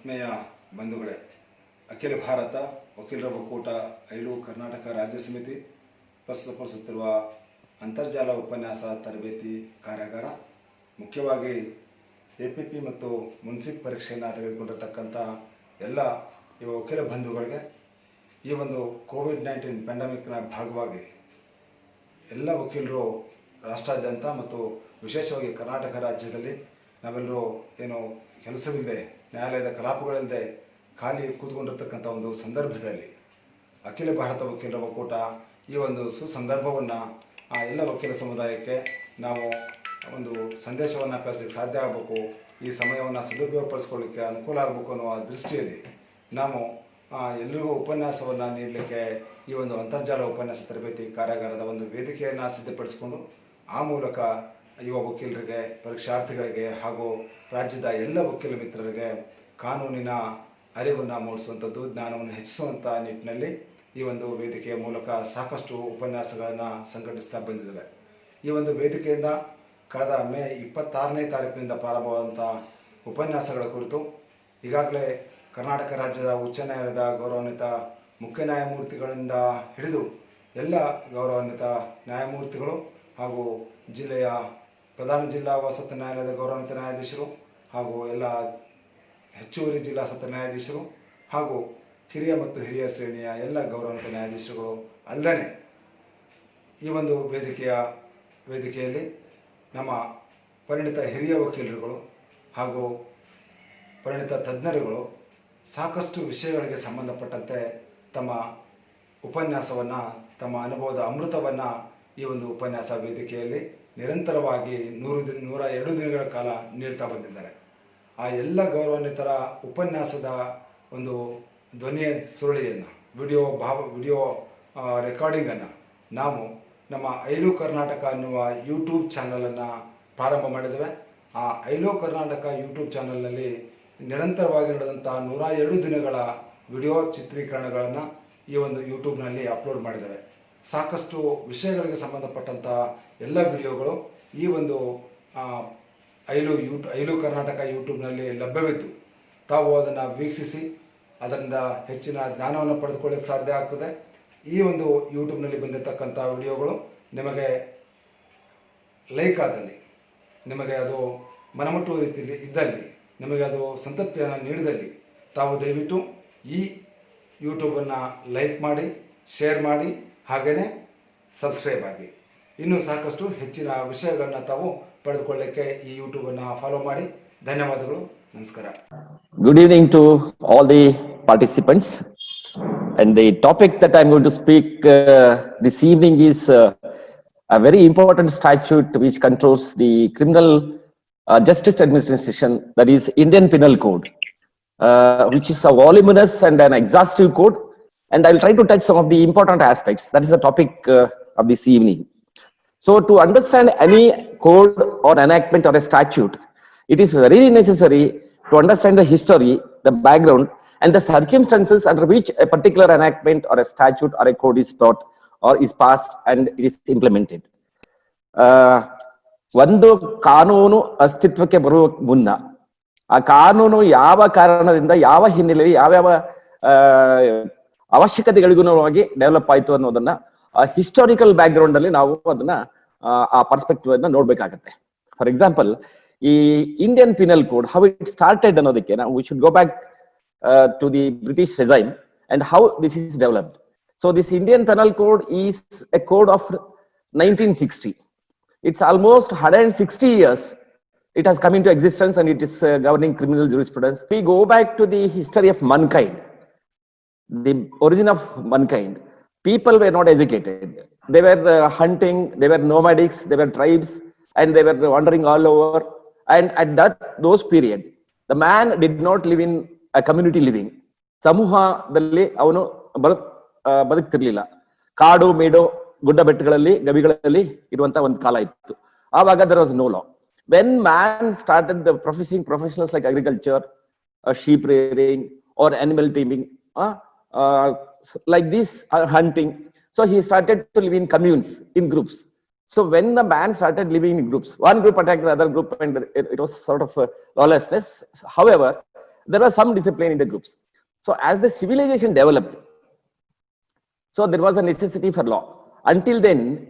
ಆತ್ಮೀಯ ಬಂಧುಗಳೇ, ಅಖಿಲ ಭಾರತ ವಕೀಲರ ಒಕ್ಕೂಟ ಐಲು ಕರ್ನಾಟಕ ರಾಜ್ಯ ಸಮಿತಿ ಪ್ರಸ್ತುತಪಡಿಸುತ್ತಿರುವ ಅಂತರ್ಜಾಲ ಉಪನ್ಯಾಸ ತರಬೇತಿ ಕಾರ್ಯಾಗಾರ, ಮುಖ್ಯವಾಗಿ APP ಮತ್ತು ಮುನ್ಸಿಪ್ ಪರೀಕ್ಷೆಯನ್ನು ತೆಗೆದುಕೊಂಡಿರ್ತಕ್ಕಂಥ ಎಲ್ಲ ಯುವ ವಕೀಲ ಬಂಧುಗಳಿಗೆ ಈ ಒಂದು ಕೋವಿಡ್-19 ಪ್ಯಾಂಡಮಿಕ್ನ ಭಾಗವಾಗಿ ಎಲ್ಲ ವಕೀಲರು ರಾಷ್ಟ್ರಾದ್ಯಂತ ಮತ್ತು ವಿಶೇಷವಾಗಿ ಕರ್ನಾಟಕ ರಾಜ್ಯದಲ್ಲಿ ನಾವೆಲ್ಲರೂ ಏನು ಕೆಲಸವಿಲ್ಲದೆ, ನ್ಯಾಯಾಲಯದ ಕಲಾಪಗಳಿಲ್ಲದೆ ಖಾಲಿ ಕೂತ್ಕೊಂಡಿರ್ತಕ್ಕಂಥ ಒಂದು ಸಂದರ್ಭದಲ್ಲಿ ಅಖಿಲ ಭಾರತ ವಕೀಲರ ಒಕ್ಕೂಟ ಈ ಒಂದು ಸುಸಂದರ್ಭವನ್ನು ಎಲ್ಲ ವಕೀಲ ಸಮುದಾಯಕ್ಕೆ ನಾವು ಒಂದು ಸಂದೇಶವನ್ನು ಕಳಿಸಲಿಕ್ಕೆ ಸಾಧ್ಯ ಆಗಬೇಕು, ಈ ಸಮಯವನ್ನು ಸದುಪಯೋಗಪಡಿಸ್ಕೊಳ್ಳಿಕ್ಕೆ ಅನುಕೂಲ ಆಗಬೇಕು ಅನ್ನುವ ದೃಷ್ಟಿಯಲ್ಲಿ ನಾವು ಎಲ್ರಿಗೂ ಉಪನ್ಯಾಸವನ್ನು ನೀಡಲಿಕ್ಕೆ ಈ ಒಂದು ಅಂತರ್ಜಾಲ ಉಪನ್ಯಾಸ ತರಬೇತಿ ಕಾರ್ಯಾಗಾರದ ಒಂದು ವೇದಿಕೆಯನ್ನು ಸಿದ್ಧಪಡಿಸಿಕೊಂಡು ಆ ಮೂಲಕ ಯುವ ವಕೀಲರಿಗೆ, ಪರೀಕ್ಷಾರ್ಥಿಗಳಿಗೆ ಹಾಗೂ ರಾಜ್ಯದ ಎಲ್ಲ ವಕೀಲ ಮಿತ್ರರಿಗೆ ಕಾನೂನಿನ ಅರಿವನ್ನು ಮೂಡಿಸುವಂಥದ್ದು, ಜ್ಞಾನವನ್ನು ಹೆಚ್ಚಿಸುವಂಥ ನಿಟ್ಟಿನಲ್ಲಿ ಈ ಒಂದು ವೇದಿಕೆಯ ಮೂಲಕ ಸಾಕಷ್ಟು ಉಪನ್ಯಾಸಗಳನ್ನು ಸಂಘಟಿಸ್ತಾ ಬಂದಿದ್ದೇವೆ. ಈ ಒಂದು ವೇದಿಕೆಯಿಂದ ಕಳೆದ ಮೇ 26ನೇ ತಾರೀಕಿನಿಂದ ಪ್ರಾರಂಭವಾದಂಥ ಉಪನ್ಯಾಸಗಳ ಕುರಿತು ಈಗಾಗಲೇ ಕರ್ನಾಟಕ ರಾಜ್ಯದ ಉಚ್ಚ ನ್ಯಾಯಾಲಯದ ಗೌರವಾನ್ವಿತ ಮುಖ್ಯ ನ್ಯಾಯಮೂರ್ತಿಗಳಿಂದ ಹಿಡಿದು ಎಲ್ಲ ಗೌರವಾನ್ವಿತ ನ್ಯಾಯಮೂರ್ತಿಗಳು ಹಾಗೂ ಜಿಲ್ಲೆಯ ಪ್ರಧಾನ ಜಿಲ್ಲಾ ವಸತಿ ನ್ಯಾಯಾಲಯದ ಗೌರವಾನ್ವಿತ ನ್ಯಾಯಾಧೀಶರು ಹಾಗೂ ಎಲ್ಲ ಹೆಚ್ಚುವರಿ ಜಿಲ್ಲಾ ಸತ್ರ ನ್ಯಾಯಾಧೀಶರು ಹಾಗೂ ಕಿರಿಯ ಮತ್ತು ಹಿರಿಯ ಶ್ರೇಣಿಯ ಎಲ್ಲ ಗೌರವಾನ್ವಿತ ನ್ಯಾಯಾಧೀಶರುಗಳು ಅಲ್ಲದೆ ಈ ಒಂದು ವೇದಿಕೆಯಲ್ಲಿ ನಮ್ಮ ಪರಿಣಿತ ಹಿರಿಯ ವಕೀಲರುಗಳು ಹಾಗೂ ಪರಿಣಿತ ತಜ್ಞರುಗಳು ಸಾಕಷ್ಟು ವಿಷಯಗಳಿಗೆ ಸಂಬಂಧಪಟ್ಟಂತೆ ತಮ್ಮ ಉಪನ್ಯಾಸವನ್ನು, ತಮ್ಮ ಅನುಭವದ ಅಮೃತವನ್ನು ಈ ಒಂದು ಉಪನ್ಯಾಸ ವೇದಿಕೆಯಲ್ಲಿ ನಿರಂತರವಾಗಿ 102 ದಿನಗಳ ಕಾಲ ನೀಡ್ತಾ ಬಂದಿದ್ದಾರೆ. ಆ ಎಲ್ಲ ಗೌರವಾನ್ವಿತರ ಉಪನ್ಯಾಸದ ಒಂದು ಧ್ವನಿಯ ಸುರುಳಿಯನ್ನು, ವಿಡಿಯೋ ರೆಕಾರ್ಡಿಂಗನ್ನು ನಾವು ನಮ್ಮ ಐಲು ಕರ್ನಾಟಕ ಅನ್ನುವ ಯೂಟ್ಯೂಬ್ ಚಾನಲನ್ನು ಪ್ರಾರಂಭ ಮಾಡಿದ್ದೇವೆ. ಆ ಐಲು ಕರ್ನಾಟಕ ಯೂಟ್ಯೂಬ್ ಚಾನಲ್ನಲ್ಲಿ ನಿರಂತರವಾಗಿ ನಡೆದಂಥ 102 ದಿನಗಳ ವಿಡಿಯೋ ಚಿತ್ರೀಕರಣಗಳನ್ನು ಈ ಒಂದು ಯೂಟ್ಯೂಬ್ನಲ್ಲಿ ಅಪ್ಲೋಡ್ ಮಾಡಿದ್ದೇವೆ. ಸಾಕಷ್ಟು ವಿಷಯಗಳಿಗೆ ಸಂಬಂಧಪಟ್ಟಂಥ ಎಲ್ಲ ವಿಡಿಯೋಗಳು ಈ ಒಂದು ಐಲು ಕರ್ನಾಟಕ ಯೂಟ್ಯೂಬ್ನಲ್ಲಿ ಲಭ್ಯವಿದ್ದು ತಾವು ಅದನ್ನು ವೀಕ್ಷಿಸಿ ಅದರಿಂದ ಹೆಚ್ಚಿನ ಜ್ಞಾನವನ್ನು ಪಡೆದುಕೊಳ್ಳಕ್ಕೆ ಸಾಧ್ಯ ಆಗ್ತದೆ. ಈ ಒಂದು ಯೂಟ್ಯೂಬ್ನಲ್ಲಿ ಬಂದಿರತಕ್ಕಂಥ ವಿಡಿಯೋಗಳು ನಿಮಗೆ ಲೈಕ್ ಆದಲ್ಲಿ, ನಿಮಗೆ ಅದು ಮನಮುಟ್ಟುವ ರೀತಿಯಲ್ಲಿ ಇದ್ದಲ್ಲಿ, ನಿಮಗೆ ಅದು ಸಂತೃಪ್ತಿಯನ್ನು ನೀಡಿದಲ್ಲಿ ತಾವು ದಯವಿಟ್ಟು ಈ ಯೂಟ್ಯೂಬನ್ನು ಲೈಕ್ ಮಾಡಿ, ಶೇರ್ ಮಾಡಿ, ಹಾಗೆಯೇ ಸಬ್ಸ್ಕ್ರೈಬ್ ಆಗಿ. ಇನ್ನೂ ಸಾಕಷ್ಟು ಹೆಚ್ಚಿನ ವಿಷಯಗಳನ್ನ ತಾವು ಪಡೆದುಕೊಳ್ಳಕ್ಕೆ ಈ ಯೂಟ್ಯೂಬನ್ನು ಫಾಲೋ ಮಾಡಿ. ಧನ್ಯವಾದಗಳು. ನಮಸ್ಕಾರ. Good evening to all the participants. And the topic that I'm going to speak this evening is a very important statute which controls the criminal justice administration, that is Indian Penal Code, which is a voluminous and an exhaustive code. And I will try to touch some of the important aspects. That is the topic of this evening. So to understand any code or enactment or a statute, it is very necessary to understand the history, the background, and the circumstances under which a particular enactment or a statute or a code is brought or is passed and it is implemented. ಒಂದು ಕಾನೂನು ಅಸ್ತಿತ್ವಕ್ಕೆ ಬರುವ ಮುನ್ನ ಆ ಕಾನೂನು ಯಾವ ಕಾರಣದಿಂದ, ಯಾವ ಹಿನ್ನೆಲೆಯಲ್ಲಿ, ಯಾವ್ಯಾವ ಅವಶ್ಯಕತೆಗಳಿಗೂನವಾಗಿ ಡೆವಲಪ್ ಆಯಿತು ಅನ್ನೋದನ್ನ ಹಿಸ್ಟಾರಿಕಲ್ ಬ್ಯಾಕ್ ಗ್ರೌಂಡ್ ಅಲ್ಲಿ ನಾವು ಅದನ್ನ ಆ ಪರ್ಸ್ಪೆಕ್ಟಿವ್ ಅನ್ನ ನೋಡ್ಬೇಕಾಗತ್ತೆ. ಫಾರ್ ಎಕ್ಸಾಂಪಲ್, ಈ Indian penal code how it started ಅನ್ನೋದಕ್ಕೆ ನಾವು we should go back to the British regime and how this is developed. So this Indian penal code is a code of 1960. It's almost 160 years it has come into existence and it is governing criminal jurisprudence. We go back to the history of mankind, the origin of mankind. People were not educated. They were hunting, they were nomadics, they were tribes, and they were wandering all over. And at those period, the man did not live in a community living. ಸಮೂಹದಲ್ಲಿ ಅವನು ಬದುಕ್ತಿರ್ಲಿಲ್ಲ. ಕಾಡು ಮೇಡು ಗುಡ್ಡ ಬೆಟ್ಟಗಳಲ್ಲಿ, ಗವಿಗಳಲ್ಲಿ ಇರುವಂತಹ ಒಂದು ಕಾಲ ಇತ್ತು. ಆವಾಗ there was no law. When man started the professionals like agriculture, sheep rearing or animal taming, like this, hunting, so he started to live in communes, in groups. So when the man started living in groups, one group attacked the other group and it was sort of lawlessness. However, there was some discipline in the groups. So as the civilization developed, so there was a necessity for law. Until then,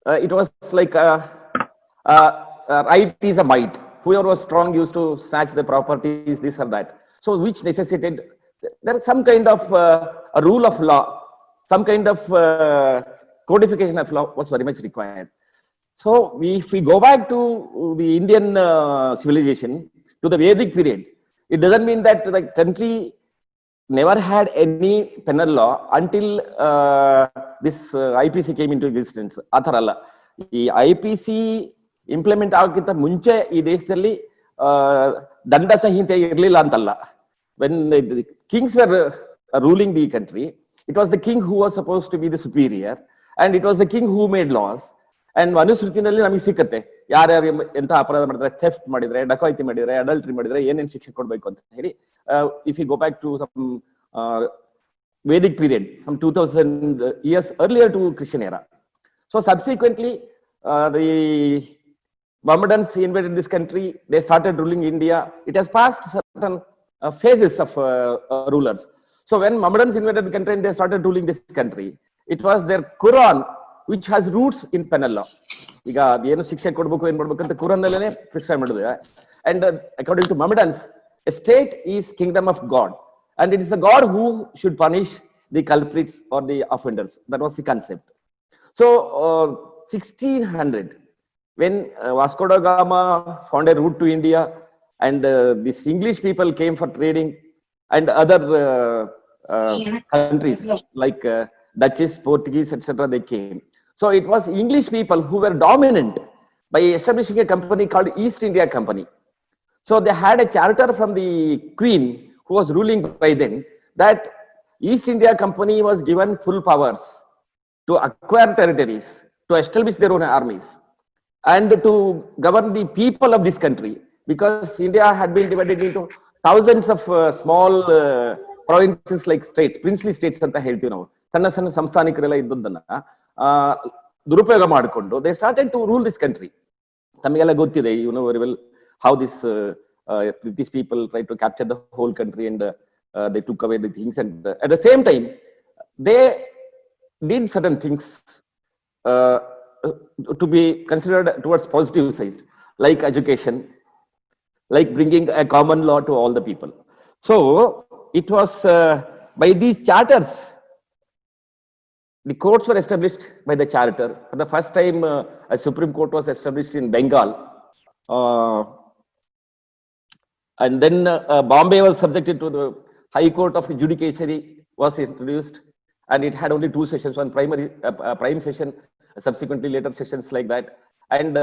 it was like right is a might. Whoever was strong used to snatch the properties, this or that. So which necessitated, there is some kind of a rule of law, some kind of codification of law was very much required. So if we go back to the Indian civilization, to the Vedic period, it doesn't mean that the country never had any penal law until this IPC came into existence. Atharalla. The IPC implement ಆಗಕ್ಕಿಂತ ಮುಂಚೆ ಈ ದೇಶದಲ್ಲಿ ದಂಡ ಸಂಹಿತೆ ಇರಲಿಲ್ಲ ಅಂತಲ್ಲ. When the kings were ruling the country, it was the king who was supposed to be the superior, and it was the king who made laws. And ಮನುಸ್ಮೃತಿನಲ್ಲಿ ನಮಗೆ ಸಿಕ್ಕತ್ತೆ ಯಾರ್ಯಾರು ಎಂತ ಅಪರಾಧ ಮಾಡಿದ್ರೆ, ಥೆಫ್ಟ್ ಮಾಡಿದ್ರೆ, ಡಕಾಯಿತಿ ಮಾಡಿದ್ರೆ, ಅಡಲ್ಟ್ರಿ ಮಾಡಿದ್ರೆ ಏನೇನು ಶಿಕ್ಷೆ ಕೊಡಬೇಕು ಅಂತ ಹೇಳಿ. If you go back to some Vedic period, some 2000 years earlier to Christian era. So subsequently, the Mohammedans invaded this country. They started ruling India. It has passed certain phases of rulers. So when Mohammedans invaded the country and they started ruling this country, it was their Quran which has roots in penal law. ಈಗ ಏನು ಶಿಕ್ಷೆ ಕೊಡಬೇಕು ಏನು ಮಾಡಬೇಕು ಅಂತ ಕುರಾನ್ ನಲ್ಲೇ prescribe ಮಾಡಿದೆ. And according to Mohammedans, a state is kingdom of God, and it is the God who should punish the culprits or the offenders. That was the concept. So 1600, when Vasco da Gama found a route to India, and these English people came for trading, and other countries like Dutch, Portuguese, etc. they came. So it was English people who were dominant by establishing a company called East India Company. So they had a charter from the Queen who was ruling by then, that East India Company was given full powers to acquire territories, to establish their own armies, and to govern the people of this country, because India had been divided into thousands of small provinces like states, princely states ಅಂತ ಹೇಳ್ತೀವಿ ನಾವು. ಸಣ್ಣ ಸಣ್ಣ ಸಂಸ್ಥಾನಿಕರೆಲ್ಲ ಇದ್ದದ್ದನ್ನ ದುರುಪಯೋಗ ಮಾಡಿಕೊಂಡು they started to rule this country. ತಮಗೆಲ್ಲ ಗೊತ್ತಿದೆ, you know very well how these people tried to capture the whole country, and they took away the things, and at the same time they did certain things to be considered towards positive side, like education, like bringing a common law to all the people. So it was by these charters, the courts were established by the charter. For the first time, a Supreme Court was established in Bengal. And then Bombay was subjected to the High Court of Judiciary was introduced, and it had only two sessions, one primary prime session, subsequently later sessions like that. And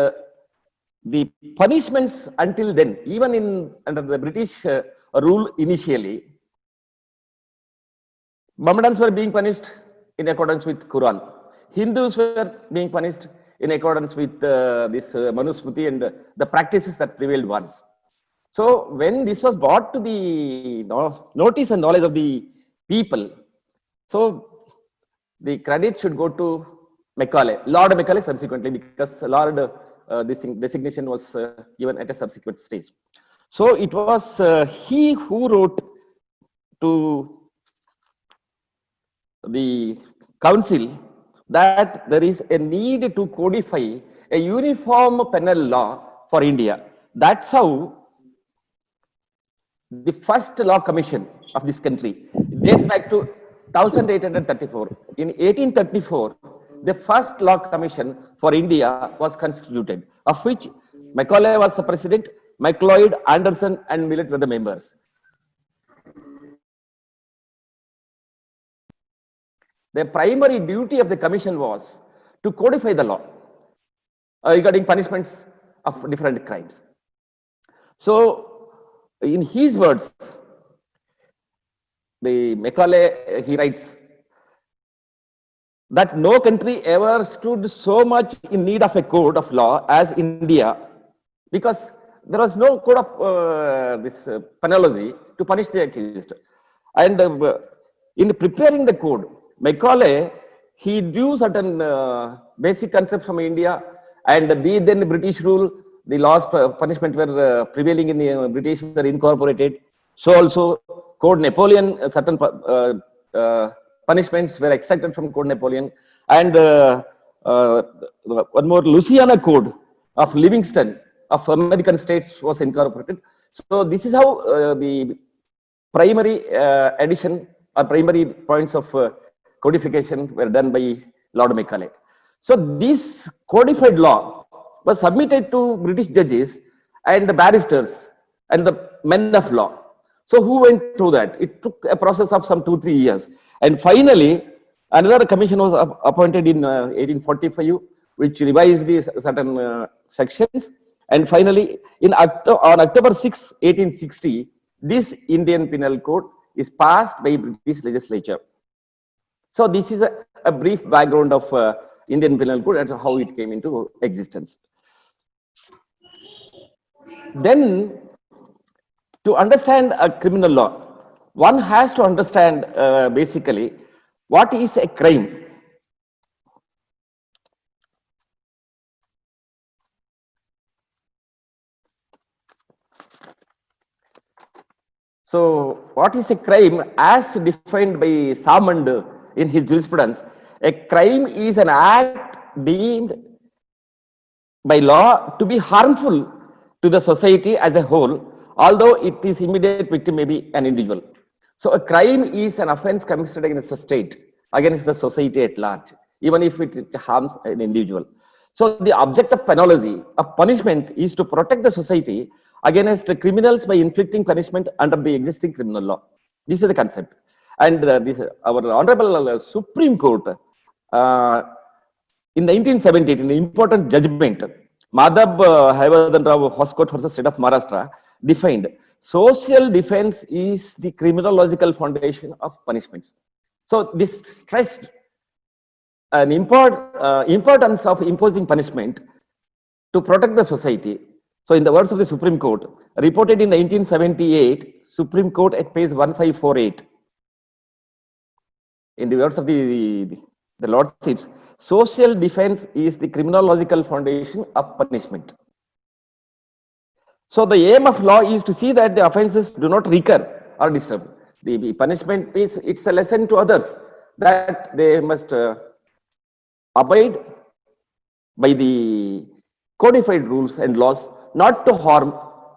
the punishments until then, even under the British rule initially, Mohammedans were being punished in accordance with Quran. Hindus were being punished in accordance with this Manusmriti and the practices that prevailed once. So when this was brought to the notice and knowledge of the people, so the credit should go to Macaulay, Lord Macaulay subsequently, because Lord this designation was given at a subsequent stage. So it was he who wrote to the council that there is a need to codify a uniform penal law for India. That's how the first law commission of this country dates back to 1834. In 1834, the first law commission for India was constituted, of which Macaulay was the president, Macleod, Anderson, and Millett were the members. The primary duty of the commission was to codify the law regarding punishments of different crimes. So, in his words, the Macaulay, he writes that no country ever stood so much in need of a code of law as India, because there was no code of this penology to punish the accused. And in preparing the code, Macaulay, he drew certain basic concepts from India and the then British rule, the laws punishment were prevailing in the British were incorporated. So also Code Napoleon, certain punishments were extracted from Code Napoleon, and uh, one more Louisiana Code of Livingston of American states was incorporated. So this is how the primary addition or primary points of codification were done by Lord Macaulay. So this codified law was submitted to British judges and the barristers and the men of law. So who went through that? It took a process of some 2-3 years. And finally, another commission was appointed in 1845, which revised these certain sections. And finally, on October 6, 1860, this Indian Penal Code is passed by British legislature. So this is a brief background of Indian Penal Code and how it came into existence. Then, to understand a criminal law, one has to understand basically what is a crime. So, what is a crime as defined by Samand in his jurisprudence? A crime is an act deemed by law to be harmful to the society as a whole, although its immediate victim may be an individual. So, a crime is an offense committed against the state, against the society at large, even if it harms an individual. So, the object of penology, of punishment, is to protect the society against criminals by inflicting punishment under the existing criminal law. This is the concept. And our Honorable Supreme Court in 1978, in an important judgment, Madhab Hayavardhan Rao Hoskote versus State of Maharashtra defined social defense is the criminological foundation of punishments. So this stressed an importance of imposing punishment to protect the society. So in the words of the Supreme Court, reported in 1978, Supreme Court at page 1548, in the words of the Lordships, social defense is the criminological foundation of punishment. So the aim of law is to see that the offenses do not recur or disturb. The punishment is, it's a lesson to others that they must abide by the codified rules and laws, not to harm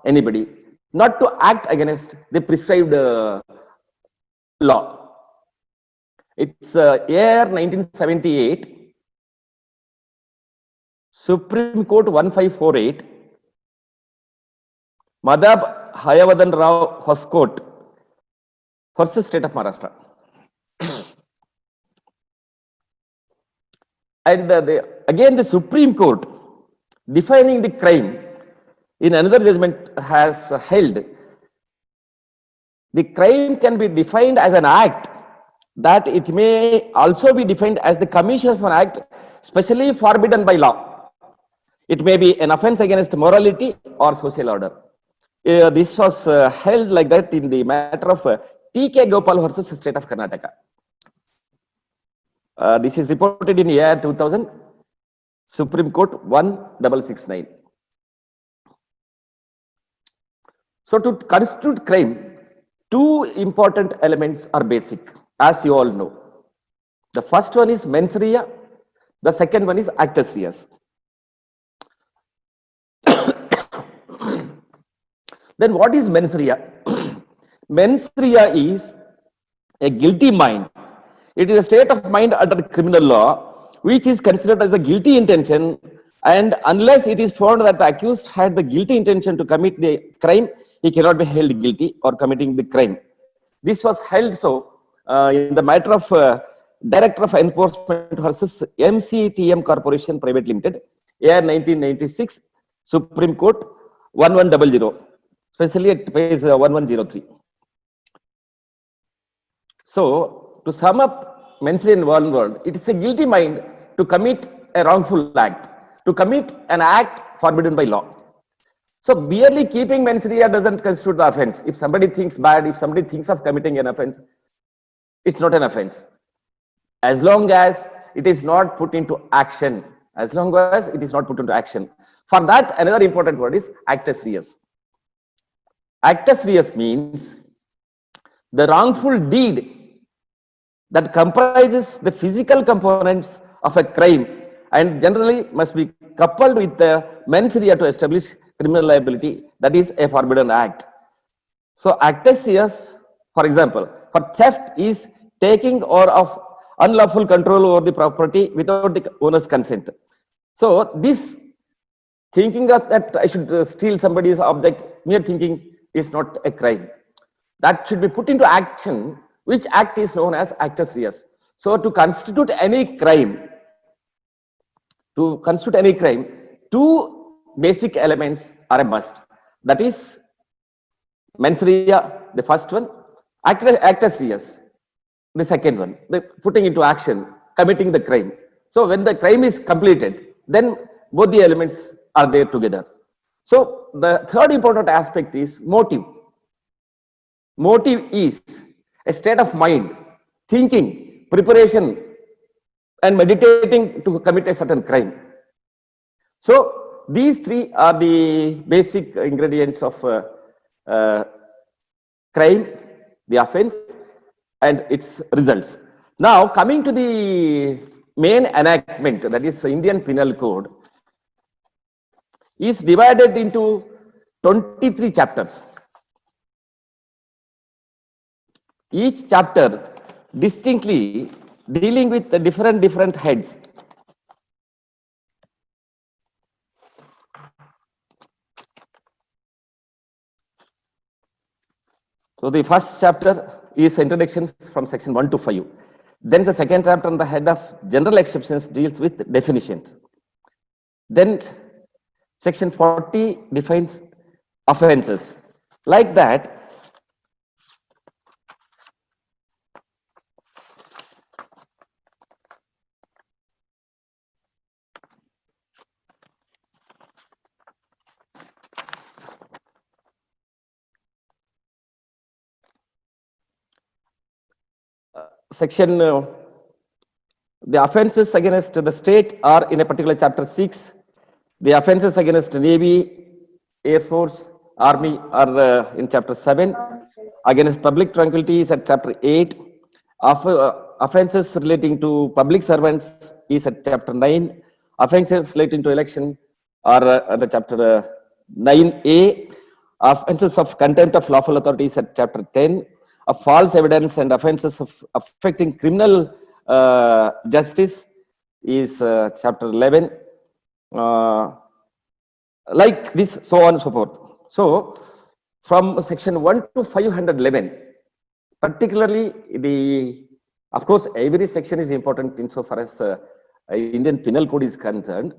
anybody, not to act against the prescribed law. It's year 1978, Supreme Court 1548, Madhab Hayavardhan Rao Hoskote versus State of Maharashtra. And again, the Supreme Court, defining the crime, in another judgment has held, the crime can be defined as an act, that it may also be defined as the commission of an act specially forbidden by law. It may be an offense against morality or social order. This was held like that in the matter of T.K. Gopal versus State of Karnataka. This is reported in year 2000, Supreme Court 1669. So to constitute crime, two important elements are basic, as you all know. The first one is mens rea, the second one is actus reus. Then what is mens rea? Mens rea is a guilty mind. It is a state of mind under criminal law which is considered as a guilty intention, and unless it is found that the accused had the guilty intention to commit the crime, he cannot be held guilty or committing the crime. This was held so in the matter of Director of Enforcement versus MCTM Corporation Private Limited, year 1996, Supreme Court 1100, especially at page 1103. So, to sum up, mens rea in one word, it is a guilty mind to commit a wrongful act, to commit an act forbidden by law. So, merely keeping mens rea doesn't constitute the offense. If somebody thinks bad, if somebody thinks of committing an offense, it's not an offense. As long as it is not put into action, as long as it is not put into action. For that, another important word is actus reus. Actus reus means the wrongful deed that comprises the physical components of a crime and generally must be coupled with the mens rea to establish criminal liability, that is a forbidden act. So actus reus, for example, for theft is taking or of unlawful control over the property without the owner's consent. So this thinking of that I should steal somebody's object, mere thinking is not a crime. That should be put into action, which act is known as actus reus. So to constitute any crime, two basic elements are a must. That is mens rea, the first one, actus reus, the second one, the putting into action, committing the crime. So when the crime is completed, then both the elements are there together. So the third important aspect is motive. Motive is a state of mind, thinking, preparation, and meditating to commit a certain crime. So these three are the basic ingredients of crime, the offense, and its results. Now coming to the main enactment, that is the Indian Penal Code, is divided into 23 chapters. Each chapter distinctly dealing with the different heads. So the first chapter is introduction from section 1 to 5. Then the second chapter on the head of general exceptions deals with definitions. Then section 40 defines offenses. Like that, section the offenses against the state are in a particular chapter 6. The offenses against Navy, Air Force, Army are in chapter 7. Against public tranquility is at chapter 8. Offenses relating to public servants is at chapter 9. Offenses relating to election are under chapter 9A. Offenses of contempt of lawful authority is at chapter 10. Of false evidence and offenses of affecting criminal justice is chapter 11. Like this, so on and so forth. So from section 1 to 511, particularly of course, every section is important insofar as the Indian Penal Code is concerned.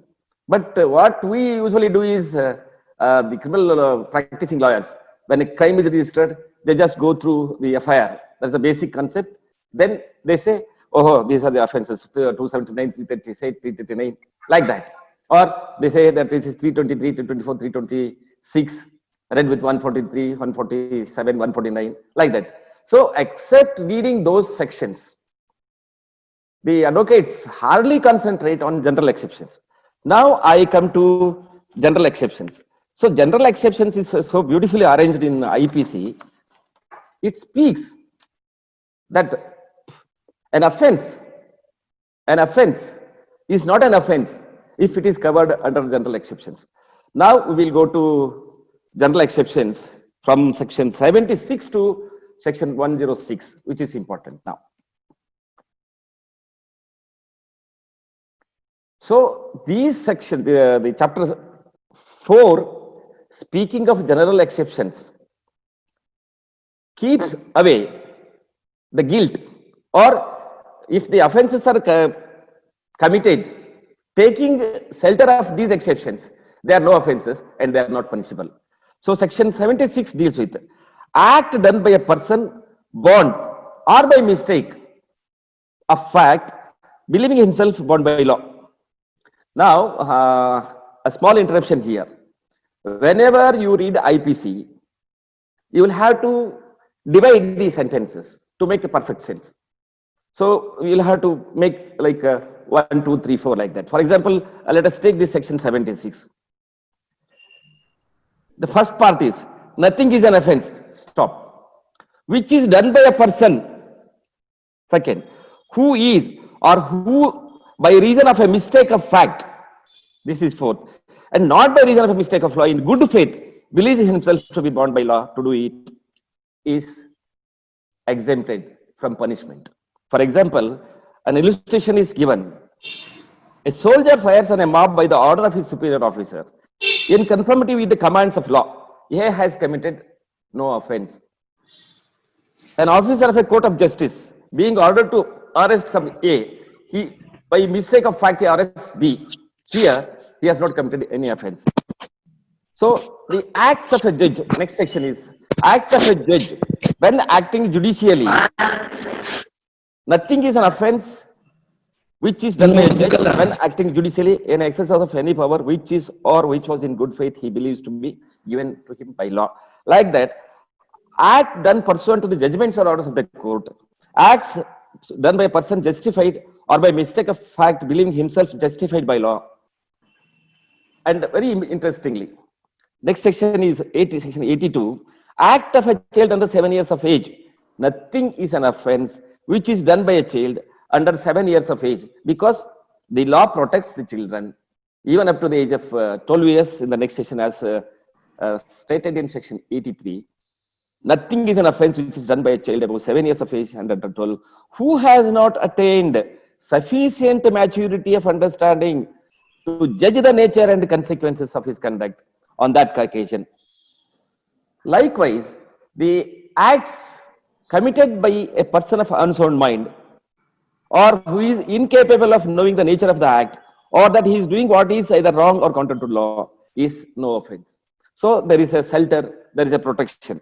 But what we usually do is the criminal practicing lawyers, when a crime is registered, they just go through the FIR. That's the basic concept. Then they say, oh, these are the offenses, 279, 338, 339, like that. Or they say that this is 323, 324, 326, read with 143, 147, 149, like that. So except reading those sections, the advocates hardly concentrate on general exceptions. Now I come to general exceptions. So general exceptions is so beautifully arranged in IPC. It speaks that an offense is not an offense if it is covered under general exceptions. Now we will go to general exceptions from section 76 to section 106, which is important now. So these sections, the chapter 4, speaking of general exceptions, keeps away the guilt, or if the offenses are committed taking shelter of these exceptions, they are no offenses and they are not punishable. So section 76 deals with act done by a person born or by mistake of fact, believing himself bound by law. Now, a small interruption here. Whenever you read IPC, you will have to divide these sentences to make a perfect sense. So we will have to make like 1, 2, 3, 4 like that. For example, let us take this section 76. The first part is nothing is an offense. Stop. Which is done by a person. Second, who is or who by reason of a mistake of fact. This is fourth. And not by reason of a mistake of law, in good faith, believes himself to be bound by law to do it, is exempted from punishment. For example, an illustration is given. A soldier fires on a mob by the order of his superior officer. In conformity with the commands of law, A has committed no offense. An officer of a court of justice being ordered to arrest some A, he by mistake of fact he arrests B. Here, he has not committed any offense. So the acts of a judge, next section is act of a judge when acting judicially. Nothing is an offense which is done by a judge when acting judicially in exercise of any power which is or which was in good faith he believes to be given to him by law. Like that, act done pursuant to the judgments or orders of the court, acts done by a person justified or by mistake of fact believing himself justified by law. And very interestingly, next section is section 82, act of a child under 7 years of age. Nothing is an offense which is done by a child under 7 years of age, because the law protects the children even up to the age of 12 years in the next section, as stated in section 83. Nothing is an offense which is done by a child above 7 years of age and under 12, who has not attained sufficient maturity of understanding to judge the nature and consequences of his conduct on that occasion. Likewise, the acts committed by a person of unsound mind, or who is incapable of knowing the nature of the act, or that he is doing what is either wrong or contrary to law, is no offense. So there is a shelter, there is a protection.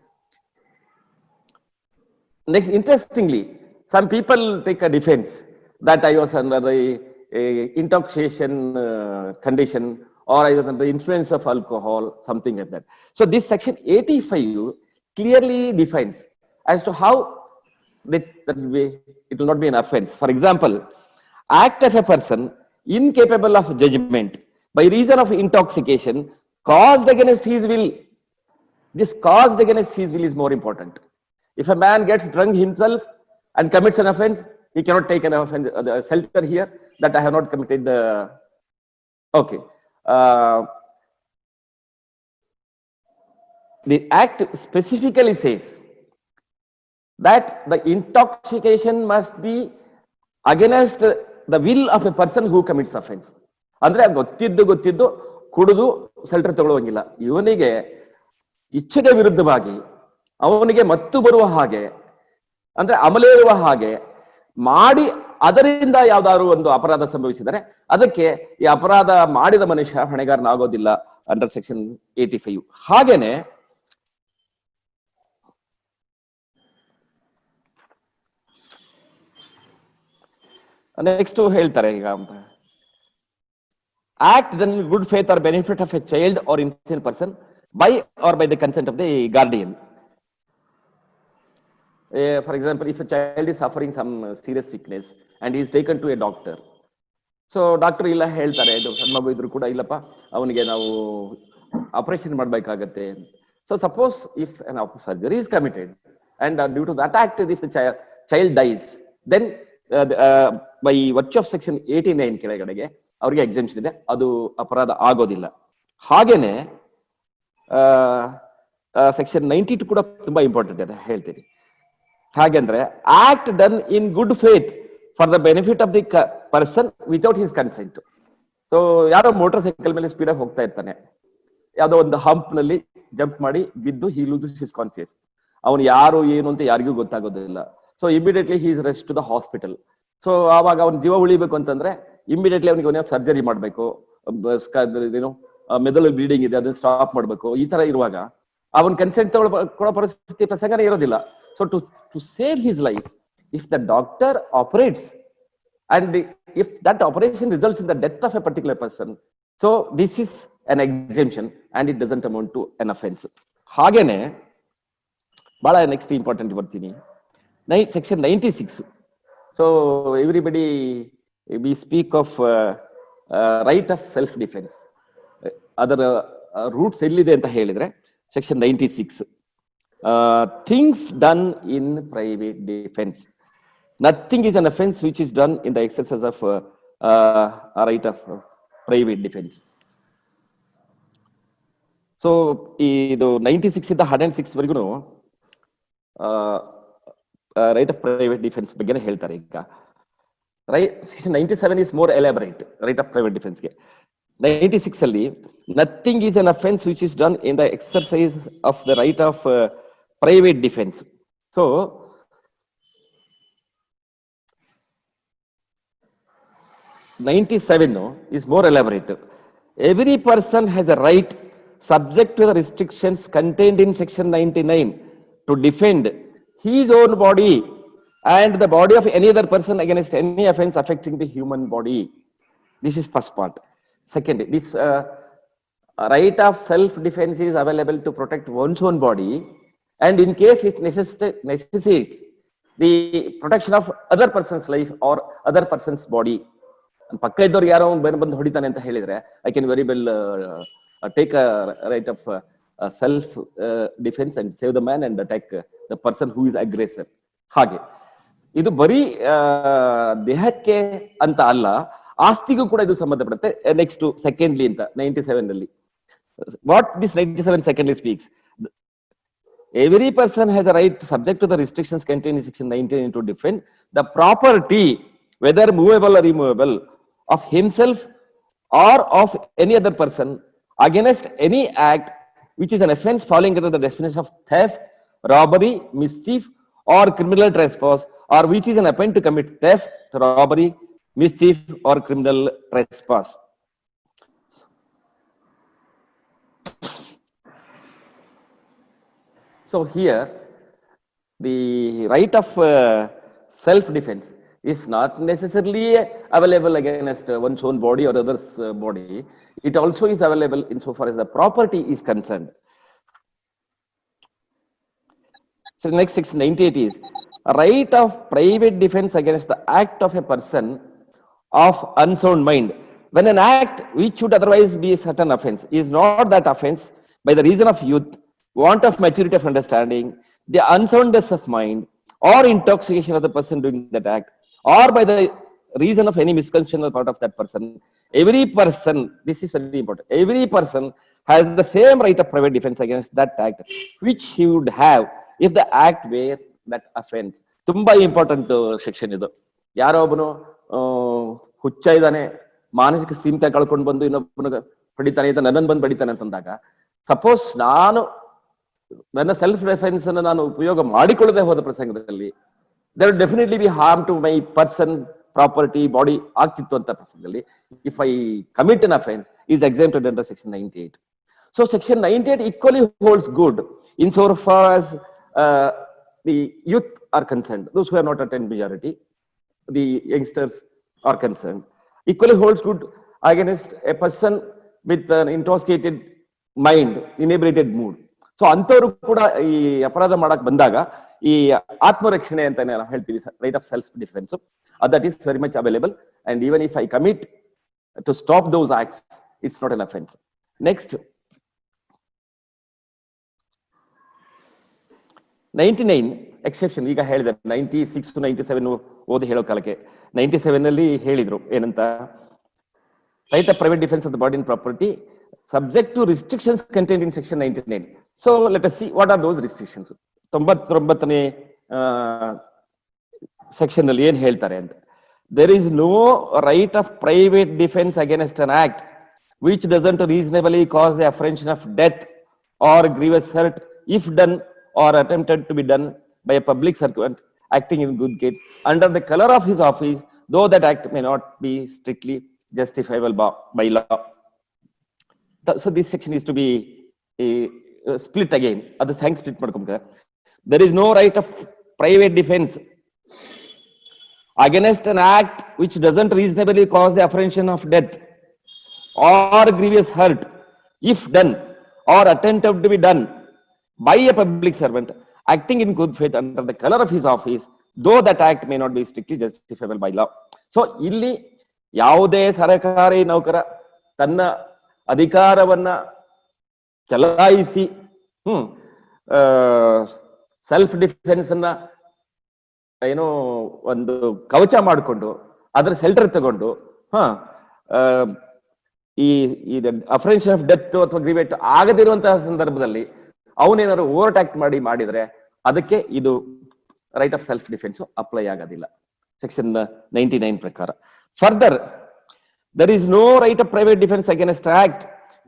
Next, interestingly, some people take a defense that I was under the intoxication condition, or I was under the influence of alcohol, something like that. So this section 85 clearly defines as to how it will not be an offense. For example, act of a person incapable of judgment by reason of intoxication caused against his will. This caused against his will is more important. If a man gets drunk himself and commits an offense, he cannot take an offense, shelter here that I have not committed the. Okay. The act specifically says that the intoxication must be against the will of a person who commits offense. ಅಂದ್ರೆ ಗೊತ್ತಿದ್ದು ಕುಡಿದು shelter ತಗೊಳ್ಳುವಂಗಿಲ್ಲ. ಇವನಿಗೆ ಇಚ್ಛೆಗೆ ವಿರುದ್ಧವಾಗಿ ಅವನಿಗೆ ಮತ್ತು ಬರುವ ಹಾಗೆ, ಅಂದ್ರೆ ಅಮಲೇರುವ ಹಾಗೆ ಮಾಡಿ ಅದರಿಂದ ಯಾವ್ದಾದ್ರು ಒಂದು ಅಪರಾಧ ಸಂಭವಿಸಿದರೆ ಅದಕ್ಕೆ ಈ ಅಪರಾಧ ಮಾಡಿದ ಮನುಷ್ಯ ಹೊಣೆಗಾರನಾಗೋದಿಲ್ಲ ಅಂಡರ್ ಸೆಕ್ಷನ್ 85. ಹಾಗೇನೆ ನೆಕ್ಸ್ಟ್ ಹೇಳ್ತಾರೆ ಈಗ act done in good faith or benefit of a child or innocent person by or by the consent of the guardian. For example, if a child is suffering some serious sickness and he is taken to a doctor, so doctor ಇಲ್ಲ ಹೇಳ್ತಾರೆ ಇದು ಸಣ್ಣ ಮಗು ಇದ್ರು ಕೂಡ ಇಲ್ಲಪ್ಪ ಅವನಿಗೆ ನಾವು ಆಪರೇಷನ್ ಮಾಡಬೇಕಾಗತ್ತೆ. So suppose if an surgery is committed and due to that act if the child dies, then by virtue of section 89 ಕೆಳಗಡೆಗೆ ಅವರಿಗೆ ಎಕ್ಸೆಂಪ್ಷನ್ ಇದೆ, ಅದು ಅಪರಾಧ ಆಗೋದಿಲ್ಲ. ಹಾಗೇನೆ ಸೆಕ್ಷನ್ 92 ಕೂಡ ತುಂಬಾ ಇಂಪಾರ್ಟೆಂಟ್ ಇದೆ, ಹೇಳ್ತೀನಿ. ಹಾಗೆಂದ್ರೆ act done in good faith for the benefit of the person without his consent. So ಯಾರೋ ಮೋಟರ್ ಸೈಕಲ್ ಮೇಲೆ ಸ್ಪೀಡ್ ಆಗಿ ಹೋಗ್ತಾ ಇರ್ತಾನೆ, ಯಾವುದೋ ಒಂದು ಹಂಪ್ ನಲ್ಲಿ ಜಂಪ್ ಮಾಡಿ ಬಿದ್ದು ಹಿ ಲೂಸಸ್ ಹಿಸ್ ಕಾನ್ಶಿಯಸ್. ಅವನು ಯಾರು ಏನು ಅಂತ ಯಾರಿಗೂ ಗೊತ್ತಾಗೋದಿಲ್ಲ. So immediately he is rushed to the hospital. So ಆವಾಗ ಅವನ ಜೀವ ಉಳಿಬೇಕು ಅಂತಂದ್ರೆ ಇಮಿಡಿಯೇಟ್ಲಿ ಅವನಿಗೆ ಸರ್ಜರಿ ಮಾಡಬೇಕು, ಏನು ಮೆದುಳು ಬ್ಲೀಡಿಂಗ್ ಇದೆ ಅದನ್ನ ಸ್ಟಾಪ್ ಮಾಡಬೇಕು. ಈ ತರ ಇರುವಾಗ ಅವನ್ ಕನ್ಸೆಂಟ್ ಕೊಡೋ ಪರಿಸ್ಥಿತಿ ಪ್ರಸಂಗನೇ ಇರೋದಿಲ್ಲ. So to save his life, if the doctor operates and if that operation results in the death of a particular person, so this is an exemption and it doesn't amount to an offense. ಹಾಗೇನೆ ಬಹಳ next important ಬರ್ತೀನಿ, section 96. So everybody, we speak of right of self defense. Other roots ಎಲ್ಲಿದೆ ಅಂತ ಹೇಳಿದ್ರೆ section 96, things done in private defence. Nothing is an offence which is done in the exercise of right of private defence. So ಇದು 96 ಇಂದ 106 ವರೆಗೂ right of private defence ಬಗ್ಗೆನೇ ಹೇಳ್ತಾರೆ. ಈಗ section 97 is more elaborate right of private ಡಿಫೆನ್ಸ್ಗೆ. 96 ಅಲ್ಲಿ nothing is an offence which is done in the exercise of the right of private defence. So 97 is more elaborate. Every person has a right, subject to the restrictions contained in section 99, to defend his own body and the body of any other person against any offense affecting the human body. This is first part. Second, this right of self-defense is available to protect one's own body, and in case it necessitates the protection of other person's life or other person's body. ಪಕ್ಕ ಇದ್ದವ್ರು ಯಾರೋ ಬಂದು ಹೊಡಿತಾನೆ ಅಂತ ಹೇಳಿದ್ರೆ I can very well take a right of self defence and save the man and attack the person who is aggressor. ಹಾಗೆ ಇದು ಬರೀ ದೇಹಕ್ಕೆ ಅಂತ ಅಲ್ಲ, ಆಸ್ತಿಗೂ ಕೂಡ ಇದು ಸಂಬಂಧಪಡುತ್ತೆ. ನೆಕ್ಸ್ಟ್ ಸೆಕೆಂಡ್ಲಿ ಅಂತ 97 ನಲ್ಲಿ what this 97 secondly speaks, every person has a right subject to the restrictions contained in section 19 to defend the property, whether movable or immovable, of himself or of any other person against any act which is an offense falling under the definition of theft, robbery, mischief or criminal trespass, or which is an attempt to commit theft, robbery, mischief or criminal trespass. So here the right of self-defense is not necessarily available against one's own body or others' body. It also is available insofar as the property is concerned. So next section 98 is a right of private defense against the act of a person of unsound mind, when an act which should otherwise be a certain offense is not that offense by the reason of youth, want of maturity of understanding, the unsoundness of mind or intoxication of the person doing that act, or by the reason of any misconception on the part of that person. Every person, this is very important, every person has the same right of private defense against that act which he would have if the act were that offense. ತುಂಬಾ important section ಇದು. ಯಾರೋ ಒಬ್ಬನು ಹುಚ್ಚ ಇದ್ದಾನೆ, ಮಾನಸಿಕ ಸ್ಥಿಮಿತ ಕಳ್ಕೊಂಡು ಬಂದು ಇನ್ನೊಬ್ಬನ ಹೊಡಿತಾನೆ ಅಂತ ನನ್ನನ್ನು ಬಂದು ಬಡಿತಾನೆ ಅಂತಂದಾಗ, ಸಪೋಸ್ ನಾನು ನನ್ನ ಸೆಲ್ಫ್ ಡಿಫೆನ್ಸ್ ಅನ್ನು ನಾನು ಉಪಯೋಗ ಮಾಡಿಕೊಳ್ಳದೆ ಹೋದ ಪ್ರಸಂಗದಲ್ಲಿ there will definitely be harm to my person, property, body ಆಗ್ತಿತ್ತು ಅಂತ ಪ್ರಸಂಗದಲ್ಲಿ if I commit an offense is exempted under section 98. So section 98 equally holds good insofar as the youth are concerned, those who are not a 10 majority, the youngsters are concerned. Equally holds good against a person with an intoxicated mind, inebriated mood. So ಅಂಥವ್ರು ಕೂಡ ಈ ಅಪರಾಧ ಮಾಡಕ್ ಬಂದಾಗ ಈ ಆತ್ಮರಕ್ಷಣೆ ಅಂತ ನಾವು ಹೇಳ್ತೀವಿ, right of self defence, that is very much available. And even if I commit to stop those acts, it's not an offence. Next 99 exception. ಈಗ ಹೇಳಿದೆ 96 to 97 ಓದಿ ಹೇಳೋ ಕಾಲಕ್ಕೆ 97 ನಲ್ಲಿ ಹೇಳಿದ್ರು ಏನಂತ, right of private defence of the body and property subject to restrictions contained in section 99. So let us see what are those restrictions. 99ನೇ section ಅಲ್ಲಿ ಏನ್ ಹೇಳ್ತಾರೆ ಅಂತ, there is no right of private defense against an act which doesn't reasonably cause the apprehension of death or grievous hurt if done or attempted to be done by a public servant acting in good faith under the color of his office, though that act may not be strictly justifiable by law. So this section is to be split again. Other thanks split madkomka. There is no right of private defense against an act which doesn't reasonably cause the apprehension of death or grievous hurt if done or attempted to be done by a public servant acting in good faith under the color of his office, though that act may not be strictly justifiable by law. So ಇಲ್ಲಿ ಯಾವುದೇ ಸರ್ಕಾರಿ ನೌಕರ ತನ್ನ ಅಧಿಕಾರವನ್ನ ಚಲಾಯಿಸಿ self defence ಅನ್ನ ಏನೋ ಒಂದು ಕವಚ ಮಾಡಿಕೊಂಡು ಅದ್ರ ಸೆಲ್ಟರ್ ತಗೊಂಡು ಈ ಅಫರೆನ್ಷನ್ ಆಫ್ ಡೆತ್ ಅಥವಾ ಗ್ರಿವೇಟ್ ಆಗದಿರುವಂತಹ ಸಂದರ್ಭದಲ್ಲಿ ಅವನೇನಾದ್ರು ಓವರ್ ಆಕ್ಟ್ ಮಾಡಿದ್ರೆ ಅದಕ್ಕೆ ಇದು right of self defence apply ಆಗೋದಿಲ್ಲ ಸೆಕ್ಷನ್ 99 ಪ್ರಕಾರ. Further, there is no right of private defense against act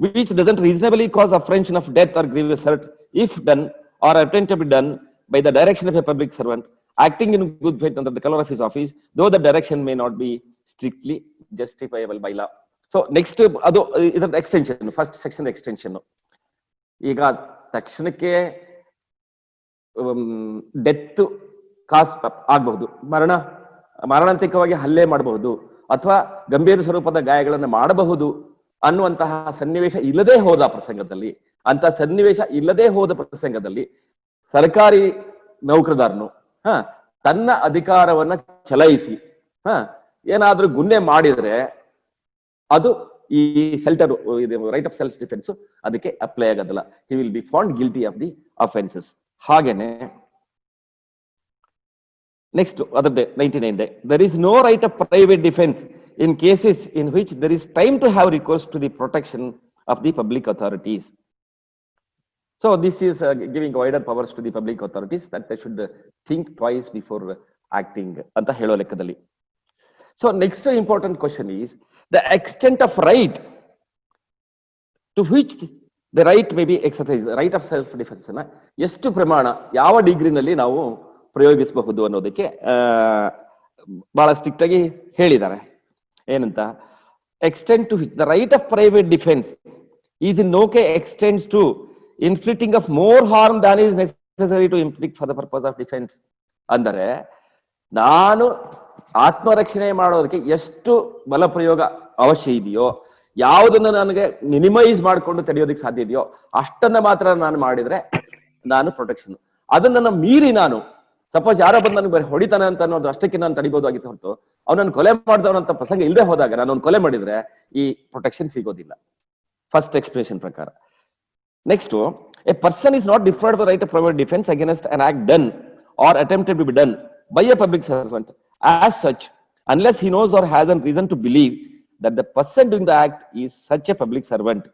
which doesn't reasonably cause apprehension of death or grievous hurt if done or attempted to be done by the direction of a public servant acting in good faith under the color of his office, though the direction may not be strictly justifiable by law. So next ಅದು ಇದರ extension, first section extension. ಈಗ ತಕ್ಷಣಕ್ಕೆ death ಕಾಸ್ ಆಗಬಹುದು, ಮಾರಣಾಂತಿಕವಾಗಿ ಹಲ್ಲೆ ಮಾಡಬಹುದು ಅಥವಾ ಗಂಭೀರ ಸ್ವರೂಪದ ಗಾಯಗಳನ್ನು ಮಾಡಬಹುದು ಅನ್ನುವಂತಹ ಸನ್ನಿವೇಶ ಇಲ್ಲದೆ ಹೋದ ಪ್ರಸಂಗದಲ್ಲಿ, ಅಂತ ಸನ್ನಿವೇಶ ಇಲ್ಲದೆ ಹೋದ ಪ್ರಸಂಗದಲ್ಲಿ ಸರ್ಕಾರಿ ನೌಕರದಾರನು ತನ್ನ ಅಧಿಕಾರವನ್ನ ಚಲಾಯಿಸಿ ಏನಾದ್ರೂ ಗುನ್ನೆ ಮಾಡಿದ್ರೆ ಅದು ಈ ರೈಟ್ ಆಫ್ ಸೆಲ್ಫ್ ಡಿಫೆನ್ಸ್ ಅದಕ್ಕೆ ಅಪ್ಲೈ ಆಗೋದಿಲ್ಲ. He will be found guilty of the offences. ಹಾಗೇನೆ ನೆಕ್ಸ್ಟ್ ಅದರದ್ದೇ 99 day, there is no right of private defense in cases in which there is time to have recourse to the protection of the public authorities. So this is giving wider powers to the public authorities that they should think twice before acting anta helo lekkadalli. So next important question is the extent of right to which the right may be exercised. Right of self defense na ಎಷ್ಟು ಪ್ರಮಾಣ ಯಾವ ಡಿಗ್ರಿನಲ್ಲಿ ನಾವು ಪ್ರಯೋಗಿಸಬಹುದು ಅನ್ನೋದಕ್ಕೆ ಬಹಳ strict ಆಗಿ ಹೇಳಿದ್ದಾರೆ. ಏನಂತ, extend to the right of private defence is in no case extends to inflicting of more harm than is necessary to inflict for the purpose of defence. ಅಂದರೆ ನಾನು ಆತ್ಮರಕ್ಷಣೆ ಮಾಡೋದಕ್ಕೆ ಎಷ್ಟು ಬಲ ಪ್ರಯೋಗ ಅವಶ್ಯ ಇದೆಯೋ, ಯಾವುದನ್ನು ನನಗೆ ಮಿನಿಮೈಸ್ ಮಾಡಿಕೊಂಡು ತೆರೆಯೋದಕ್ಕೆ ಸಾಧ್ಯ ಇದೆಯೋ ಅಷ್ಟನ್ನ ಮಾತ್ರ ನಾನು ಮಾಡಿದ್ರೆ ನಾನು ಪ್ರೊಟೆಕ್ಷನ್. ಅದನ್ನ ಮೀರಿ ನಾನು ಸಪೋಸ್ ಯಾರೋ ಬಂದು ನನಗೆ ಬರೀ ಹೊಡಿತಾನೆ ಅಂತ ಅನ್ನೋದು ಅಷ್ಟಕ್ಕೆ ನಾನು ತಡಿಬಹುದಾಗಿತ್ತು ಹೊರತು ಅವನನ್ನು ಕೊಲೆ ಮಾಡಿದವನಂತ ಪ್ರಸಂಗ ಇಲ್ಲದೆ ಹೋದಾಗ ನಾನು ಅವ್ನು ಕೊಲೆ ಮಾಡಿದ್ರೆ ಈ ಪ್ರೊಟೆಕ್ಷನ್ ಸಿಗೋದಿಲ್ಲ ಫಸ್ಟ್ ಎಕ್ಸ್ಪ್ರೆಷನ್ ಪ್ರಕಾರ. Next, a person is not deferred the right of private defence against an act done or attempted to be done by a public servant as such unless he knows or has a reason to believe that the person doing the act is such a public servant.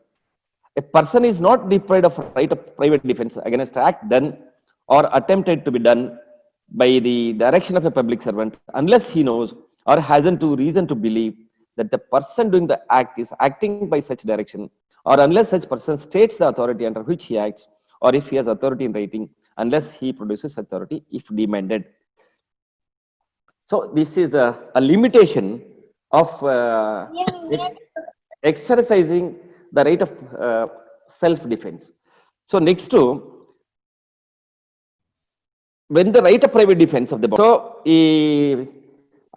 A person is not deprived of right of private defense against act done or attempted to be done by the direction of a public servant unless he knows or hasn't reason to believe that the person doing the act is acting by such direction, or unless such person states the authority under which he acts, or if he has authority in writing, unless he produces authority if demanded. So this is a limitation of exercising the right of self-defense. So next to when the right of private defense of the body. So ಈ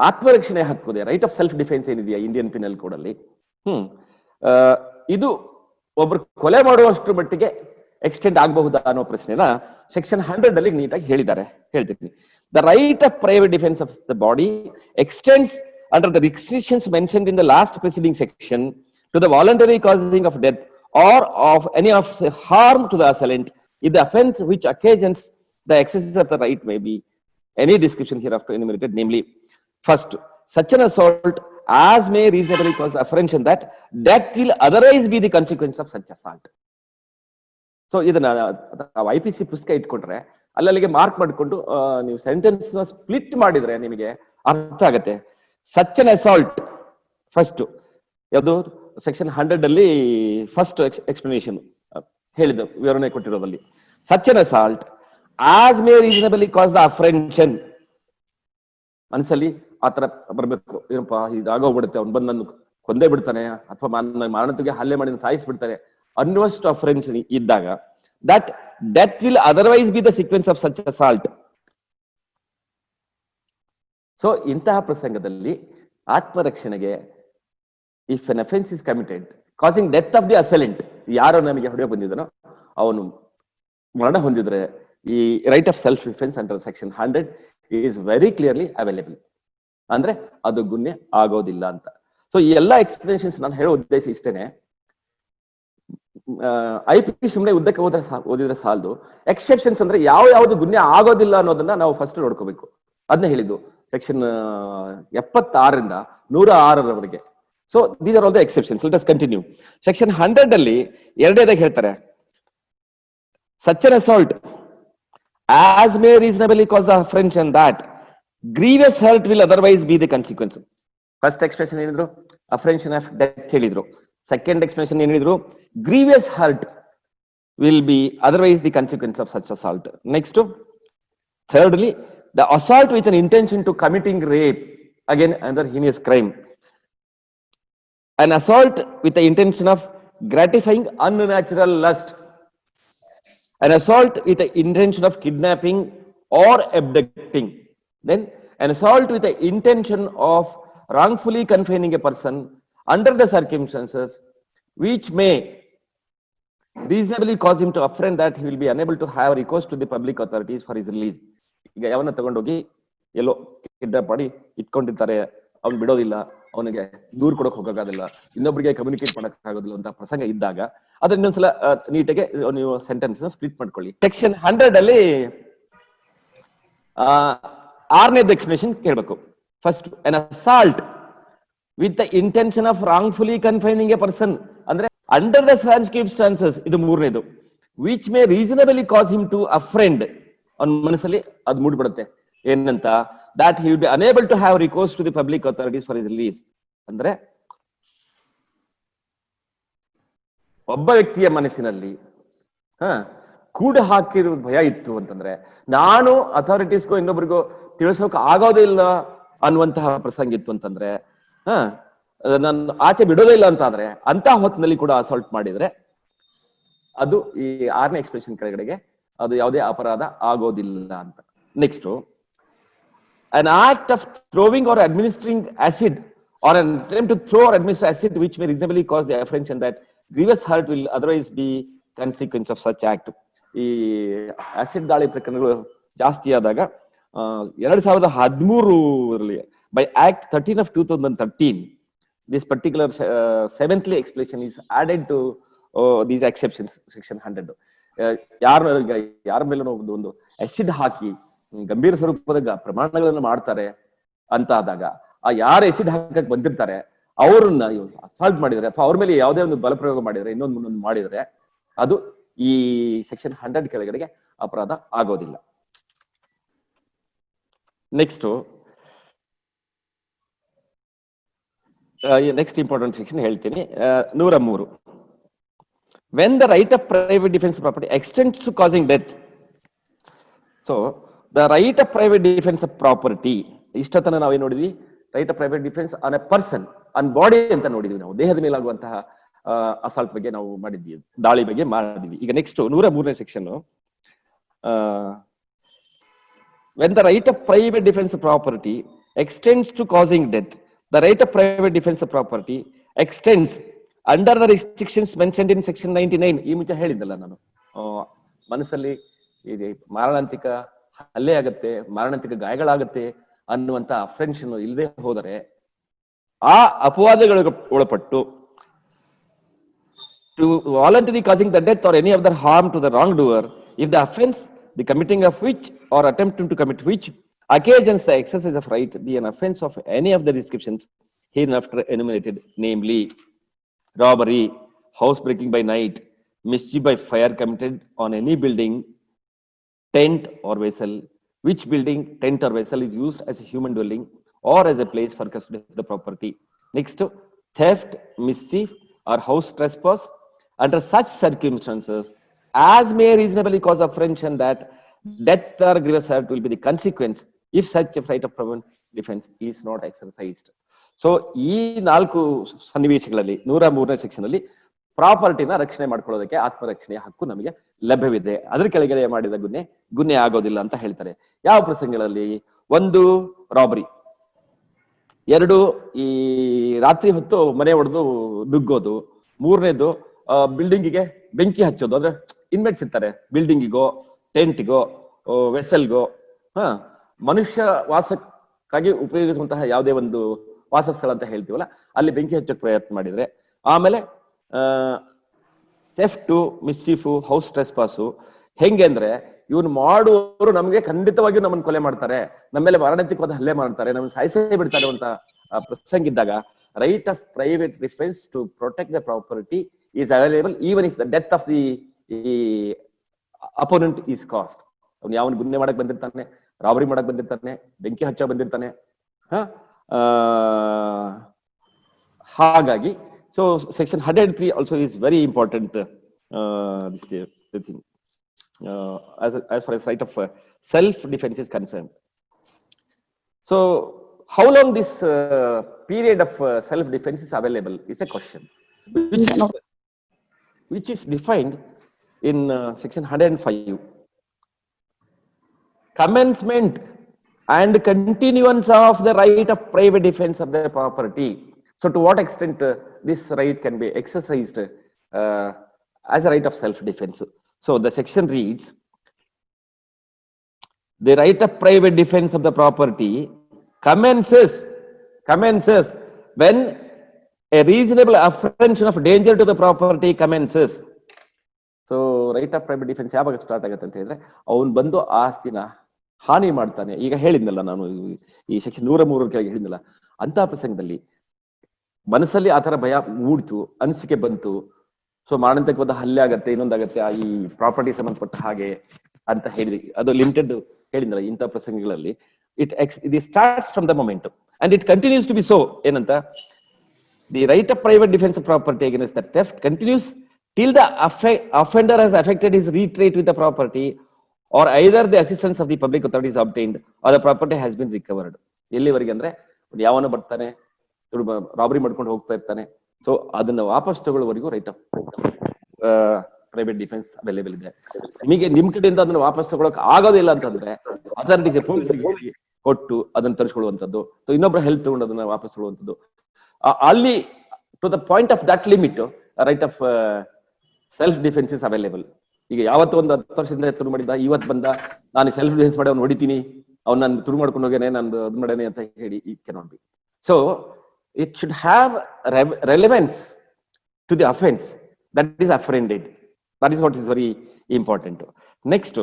ಆತ್ಮರಕ್ಷಣೆ ಹಕ್ಕು right of self defence ಏನಿದೆಯಾ Indian penal code ಅಲ್ಲಿ ಇದು ಒಬ್ರು ಕೊಲೆ ಮಾಡುವಷ್ಟು ಮಟ್ಟಿಗೆ ಎಕ್ಸ್ಟೆಂಡ್ ಆಗಬಹುದಾ ಅನ್ನೋ ಪ್ರಶ್ನೆನ ಸೆಕ್ಷನ್ 100 ಅಲ್ಲಿ ನೀಟಾಗಿ ಹೇಳಿದ್ದಾರೆ. ಹೇಳ್ತೀನಿ, the right of private defense of the body extends under the restrictions mentioned in the last preceding section to the voluntary causing of death or of any of the harm to the assailant if the offense which occasions the exercise of the right may be any description hereafter enumerated, namely, first, such an assault as may reasonably cause the apprehension that death will otherwise be the consequence of such assault. So ಇದನ್ನ IPC ಪುಸ್ತಕ ಇಟ್ಕೊಂಡ್ರೆ ಅಲ್ಲಿಗೆ mark ಮಾಡಿಕೊಂಡು ನೀವು sentence ನ split ಮಾಡಿದ್ರೆ ನಿಮಗೆ ಅರ್ಥ ಆಗತ್ತೆ. ಸಚ್ ಅನ್ ಅಸಾಲ್ಟ್ ಫಸ್ಟ್ ಯಾವುದು ಸೆಕ್ಷನ್ 100 ಅಲ್ಲಿ ಫಸ್ಟ್ ಎಕ್ಸ್ಪ್ಲನೇಷನ್ ಹೇಳಿದ ವಿವರಣೆ ಕೊಟ್ಟಿರೋದಲ್ಲಿ such an assault as may reasonably cause the apprehension. ಮನಸ್ಸಲ್ಲಿ ಆತರ ಬರ್ಬೇಕು, ಏನಪ್ಪಾ ಇದಾಗೋಗ್ಬಿಡುತ್ತೆ, ಅವ್ನು ಬಂದು ನನ್ನ ಕೊಂದೇ ಬಿಡ್ತಾನೆ ಅಥವಾ ಮಾರಣತೆಗೆ ಹಲ್ಲೆ ಮಾಡಿ ಸಾಯಿಸ್ಬಿಡ್ತಾನೆ ಅನ್ನುವಷ್ಟು ಅಫ್ರೆನ್ಷನ್ ಇದ್ದಾಗ that death will otherwise be the sequence of such assault. So ಇಂತಹ ಪ್ರಸಂಗದಲ್ಲಿ ಆತ್ಮರಕ್ಷಣೆಗೆ if an offense is committed causing death of the assailant, ಯಾರೋ ನಮಗೆ ಹೊಡೆಯೋ ಬಂದಿದ್ದಾನೋ ಅವನು ಮರಣ ಹೊಂದಿದ್ರೆ ಈ right of self defence under section 100 is very clearly available. ಅಂದ್ರೆ ಅದು ಗುನ್ನೆ ಆಗೋದಿಲ್ಲ ಅಂತ. ಸೊ ಈ ಎಲ್ಲಾ ಎಕ್ಸ್ಪ್ಲನೇಷನ್ಸ್ ನಾನು ಹೇಳೋ ಉದ್ದೇಶ ಇಷ್ಟೇನೆ. IP ಸುಮ್ಮನೆ ಉದ್ದಕ್ಕೆ ಓದಿದ್ರೆ ಸಾಲದು. ಎಕ್ಸೆಪ್ಷನ್ಸ್ ಅಂದ್ರೆ ಯಾವ ಯಾವ್ದು ಗುನ್ಯ ಆಗೋದಿಲ್ಲ ಅನ್ನೋದನ್ನ ನಾವು ಫಸ್ಟ್ ನೋಡ್ಕೋಬೇಕು. ಅದನ್ನ ಹೇಳಿದ್ದು ಸೆಕ್ಷನ್ 76ರಿಂದ 106ರವರೆಗೆ. So these are all the exceptions. Let us continue. Section 100 ಅಲ್ಲಿ ಎರಡನೇದಾಗಿ ಹೇಳ್ತಾರೆ, such an assault as may reasonably cause the apprehension that grievous hurt will otherwise be the consequence. First expression ಏನಿದ್ರು, apprehension of death ಹೇಳಿದ್ರು. Second expression ಏನ್ ಹೇಳಿದ್ರು, grievous hurt will be otherwise the consequence of such assault. Next, thirdly, the assault with an intention to committing rape, again another heinous crime. An assault with the intention of gratifying unnatural lust. An assault with the intention of kidnapping or abducting. Then an assault with the intention of wrongfully confining a person under the circumstances which may reasonably cause him to apprehend that he will be unable to have recourse to the public authorities for his release. ಈಗ ಯಾವನ್ನ ತಗೊಂಡೋಗಿ ಎಲ್ಲೋ kidnap ಮಾಡಿ ಇಟ್ಕೊಂಡಿರ್ತಾರೆ, ಅವ್ನು ಬಿಡೋದಿಲ್ಲ, ಅವನಿಗೆ ದೂರ ಕೊಡಕ್ ಹೋಗೋದಿಲ್ಲ, ಇನ್ನೊಬ್ಬರಿಗೆ ಕಮ್ಯುನಿಕೇಟ್ ಮಾಡಕ್ ಆಗೋದಿಲ್ಲ ಅಂತ ಪ್ರಸಂಗ ಇದ್ದಾಗ ಅದನ್ನ ಇನ್ನೊಂದ್ಸಲ ನೀಟಾಗಿ ನೀವು ಸೆಂಟೆನ್ಸ್ ಸ್ಪ್ಲಿಟ್ ಮಾಡ್ಕೊಳ್ಳಿ. ಸೆಕ್ಷನ್ 100 ಅಲ್ಲಿ 6ನೇದು ಎಕ್ಸ್ಪ್ಲನೇಷನ್ ಕೇಳಬೇಕು. First, an assault with the intention of wrongfully confining a person ಅಂದ್ರೆ under the circumstances, ಇದು 3ನೇದು, which may reasonably cause him to offend, ಅವನ ಮನಸ್ಸಲ್ಲಿ ಅದು ಮೂಡ್ಬಿಡುತ್ತೆ ಏನಂತ, that he will be unable to have recourse to the public authorities for his release. ಅಂದ್ರೆ ಒಬ್ಬ ವ್ಯಕ್ತಿಯ ಮನಸ್ಸಿನಲ್ಲಿ ಕೂಡ ಹಾಕಿರೋ ಭಯ ಇತ್ತು ಅಂತಂದ್ರೆ, ನಾನು ಅಥಾರಿಟೀಸ್ಗೋ ಇನ್ನೊಬ್ರಿಗೋ ತಿಳಿಸೋಕೆ ಆಗೋದಿಲ್ಲ ಅನ್ನುವಂತಹ ಪ್ರಸಂಗ ಇತ್ತು ಅಂತಂದ್ರೆ, ನಾನು ಆಚೆ ಬಿಡೋದೇ ಇಲ್ಲ ಅಂತ ಆದ್ರೆ, ಅಂತ ಹೊತ್ತಿನಲ್ಲಿ ಕೂಡ ಅಸಾಲ್ಟ್ ಮಾಡಿದ್ರೆ ಅದು ಈ 6ನೇ ಎಕ್ಸ್ಪ್ರೆಷನ್ ಕೆಳಗಡೆಗೆ ಅದು ಯಾವುದೇ ಅಪರಾಧ ಆಗೋದಿಲ್ಲ ಅಂತ. Next, an act of throwing or administering acid or an attempt to throw or administer acid which may reasonably cause the apprehension that grievous hurt will otherwise be consequence of such act. ಈ acid ದಾಳಿ ಪ್ರಕರಣಗಳು ಜಾಸ್ತಿ ಆದಾಗ 2013 by Act 13 of 2013, this particular 7th explanation is added to these exceptions, section 100. ಯಾರ ಮೇಲೆ ಒಂದು acid ಹಾಕಿ ಗಂಭೀರ ಸ್ವರೂಪದ ಪ್ರಮಾಣಗಳನ್ನು ಮಾಡ್ತಾರೆ ಅಂತ ಆದಾಗ, ಆ ಯಾರು ಆಸಿಡ್ ಹಾಕಕ್ ಬಂದಿರ್ತಾರೆ ಅವ್ರನ್ನ ಅಸಾಲ್ಟ್ ಮಾಡಿದ್ರೆ ಅಥವಾ ಅವ್ರ ಮೇಲೆ ಯಾವುದೇ ಒಂದು ಬಲಪ್ರಯೋಗ ಮಾಡಿದ್ರೆ, ಇನ್ನೊಂದು ಮಾಡಿದ್ರೆ ಅದು ಈ ಸೆಕ್ಷನ್ 100 ಕೆಳಗಡೆಗೆ ಅಪರಾಧ ಆಗೋದಿಲ್ಲ. ನೆಕ್ಸ್ಟ್ ನೆಕ್ಸ್ಟ್ ಇಂಪಾರ್ಟೆಂಟ್ ಸೆಕ್ಷನ್ ಹೇಳ್ತೀನಿ, 103. When the right of private defense of property extends to causing death. So the right of private defense of property, ಇಷ್ಟತನ ನಾವೇನ್ ನೋಡಿದ್ವಿ, right of private defence on A person, on body ಅಂತ ನೋಡಿದ್ವಿ ನಾವು. ದೇಹದ ಮೇಲಾಗುವಂತಹ assault ಬಗ್ಗೆ ನಾವು ಮಾಡಿದ್ವಿ, ದಾಳಿ ಬಗ್ಗೆ ಮಾಡಿದ್ವಿ. ಈಗ ನೆಕ್ಸ್ಟ್ 103ನೇ section, when the right of private defense of property extends to causing death, the right of private defense of property extends under the restrictions mentioned in section 99. ಈ ಮುಂಚೆ ಹೇಳಿದ್ದಲ್ಲ ನಾನು, ಮನಸ್ಸಲ್ಲಿ ಮಾರಣಾಂತಿಕ ಹಲ್ಲೆ ಆಗತ್ತೆ, ಮಾರಣಾಂತಿಕ ಗಾಯಗಳಾಗತ್ತೆ ಅನ್ನುವಂತ ಅಫೆನ್ಷನ್ ಇಲ್ಲದೆ ಹೋದರೆ ಆ ಅಪವಾದಗಳಿಗೆ ಒಳಪಟ್ಟು to voluntarily causing the death or any other harm to the wrongdoer, if the offense, the committing of which or attempting to commit which occasions the exercise of right, be an offense of any of the descriptions hereinafter enumerated, namely robbery, housebreaking by night, mischief by fire committed on any building, tent or vessel, which building, tent or vessel is used as a human dwelling or as a place for custody of the property. Next, theft, mischief or house trespass under such circumstances as may reasonably cause apprehension that death or grievous hurt will be the consequence if such a right of private defense is not exercised. So ಈ 4 ಸನ್ನಿವೇಶಗಳಲ್ಲಿ 103ನೇ section ಅಲ್ಲಿ ಪ್ರಾಪರ್ಟಿನ ರಕ್ಷಣೆ ಮಾಡ್ಕೊಳ್ಳೋದಕ್ಕೆ ಆತ್ಮರಕ್ಷಣೆಯ ಹಕ್ಕು ನಮಗೆ ಲಭ್ಯವಿದೆ. ಅದ್ರ ಕೆಳಗಡೆ ಮಾಡಿದ ಗುನ್ನೆ ಆಗೋದಿಲ್ಲ ಅಂತ ಹೇಳ್ತಾರೆ. ಯಾವ ಪ್ರಸಂಗಗಳಲ್ಲಿ? 1, ರಾಬರಿ. 2, ಈ ರಾತ್ರಿ ಹೊತ್ತು ಮನೆ ಹೊಡೆದು ನುಗ್ಗೋದು. 3ನೇದು ಬಿಲ್ಡಿಂಗಿಗೆ ಬೆಂಕಿ ಹಚ್ಚೋದು, ಅಂದ್ರೆ ಇನ್ಮೇಟ್ಸ್ ಇರ್ತಾರೆ ಬಿಲ್ಡಿಂಗಿಗೋ, ಟೆಂಟಿಗೋ, ವೆಸಲ್ಗೋ, ಮನುಷ್ಯ ವಾಸಕ್ಕಾಗಿ ಉಪಯೋಗಿಸುವಂತಹ ಯಾವುದೇ ಒಂದು ವಾಸಸ್ಥಳ ಅಂತ ಹೇಳ್ತೀವಲ್ಲ, ಅಲ್ಲಿ ಬೆಂಕಿ ಹಚ್ಚೋಕೆ ಪ್ರಯತ್ನ ಮಾಡಿದ್ರೆ. ಆಮೇಲೆ ಥೆಫ್ಟು, ಮಿಸ್ಚೀಫು, ಹೌಸ್ ಟ್ರೆಸ್ಪಾಸು ಹೆಂಗೆ ಅಂದ್ರೆ ಇವನು ಮಾಡುವವರು ನಮಗೆ ಖಂಡಿತವಾಗಿಯೂ ನಮ್ಮನ್ನು ಕೊಲೆ ಮಾಡ್ತಾರೆ, ನಮ್ಮ ಮೇಲೆ ಮಾರಣಾಂತಿಕವಾದ ಹಲ್ಲೆ ಮಾಡ್ತಾರೆ, ನಮ್ಮನ್ನು ಸಾಯಿಸೇ ಬಿಡ್ತಾರೆ ಅಂತ ಪ್ರಸಂಗ ಇದ್ದಾಗ right of private defence to protect the property is available even if the death of the opponent is caused. ಅವ್ನು ಯಾವನು ಗುನ್ನೆ ಮಾಡಕ್ ಬಂದಿರ್ತಾನೆ, ರಾಬರಿ ಮಾಡಕ್ ಬಂದಿರ್ತಾನೆ, ಬೆಂಕಿ ಹಚ್ಚ ಬಂದಿರ್ತಾನೆ. ಹಾಗಾಗಿ so section 103 also is very important as far as right of self defense is concerned. So how long this period of self defense is available is a question which is defined in section 105. Commencement and continuance of the right of private defense of the property. So to what extent this right can be exercised as a right of self defense? So the section reads, the right of private defense of the property commences when a reasonable apprehension of danger to the property commences. So right of private defense ಯಾವಾಗ start ಆಗುತ್ತೆ ಅಂತ ಹೇಳಿದ್ರೆ ಅವನು ಬಂದು ಆಸ್ತಿನ ಹಾನಿ ಮಾಡ್ತಾನೆ. ಈಗ ಹೇಳಿದ್ನಲ್ಲ ನಾನು ಈ ಸೆಕ್ಷನ್ 103 ಕೆಳಗೆ ಹೇಳಿದ್ನಲ್ಲ, ಅಂತ ಪ್ರಸಂಗದಲ್ಲಿ ಮನಸ್ಸಲ್ಲಿ ಆತರ ಭಯ ಮೂಡ್ತು, ಅನಿಸಿಕೆ ಬಂತು, ಸೊ ಮಾರಣಾಂತಿಕವಾದ ಹಲ್ಲೆ ಆಗತ್ತೆ, ಇನ್ನೊಂದಾಗತ್ತೆ ಈ ಪ್ರಾಪರ್ಟಿ ಸಂಬಂಧಪಟ್ಟ ಹಾಗೆ ಅಂತ ಹೇಳಿದ್ವಿ. ಅದು ಲಿಮಿಟೆಡ್ ಹೇಳಿದ್ನಲ್ಲ ಇಂಥ ಪ್ರಸಂಗಗಳಲ್ಲಿ it starts from the moment and it continues to be so. ಏನಂತ the right of private defense of property against the theft continues till the offender has affected his retreat with the property or either the assistance of the public authorities obtained or the property has been recovered. ಎಲ್ಲಿವರೆಗೆ ಅಂದ್ರೆ ಯಾವನೋ ಬರ್ತಾನೆ, robbery ಮಾಡ್ಕೊಂಡು ಹೋಗ್ತಾ ಇರ್ತಾನೆ, so ಅದನ್ನ ವಾಪಸ್ ತಗೊಳ್ಳೋವರೆಗೂ right of private defence available ಇದೆ. ನಿಮಗೆ ನಿಮ್ ಕಡೆಯಿಂದ ಅದನ್ನ ವಾಪಸ್ ತಗೊಳಕ್ ಆಗೋದಿಲ್ಲ ಅಂತಂದ್ರೆ ಅಥಾರಿಟಿಗೆ ಪೊಲೀಸರಿಗೆ ಕೊಟ್ಟು ಅದನ್ನ ತರಿಸ್ಕೊಳ್ಳುವಂಥದ್ದು, ಸೊ ಇನ್ನೊಬ್ಬರ ಹೆಲ್ಪ್ ತಗೊಂಡು ಅದನ್ನ ವಾಪಸ್ ತಗೊಳ್ಳುವಂಥದ್ದು. ಅಲ್ಲಿ to the point of that limit right of self defence is available. ಈಗ ಯಾವತ್ತೂ ಒಂದು 10 ವರ್ಷದಿಂದ ತುರು ಮಾಡಿದ್ದ, ಇವತ್ತು ಬಂದ ನಾನು ಸೆಲ್ಫ್ ಡಿಫೆನ್ಸ್ ಮಾಡಿ ಅವ್ನು ಹೊಡಿತೀನಿ, ಅವ್ನು ನಾನು ತುರು ಮಾಡ್ಕೊಂಡು ಹೋಗ್ಯಾನೆ, ನಾನು ಅದು ಮಾಡೇನೆ ಅಂತ ಹೇಳಿ it cannot be. So it should have relevance to the offense that is apprehended. That is what is very important. Next,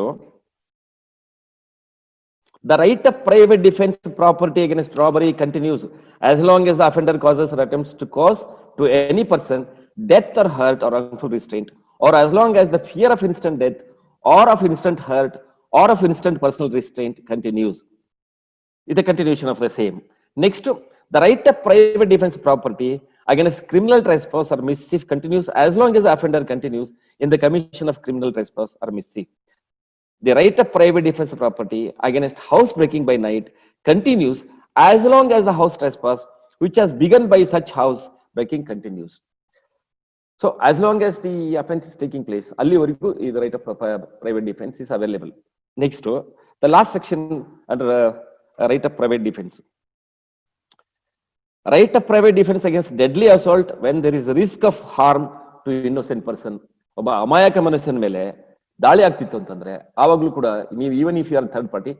the right of private defense of property against robbery continues as long as the offender causes or attempts to cause to any person death or hurt or wrongful restraint, or as long as the fear of instant death or of instant hurt or of instant personal restraint continues. It's a continuation of the same. Next, the right of private defense of property against criminal trespass or mischief continues as long as the offender continues in the commission of criminal trespass or mischief. The right of private defense of property against house breaking by night continues as long as the house trespass which has begun by such house breaking continues. So as long as the offense is taking place, allivarigu the right of private defense is available. Next, the last section under right of private defense. Right of private defense against deadly assault when there is a risk of harm to innocent person. ಒಬ್ಬ ಅಮಾಯಕ ಮನುಷ್ಯನ ಮೇಲೆ ದಾಳಿ ಆಗ್ತಿತ್ತು ಅಂತಂದ್ರೆ ಆವಾಗ್ಲೂ ಕೂಡ ನೀವು even if you are third party,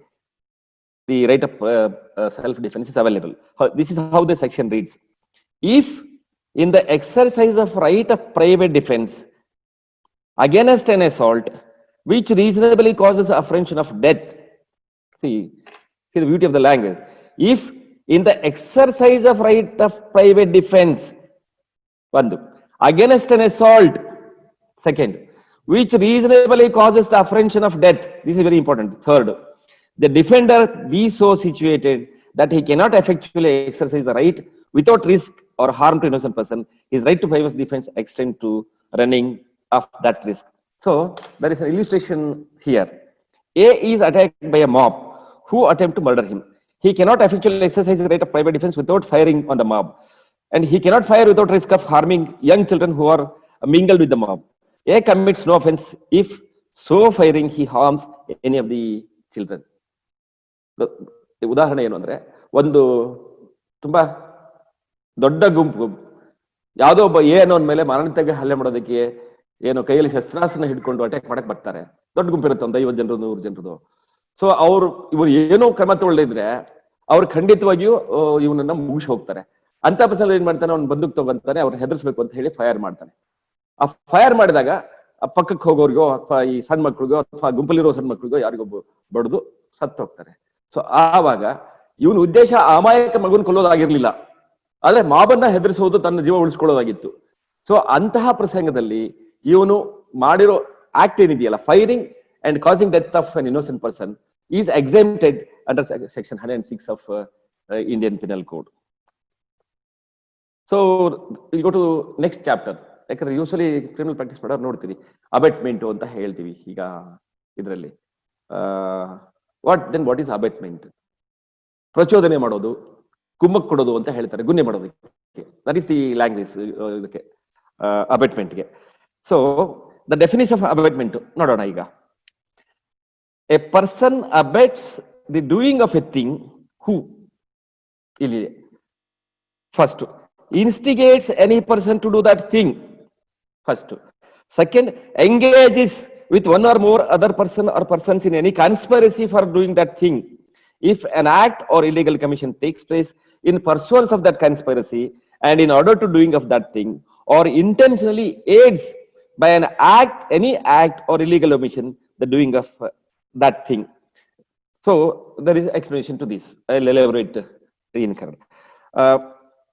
the right of self defense is available. This is how the section reads. If in the exercise of right of private defense against an assault which reasonably causes the apprehension of death, see the beauty of the language. If in the exercise of right of private defense, one, against an assault, second, which reasonably causes the apprehension of death, this is very important. Third, the defender be so situated that he cannot effectually exercise the right without risk or harm to innocent person, his right to private defense extend to running of that risk. So there is an illustration here. A is attacked by a mob who attempt to murder him. He cannot effectually exercise the right of private defense without firing on the mob, and he cannot fire without risk of harming young children who are mingled with the mob. A commits no offense if so firing he harms any of the children. ಉದಾಹರಣೆ ಏನು ಅಂದ್ರೆ, ಒಂದು ತುಂಬಾ ದೊಡ್ಡ ಗುಂಪು ಯಾವುದೋ ಒಬ್ಬ ಏನೋನ್ ಮೇಲೆ ಮಾರಣಾಂತಿಕ ಹಲ್ಲೆ ಮಾಡೋದಕ್ಕೆ ಏನೋ ಕೈಯಲ್ಲಿ ಶಸ್ತ್ರಾಸ್ತ್ರ ಹಿಡ್ಕೊಂಡು ಅಟ್ಯಾಕ್ ಮಾಡಕ್ ಬರ್ತಾರೆ. ದೊಡ್ಡ ಗುಂಪು ಇರುತ್ತೆ, ಒಂದು 50 ಜನರು 100 ಜನರದು. ಸೊ ಇವರು ಏನೋ ಕ್ರಮ ತಗೊಳ್ಳಿದ್ರೆ ಅವ್ರು ಖಂಡಿತವಾಗಿಯೂ ಇವನನ್ನ ಮುಗಿಸಿ ಹೋಗ್ತಾರೆ. ಅಂತ ಪ್ರಸಂಗ ಏನ್ ಮಾಡ್ತಾನೆ, ಅವ್ನು ಬಂದೂಕ್ ತಗೊಂತಾನೆ, ಅವ್ರು ಹೆದರ್ಸ್ಬೇಕು ಅಂತ ಹೇಳಿ ಫೈರ್ ಮಾಡ್ತಾನೆ. ಆ ಫೈರ್ ಮಾಡಿದಾಗ ಆ ಪಕ್ಕಕ್ಕೆ ಹೋಗೋರಿಗೋ ಅಥವಾ ಈ ಸಣ್ಣ ಮಕ್ಳಿಗೋ ಅಥವಾ ಗುಂಪಲ್ಲಿರೋ ಸಣ್ಣ ಮಕ್ಳಿಗೋ ಯಾರಿಗೋ ಬಡ್ದು ಸತ್ತು ಹೋಗ್ತಾರೆ. ಸೊ ಆವಾಗ ಇವನ ಉದ್ದೇಶ ಅಮಾಯಕ ಮಗುನ್ ಕೊಲ್ಲೋದಾಗಿರ್ಲಿಲ್ಲ, ಆದ್ರೆ ಮಾಬನ್ನ ಹೆದರಿಸುವುದು, ತನ್ನ ಜೀವ ಉಳಿಸ್ಕೊಳ್ಳೋದಾಗಿತ್ತು. ಸೊ ಅಂತಹ ಪ್ರಸಂಗದಲ್ಲಿ ಇವನು ಮಾಡಿರೋ ಆಕ್ಟ್ ಏನಿದೆಯಲ್ಲ, firing and causing death of an innocent person is exempted under section 106 of Indian penal code. So will go to next chapter. ಯಾಕಂದ್ರೆ ಯೂಶಲಿ ಕ್ರಿಮಿನಲ್ ಪ್ರಾಕ್ಟೀಸ್ ಮಾಡೋರು ನೋಡ್ತೀವಿ ಅಬೆಟ್ಮೆಂಟ್ ಅಂತ ಹೇಳ್ತೀವಿ. ಈಗ ಇದರಲ್ಲಿ ವಾಟ್ ಈಸ್ ಅಬೆಟ್ಮೆಂಟ್? ಪ್ರಚೋದನೆ ಮಾಡೋದು, ಕುಮ್ಮಕ್ ಕೊಡೋದು ಅಂತ ಹೇಳ್ತಾರೆ, ಗುನ್ನೆ ಮಾಡೋದಕ್ಕೆ. ದಟ್ ಈಸ್ ದಿ ಲ್ಯಾಂಗ್ವೇಜ್ ಇದಕ್ಕೆ ಅಬೆಟ್ಮೆಂಟ್ಗೆ. So the definition of abetment ನೋಡೋಣ ಈಗ. A person abets the doing of a thing who, ಇಲ್ಲಿ first instigates any person to do that thing, first. Second, engages with one or more other person or persons in any conspiracy for doing that thing. If an act or illegal commission takes place in pursuance of that conspiracy and in order to doing of that thing, or intentionally aids by an act, any act or illegal omission, the doing of that thing. So there is explanation to this. I'll elaborate in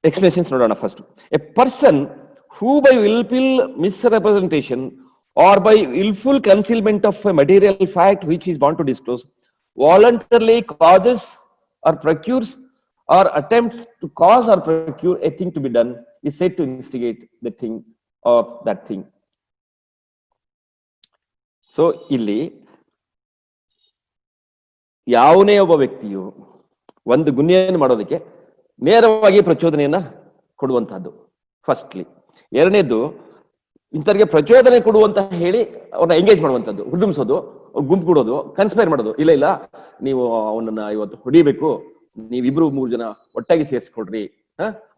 explanations. Note first. A person who by willful misrepresentation or by willful concealment of a material fact which is bound to disclose voluntarily causes or procures or attempts to cause or procure a thing to be done is said to instigate the thing or that thing. So ಇಲ್ಲಿ ಯಾವನೇ ಒಬ್ಬ ವ್ಯಕ್ತಿಯು ಒಂದು ಗುನ್ನೆಯನ್ನು ಮಾಡೋದಕ್ಕೆ ನೇರವಾಗಿ ಪ್ರಚೋದನೆಯನ್ನ ಕೊಡುವಂತಹದ್ದು firstly. ಎರಡನೇದು, ಇಂಥವ್ರಿಗೆ ಪ್ರಚೋದನೆ ಕೊಡುವಂತ ಹೇಳಿ ಅವ್ರನ್ನ ಎಂಗೇಜ್ ಮಾಡುವಂಥದ್ದು, ಹುದುಂಬಿಸೋದು, ಗುಂಪು ಕೊಡೋದು, ಕನ್ಸ್ಪೈರ್ ಮಾಡೋದು. ಇಲ್ಲ ನೀವು ಅವನನ್ನ ಇವತ್ತು ಹೊಡಿಬೇಕು, ನೀವಿಬ್ರು 3 ಜನ ಒಟ್ಟಾಗಿ ಸೇರಿಸ್ಕೊಡ್ರಿ,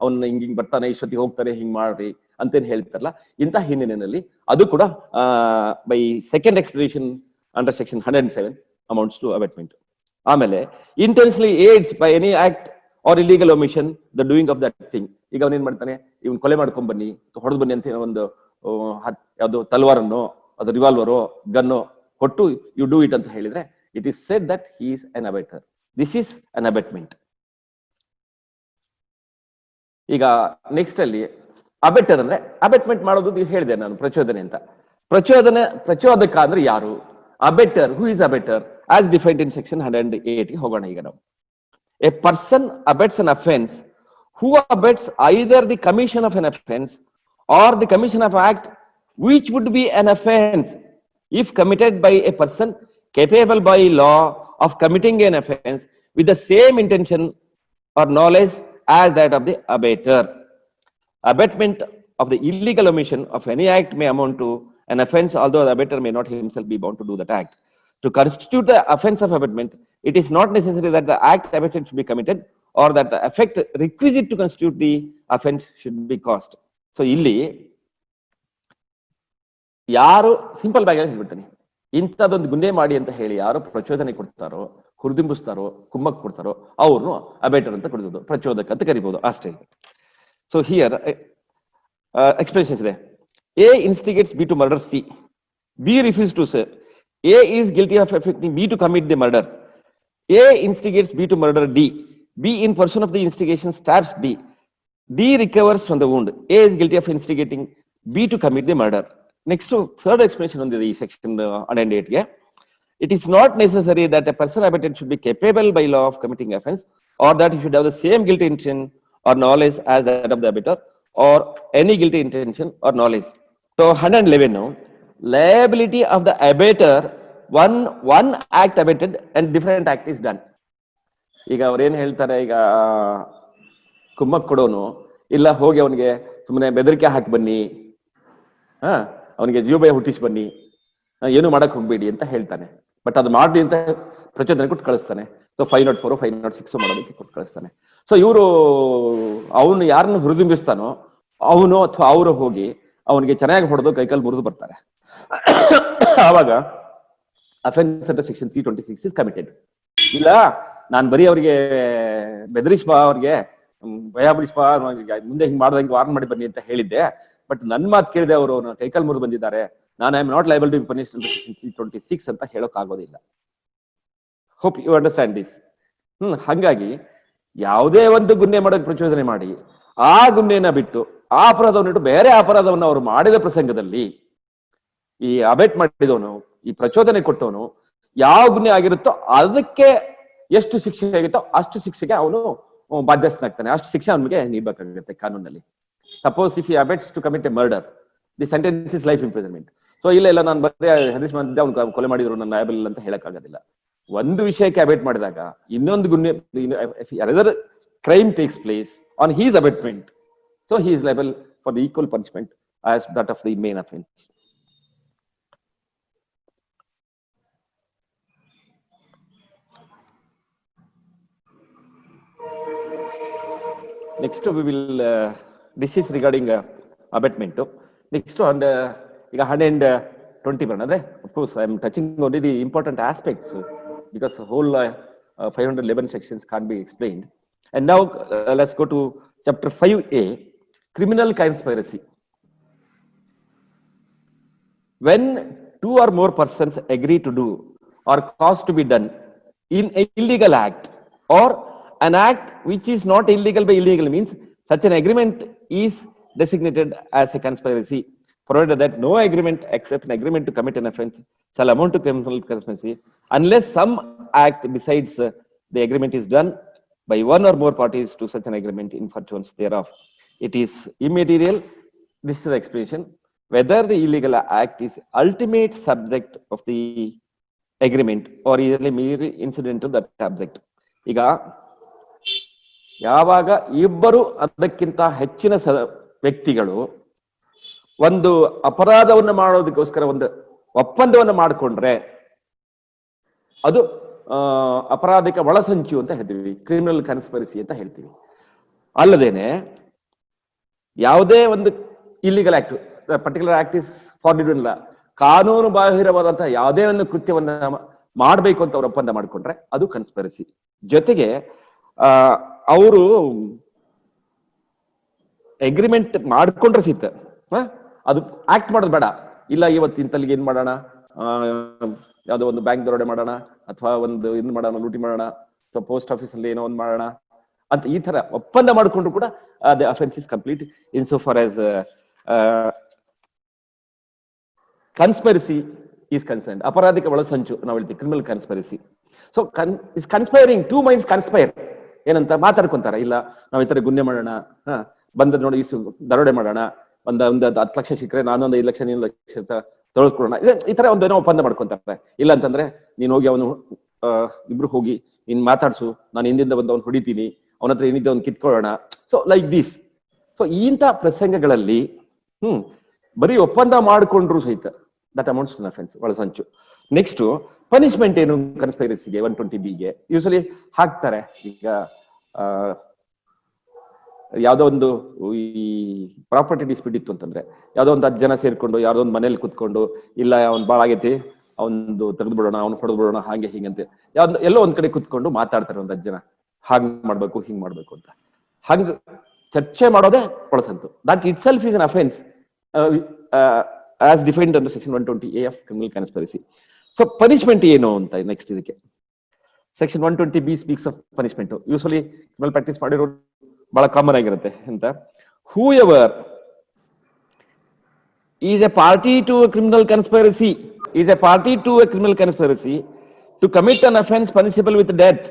ಅವನ್ನ ಹಿಂಗ್ ಬರ್ತಾನೆ, ಇಷ್ಟೊತ್ತಿಗೆ ಹೋಗ್ತಾರೆ, ಹಿಂಗ್ ಮಾಡ್ರಿ ಅಂತೇನು ಹೇಳ್ತಾರಲ್ಲ, ಇಂಥ ಹಿನ್ನೆಲೆಯಲ್ಲಿ ಅದು ಕೂಡ by second explanation under section 107 amounts to abetment. ಆಮೇಲೆ intentionally aids by any act or illegal omission the doing of that thing. ಈಗ ಅವನೇನ್ ಮಾಡ್ತಾನೆ, ಇವನ್ ಕೊಲೆ ಮಾಡ್ಕೊಂಡ್ ಬನ್ನಿ, ಹೊಡೆದು ಬನ್ನಿ ಅಂತ ಒಂದು ಯಾವ್ದು ತಲ್ವಾರನ್ನು, ಅದು ರಿವಾಲ್ವರೋ ಗನ್ನೋ ಕೊಟ್ಟು ಯು ಡೂ ಇಟ್ ಅಂತ ಹೇಳಿದ್ರೆ, it is said that he is an abettor. This is an abetment. ಈಗ ನೆಕ್ಸ್ಟ್ ಅಲ್ಲಿ ಅಬೆಟರ್ ಅಂದ್ರೆ, ಅಬೆಟ್ಮೆಂಟ್ ಮಾಡೋದು ಹೇಳಿದೆ ನಾನು, ಪ್ರಚೋದನೆ ಅಂತ. ಪ್ರಚೋದಕ ಅಂದ್ರೆ ಯಾರು? Abettor, who is abettor as defined in section 108 ಹೋಗೋಣ ಈಗ ನಾವು. A person abets an offense who abets either the commission of an offense or the commission of act which would be an offense if committed by a person capable by law of committing an offense with the same intention or knowledge as that of the abetter. Abatement of the illegal omission of any act may amount to an offense, although the abetter may not himself be bound to do that act. To constitute the offense of abatement, it is not necessary that the act abetted should be committed or that the effect requisite to constitute the offense should be caused. So ಇಲ್ಲಿ ಯಾರು, simple ಬಾಗಿ ಹೇಳ್ಬಿಡ್ತಾನೆ, ಇಂಥದ್ದೊಂದು ಗುನ್ನೆ ಮಾಡಿ ಅಂತ ಹೇಳಿ ಯಾರು ಪ್ರಚೋದನೆ ಕೊಡ್ತಾರೋ, ಹುರಿದುಂಬಿಸ್ತಾರೋ, ಕುಮ್ಮಕ್ ಕೊಡ್ತಾರೋ ಅವ್ರನ್ನು ಅಬೇಟರ್ ಅಂತ ಕರೀಬಹುದು, ಪ್ರಚೋದಕ ಅಂತ ಕರಿಬಹುದು ಅಷ್ಟೇ. ಸೊ ಹಿಯರ್ ಎಕ್ಸ್ಪ್ರೆಷನ್ಸ್ ಇದೆ. A instigates B to murder C. B refuses to say. A is guilty of affecting B to commit the murder. A instigates B to murder D. B in person of the instigation stabs D. D recovers from the wound. A is guilty of instigating B to commit the murder. Next to third explanation on the section 108. It is not necessary that a person abetted should be capable by law of committing offense, or that he should have the same guilty intention or knowledge as that of the abetter, or any guilty intention or knowledge. So 111 now. Liability of the abetter, one act abetted and different act is done. ಈಗ ಅವ್ರೇನ್ ಹೇಳ್ತಾರೆ, ಈಗ ಕುಮ್ಮಕ್ ಕೊಡೋನು ಇಲ್ಲ ಹೋಗಿ ಅವನಿಗೆ ಸುಮ್ಮನೆ ಬೆದರಿಕೆ ಹಾಕಿ ಬನ್ನಿ, ಅವನಿಗೆ ಜೀವ ಭಯ ಹುಟ್ಟಿಸಿ ಬನ್ನಿ, ಏನು ಮಾಡಕ್ ಹೋಗ್ಬೇಡಿ ಅಂತ ಹೇಳ್ತಾನೆ. ಬಟ್ ಅದು ಮಾಡಿ ಅಂತ ಪ್ರಚೋದನೆ ಕೊಟ್ಟು ಕಳಿಸ್ತಾನೆ. ಸೊ 504 506 ಮಾಡೋದಕ್ಕೆ ಕೊಟ್ಟು ಕಳಿಸ್ತಾನೆ. ಸೊ ಇವರು ಅವನು ಯಾರನ್ನು ಹುರಿದುಂಬಿಸ್ತಾನೋ ಅವನು ಅಥವಾ ಅವರು ಹೋಗಿ ಅವನಿಗೆ ಚೆನ್ನಾಗಿ ಹೊಡೆದು ಕೈಕಾಲು ಮುರಿದು ಬರ್ತಾರೆ. ಆವಾಗ offence under section 326 is committed. ಇಲ್ಲ ನಾನು ಬರೀ ಅವ್ರಿಗೆ ಬೆದರಿಸ್ಬಾ, ಅವ್ರಿಗೆ ಭಯ ಬಿಡಿಸ್ಬಾ, ಮುಂದೆ ಹಿಂಗ್ ಮಾಡ್ದಂಗೆ ವಾರ್ನ್ ಮಾಡಿ ಬನ್ನಿ ಅಂತ ಹೇಳಿದ್ದೆ, ಬಟ್ ನನ್ನ ಮಾತು ಕೇಳಿದೆ ಅವರು ಕೈಕಾಲ್ ಮುರಿದು ಬಂದಿದ್ದಾರೆ, ನಾನು I am not liable to be punished under section 326 ಅಂತ ಹೇಳೋಕ್ ಆಗೋದಿಲ್ಲ. Hope you understand this. ಹಾಗಾಗಿ ಯಾವುದೇ ಒಂದು ಗುನ್ನೆ ಮಾಡೋಕೆ ಪ್ರಚೋದನೆ ಮಾಡಿ ಆ ಗುನ್ನೆನ ಬಿಟ್ಟು ಆ ಅಪರಾಧವನ್ನು ಇಟ್ಟು ಬೇರೆ ಅಪರಾಧವನ್ನು ಅವರು ಮಾಡಿದ ಪ್ರಸಂಗದಲ್ಲಿ ಈ ಅಬೇಟ್ ಮಾಡಿದವನು, ಈ ಪ್ರಚೋದನೆ ಕೊಟ್ಟವನು ಯಾವ ಗುನ್ನೆ ಆಗಿರುತ್ತೋ ಅದಕ್ಕೆ ಎಷ್ಟು ಶಿಕ್ಷೆ ಆಗುತ್ತೋ ಅಷ್ಟು ಶಿಕ್ಷೆಗೆ ಅವನು ಬಾಧ್ಯಸ್ಥನಾಗ್ತಾನೆ, ಅಷ್ಟು ಶಿಕ್ಷೆ ಅವನಿಗೆ ನೀಡಬೇಕಾಗುತ್ತೆ ಕಾನೂನಲ್ಲಿ. Suppose if he abets to commit a murder, the sentence is life imprisonment. So ಇಲ್ಲ ನಾನು ಬರೀ ಹರೀಶ್ ಮಾಡಿದ್ದೆ, ಅವ್ನು ಕೊಲೆ ಮಾಡಿದ್ರು, ನನ್ನ ಲಯಬಲ್ ಅಂತ ಹೇಳಕ್ಕಾಗೋದಿಲ್ಲ. ಒಂದು ವಿಷಯಕ್ಕೆ ಅಬೇಟ್ ಮಾಡಿದಾಗ ಇನ್ನೊಂದು ಗುನ್ನೆ other crime takes place on his abetment, so he is liable for the equal punishment as that of the main offence. Next we will this is regarding abatement. Next on ಈಗ 120 ಬರೋಣ. Of course I am touching only the important aspects because the whole 511 sections can't be explained. And now let's go to chapter 5A, criminal conspiracy. When two or more persons agree to do or cause to be done in an illegal act or an act which is not illegal by illegal means, such an agreement is designated as a conspiracy, provided that no agreement except an agreement to commit an offense shall amount to criminal conspiracy unless some act besides the agreement is done by one or more parties to such an agreement in pursuance thereof. It is immaterial, this is the explanation, whether the illegal act is ultimate subject of the agreement or is a mere incidental to that subject. ಈಗ ಯಾವಾಗ ಇಬ್ಬರು ಅದಕ್ಕಿಂತ ಹೆಚ್ಚಿನ ವ್ಯಕ್ತಿಗಳು ಒಂದು ಅಪರಾಧವನ್ನು ಮಾಡೋದಕ್ಕೋಸ್ಕರ ಒಂದು ಒಪ್ಪಂದವನ್ನು ಮಾಡಿಕೊಂಡ್ರೆ ಅದು ಅಪರಾಧಿಕ ಒಳಸಂಚು ಅಂತ ಹೇಳ್ತೀವಿ, ಕ್ರಿಮಿನಲ್ ಕನ್ಸ್ಪರಸಿ ಅಂತ ಹೇಳ್ತೀವಿ. ಅಲ್ಲದೇನೆ ಯಾವುದೇ ಒಂದು illegal act, particular act is forbidden law, ಕಾನೂನು ಬಾಹಿರವಾದಂತಹ ಯಾವುದೇ ಒಂದು ಕೃತ್ಯವನ್ನ ಮಾಡಬೇಕು ಅಂತ ಅವ್ರು ಒಪ್ಪಂದ ಮಾಡಿಕೊಂಡ್ರೆ ಅದು ಕನ್ಸ್ಪರಸಿ. ಜೊತೆಗೆ ಅವರು ಅಗ್ರಿಮೆಂಟ್ ಮಾಡ್ಕೊಂಡ್ರೆ ಸಿಕ್ಕ ಅದು ಆಕ್ಟ್ ಮಾಡೋದು ಬೇಡ, ಇಲ್ಲ ಇವತ್ತು ಇಂತಲ್ಲಿಗೆ ಏನ್ ಮಾಡೋಣ, ಯಾವುದೋ ಒಂದು ಬ್ಯಾಂಕ್ ದರೋಡೆ ಮಾಡೋಣ ಅಥವಾ ಒಂದು ಇನ್ ಮಾಡೋಣ, ಲೂಟಿ ಮಾಡೋಣ ಅಥವಾ ಪೋಸ್ಟ್ ಆಫೀಸ್ ಅಲ್ಲಿ ಏನೋ ಒಂದು ಮಾಡೋಣ ಅಂತ ಈ ತರ ಒಪ್ಪಂದ ಮಾಡಿಕೊಂಡ್ರು ಕೂಡ the offence is complete in so far as conspiracy is concerned. ಅಪರಾಧಿಕ ಒಳಸಂಚು ನಾವು ಹೇಳ್ತೀವಿ criminal conspiracy. So is conspiring, two minds conspire, ಏನಂತ ಮಾತಾಡ್ಕೊಂತಾರ, ಇಲ್ಲ ನಾವ್ ಈ ತರ ಗುನ್ನೆ ಮಾಡೋಣ, ಬಂದ ನೋಡಿ ಇಷ್ಟು ದರೋಡೆ ಮಾಡೋಣ, ಒಂದು 10 ಲಕ್ಷ ಸಿಕ್ಕರೆ ನಾನೊಂದು 5 ಲಕ್ಷ ನೀನು ಲಕ್ಷ ತೊಳ್ಕೊಡೋಣ, ಈ ತರ ಒಂದೇನೋ ಒಪ್ಪಂದ ಮಾಡ್ಕೊಂತಾರೆ. ಇಲ್ಲ ಅಂತಂದ್ರೆ ನೀನ್ ಹೋಗಿ ಅವನು ಇಬ್ರು ಹೋಗಿ ನೀನ್ ಮಾತಾಡ್ಸು, ನಾನು ಹಿಂದಿಂದ ಬಂದವನು ಹೊಡಿತೀನಿ, ಅವನ ಹತ್ರ ಏನಿದ್ದ ಅವ್ನು ಕಿತ್ಕೊಳ್ಳೋಣ. So like this. ಸೊ ಇಂಥ ಪ್ರಸಂಗಗಳಲ್ಲಿ ಬರೀ ಒಪ್ಪಂದ ಮಾಡಿಕೊಂಡ್ರು ಸಹಿತ ದಟ್ ಅಮೌಂಟ್ಸ್ ಟು ಅಫೆನ್ಸ್, ಒಳಸಂಚು. ನೆಕ್ಸ್ಟ್ ಪನಿಷ್ಮೆಂಟ್ ಏನು ಕನ್ಸ್ಪೈರಸಿಗೆ 120B ಯೂಸಲಿ ಹಾಕ್ತಾರೆ. ಈಗ ಯಾವ್ದೋ ಒಂದು ಈ ಪ್ರಾಪರ್ಟಿ ಡಿಸ್ಪ್ಯೂಟ್ ಇತ್ತು ಅಂತಂದ್ರೆ ಯಾವ್ದೋ ಒಂದು 10 ಜನ ಸೇರ್ಕೊಂಡು ಯಾವ್ದೋ ಒಂದು ಮನೇಲಿ ಕುತ್ಕೊಂಡು, ಇಲ್ಲ ಅವ್ನ್ ಬಾಳ ಆಗೈತಿ ಅವ್ನು ತೆಗೆದು ಬಿಡೋಣ, ಅವ್ನು ಹೊಡೆದು ಬಿಡೋಣ, ಹಾಗೆ ಹೀಗಂತೆ ಎಲ್ಲೋ ಒಂದ್ ಕಡೆ ಕುತ್ಕೊಂಡು ಮಾತಾಡ್ತಾರೆ ಒಂದು 10 ಜನ, ಹಾಗ್ ಮಾಡ್ಬೇಕು ಹಿಂಗ್ ಮಾಡ್ಬೇಕು ಅಂತ. ಹಂಗ ಚರ್ಚೆ ಮಾಡೋದೇ ಒಳಸಂತು. That itself is an offence as defined under section 120A of criminal conspiracy. So punishment ಏನು ಅಂತ ನೆಕ್ಸ್ಟ್ ಇದಕ್ಕೆ section 120B speaks of punishment. Usually criminal practice ಮಾಡಿರೋ ಬಹಳ ಕಾಮನ್ ಆಗಿರುತ್ತೆ ಅಂತ. Whoever is a party to a criminal conspiracy is a party to a criminal conspiracy to commit an offence punishable with death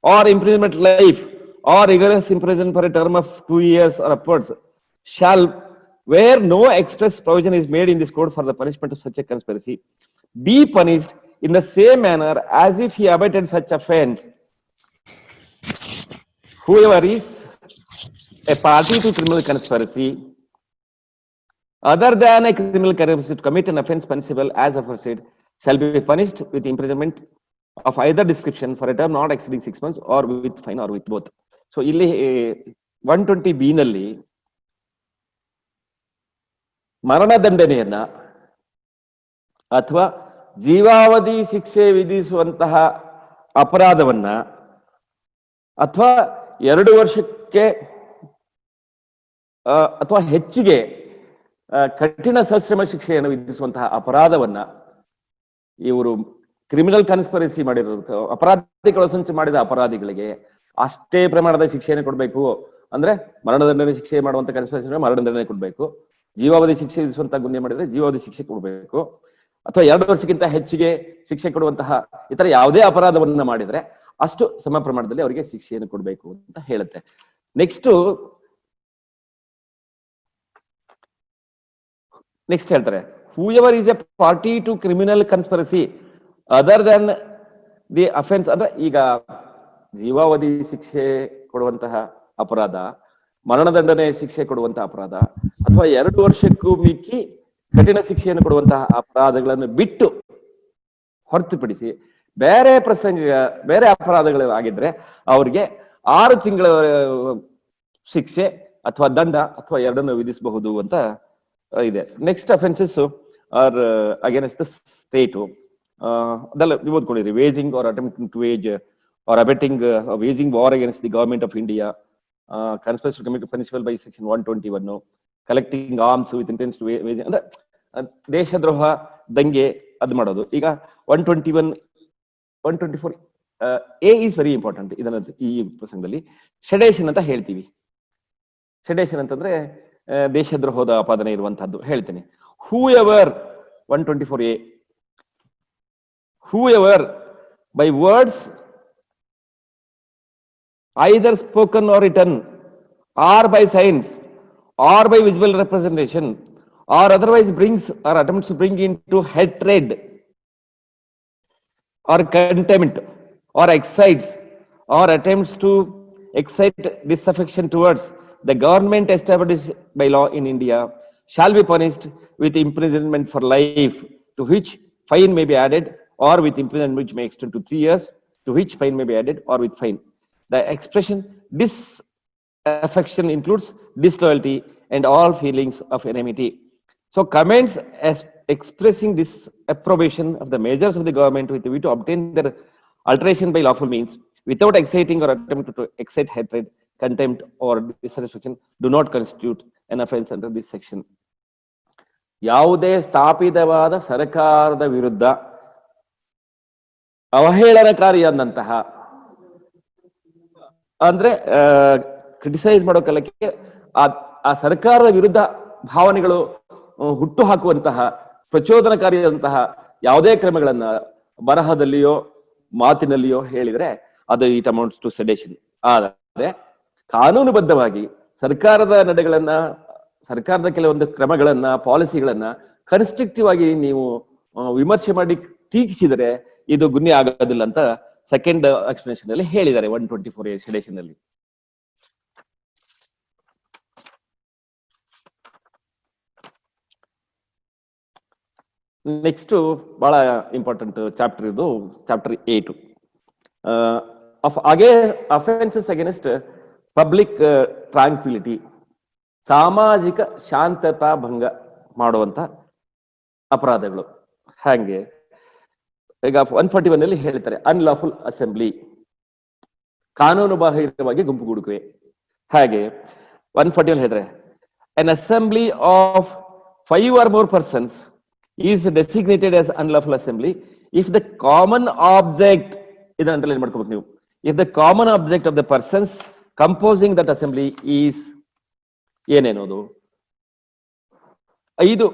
or imprisonment life or rigorous imprisonment for a term of 2 years or upwards shall, where no express provision is made in this code for the punishment of such a conspiracy, be punished in the same manner as if he abetted such offense. Whoever is a party to criminal conspiracy other than a criminal conspiracy to commit an offense punishable as aforesaid shall be punished with imprisonment of either description for a term not exceeding 6 months or with fine or with both. So ಇಲ್ಲಿ 120B ನಲ್ಲಿ ಮರಣದಂಡನೆಯನ್ನ ಅಥವಾ ಜೀವಾವಧಿ ಶಿಕ್ಷೆ ವಿಧಿಸುವಂತಹ ಅಪರಾಧವನ್ನ ಅಥವಾ 2 ವರ್ಷಕ್ಕೆ ಅಥವಾ ಹೆಚ್ಚಿಗೆ ಕಠಿಣ ಸಶ್ರಮ ಶಿಕ್ಷೆಯನ್ನು ವಿಧಿಸುವಂತಹ ಅಪರಾಧವನ್ನ ಇವರು ಕ್ರಿಮಿನಲ್ ಕನ್ಸ್ಪರೆಸಿ ಮಾಡಿರೋ ಅಪರಾಧಿಗಳು ಸಂಚು ಮಾಡಿದ ಅಪರಾಧಿಗಳಿಗೆ ಅಷ್ಟೇ ಪ್ರಮಾಣದ ಶಿಕ್ಷೆಯನ್ನು ಕೊಡಬೇಕು. ಅಂದ್ರೆ ಮರಣದಂಡನೆ ಶಿಕ್ಷೆ ಮಾಡುವಂತ ಕನ್ಸ್ಪರೆಸಿ ಮರಣದಂಡನೆ ಕೊಡಬೇಕು. ಜೀವಾವಧಿ ಶಿಕ್ಷೆ ವಿಧಿಸುವಂತಹ ಗುನ್ನೆ ಮಾಡಿದ್ರೆ ಜೀವಾವಧಿ ಶಿಕ್ಷೆ ಕೊಡಬೇಕು. ಅಥವಾ 2 ವರ್ಷಕ್ಕಿಂತ ಹೆಚ್ಚಿಗೆ ಶಿಕ್ಷೆ ಕೊಡುವಂತಹ ಇತರ ಯಾವುದೇ ಅಪರಾಧವನ್ನ ಮಾಡಿದ್ರೆ ಅಷ್ಟು ಸಮ ಪ್ರಮಾಣದಲ್ಲಿ ಅವರಿಗೆ ಶಿಕ್ಷೆಯನ್ನು ಕೊಡಬೇಕು ಅಂತ ಹೇಳುತ್ತೆ. ನೆಕ್ಸ್ಟ್ ಹೇಳ್ತಾರೆ, whoever is a party to criminal conspiracy other than the offence. ಅಂದ್ರೆ ಈಗ ಜೀವಾವಧಿ ಶಿಕ್ಷೆ ಕೊಡುವಂತಹ ಅಪರಾಧ, ಮರಣದಂಡನೆ ಶಿಕ್ಷೆ ಕೊಡುವಂತಹ ಅಪರಾಧ, ಅಥವಾ 2 ವರ್ಷಕ್ಕೂ ಮಿಕ್ಕಿ ಕಠಿಣ ಶಿಕ್ಷೆಯನ್ನು ಕೊಡುವಂತಹ ಅಪರಾಧಗಳನ್ನು ಬಿಟ್ಟು ಹೊರತುಪಡಿಸಿ ಬೇರೆ ಅಪರಾಧಗಳು ಆಗಿದ್ರೆ ಅವ್ರಿಗೆ 6 ತಿಂಗಳ ಶಿಕ್ಷೆ ಅಥವಾ ದಂಡ ಅಥವಾ 2 ವಿಧಿಸಬಹುದು ಅಂತ ಇದೆ. Next offences are against the state. ಅದೆಲ್ಲ ನೀವು ಓದ್ಕೊಂಡಿರಿ. Waging or attempting to wage or abetting waging war against the government of India, conspires to commit punishable by section 121, collecting arms with intends to wage ಅಂದ್ರೆ ದೇಶದ್ರೋಹ, ದಂಗೆ ಅದು ಮಾಡೋದು. ಈಗ 121, 124 A is very important. ಇದನ್ನ ಈ ಪ್ರಸಂಗದಲ್ಲಿ ಸೆಡೇಷನ್ ಅಂತ ಹೇಳ್ತೀವಿ. ಸೆಡೇಷನ್ ಅಂತಂದ್ರೆ ದೇಶದ್ರೋಹದ ಆಪಾದನೆ ಇರುವಂತಹದ್ದು. ಹೇಳ್ತೇನೆ. Whoever 124A, whoever by words either spoken or written or by signs or by visible representation or otherwise brings or attempts to bring into hatred or contempt or excites or attempts to excite disaffection towards the government established by law in India shall be punished with imprisonment for life, to which fine may be added, or with imprisonment which may extend to 3 years, to which fine may be added, or with fine. The expression disaffection includes disloyalty and all feelings of enmity. So comments as expressing disapprobation of the measures of the government with the view to obtain their alteration by lawful means without exciting or attempt to excite hatred, contempt or dissatisfaction do not constitute an offense under this section. ಯಾವುದೇ ಸ್ಥಾಪಿತವಾದ ಸರ್ಕಾರದ ವಿರುದ್ಧ ಅವಹೇಳನಕಾರಿಯಾದಂತಹ ಅಂದ್ರೆ criticise ಮಾಡೋ ಕಾಲಕ್ಕೆ ಆ ಸರ್ಕಾರದ ವಿರುದ್ಧ ಭಾವನೆಗಳು ಹುಟ್ಟು ಹಾಕುವಂತಹ ಪ್ರಚೋದನಕಾರಿಯಾದಂತಹ ಯಾವುದೇ ಕ್ರಮಗಳನ್ನ ಬರಹದಲ್ಲಿಯೋ ಮಾತಿನಲ್ಲಿಯೋ ಹೇಳಿದ್ರೆ ಅದು ಇಟ್ ಅಮೌಂಟ್ಸ್ ಟು ಸೆಡೇಷನ್. ಆದರೆ ಕಾನೂನುಬದ್ಧವಾಗಿ ಸರ್ಕಾರದ ನಡೆಗಳನ್ನ, ಸರ್ಕಾರದ ಕೆಲವೊಂದು ಕ್ರಮಗಳನ್ನ, ಪಾಲಿಸಿಗಳನ್ನ ಕನ್ಸ್ಟ್ರಕ್ಟಿವ್ ಆಗಿ ನೀವು ವಿಮರ್ಶೆ ಮಾಡಿ ಟೀಕಿಸಿದರೆ ಇದು ಗುನ್ನೆ ಆಗೋದಿಲ್ಲ ಅಂತ ಸೆಕೆಂಡ್ ಎಕ್ಸ್ಪ್ಲನೇಷನ್ ಅಲ್ಲಿ ಹೇಳಿದ್ದಾರೆ 124A ಸೆಡೇಷನ್ ಅಲ್ಲಿ. ನೆಕ್ಸ್ಟ್ ಬಹಳ ಇಂಪಾರ್ಟೆಂಟ್ ಚಾಪ್ಟರ್ ಇದು, ಚಾಪ್ಟರ್ 8 ಅಫೆನ್ಸಸ್ ಅಗೇನ್ಸ್ಟ್ ಪಬ್ಲಿಕ್ ಟ್ರಾಂಕ್ವಿಲಿಟಿ, ಸಾಮಾಜಿಕ ಶಾಂತತಾ ಭಂಗ ಮಾಡುವಂತ ಅಪರಾಧಗಳು. ಹಾಗೆ ಈಗ 141 ಅಲ್ಲಿ ಹೇಳ್ತಾರೆ ಅನ್ಲಾಫುಲ್ ಅಸೆಂಬ್ಲಿ, ಕಾನೂನು ಬಾಹಿರವಾಗಿ ಗುಂಪುಗೂಡುವಿಕೆ. ಹಾಗೆ 141 ಹೇಳ್ತಾರೆ an assembly of 5 or more persons is designated as unlawful assembly if the common object, ಇದನ್ನ ಅಂಡರ್ಲೈನ್ ಮಾಡ್ಕೋಬೇಕು ನೀವು, if the common object of the persons composing that assembly is ಏನೇನೋದು 5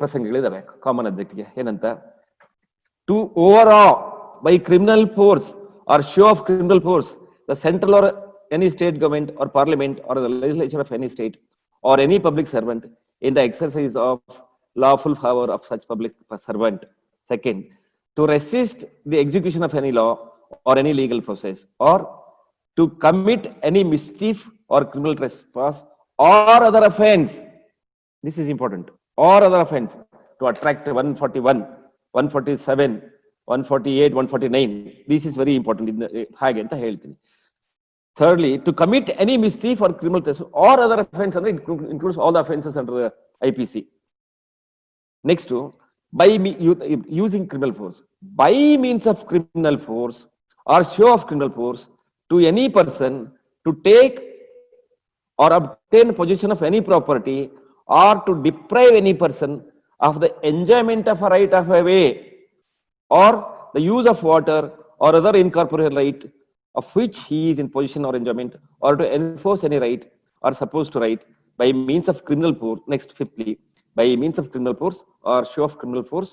ಪ್ರಸಂಗಗಳಿದಾವೆ ಕಾಮನ್ ಆಬ್ಜೆಕ್ಟ್ಗೆ. ಏನಂತ? to overawe by criminal force or show of criminal force the central or any state government or parliament or the legislature of any state or any public servant in the exercise of lawful power of such public servant. Second, to resist the execution of any law or any legal process, or to commit any mischief or criminal trespass or other offense. This is important. Or other offense to attract 141, 147, 148, 149. This is very important. ಹಾಗೆ ಅಂತ ಹೇಳ್ತೀನಿ. Thirdly, to commit any mischief or criminal trespass or other offense, and it includes all the offenses under the IPC. Next, by using criminal force, by means of criminal force or show of criminal force to any person to take or obtain possession of any property or to deprive any person of the enjoyment of a right of a way or the use of water or other incorporeal right of which he is in possession or enjoyment, or to enforce any right or supposed to right by means of criminal force. Next, fifthly, by means of criminal force or show of criminal force,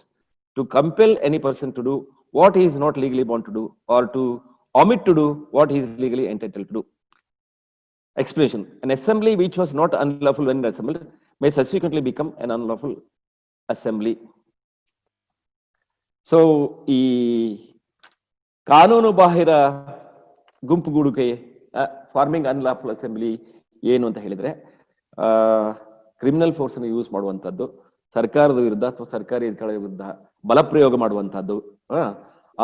to compel any person to do what he is not legally bound to do, or to omit to do what he is legally entitled to do. Explanation: an assembly which was not unlawful when assembled may subsequently become an unlawful assembly. So ಈ ಕಾನೂನು ಬಾಹಿರ ಗುಂಪುಗೂಡುವಿಕೆ, farming unlawful assembly ಏನು ಅಂತ ಹೇಳಿದ್ರೆ, criminal force ಅನ್ನು use ಮಾಡುವಂತದ್ದು, ಸರ್ಕಾರದ ವಿರುದ್ಧ ಅಥವಾ ಸರ್ಕಾರಿ ಅಧಿಕಾರಿಗಳ ವಿರುದ್ಧ ಬಲಪ್ರಯೋಗ ಮಾಡುವಂತಹದ್ದು,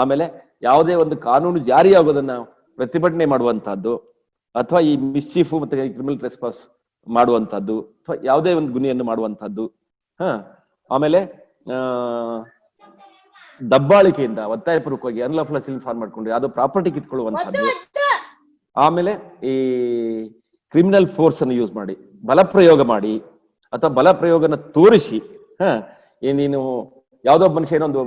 ಆಮೇಲೆ ಯಾವುದೇ ಒಂದು ಕಾನೂನು ಜಾರಿಯಾಗೋದನ್ನ ಪ್ರತಿಭಟನೆ ಮಾಡುವಂತಹದ್ದು, ಅಥವಾ ಈ ಮಿಸ್ಚೀಫ್ ಮತ್ತೆ ಕ್ರಿಮಿನಲ್ ಟ್ರೆಸ್ಪಾಸ್ ಮಾಡುವಂತಹದ್ದು, ಅಥವಾ ಯಾವುದೇ ಒಂದು ಗುಣಿಯನ್ನು ಮಾಡುವಂತಹದ್ದು, ಆಮೇಲೆ ದಬ್ಬಾಳಿಕೆಯಿಂದ ಒತ್ತಾಯಪೂರ್ವಕವಾಗಿ ಅನ್ಲಾಫುಲ್ ಅಸೆಂಬ್ಲಿ ಫಾರ್ಮ್ ಮಾಡ್ಕೊಂಡು ಯಾವುದೋ ಪ್ರಾಪರ್ಟಿ ಕಿತ್ಕೊಳ್ಳುವಂತಹದ್ದು, ಆಮೇಲೆ ಈ ಕ್ರಿಮಿನಲ್ ಫೋರ್ಸ್ ಅನ್ನು ಯೂಸ್ ಮಾಡಿ ಬಲಪ್ರಯೋಗ ಮಾಡಿ ಅಥವಾ ಬಲಪ್ರಯೋಗನ ತೋರಿಸಿ, ನೀನು ಯಾವುದೋ ಮನುಷ್ಯ ಏನೊಂದು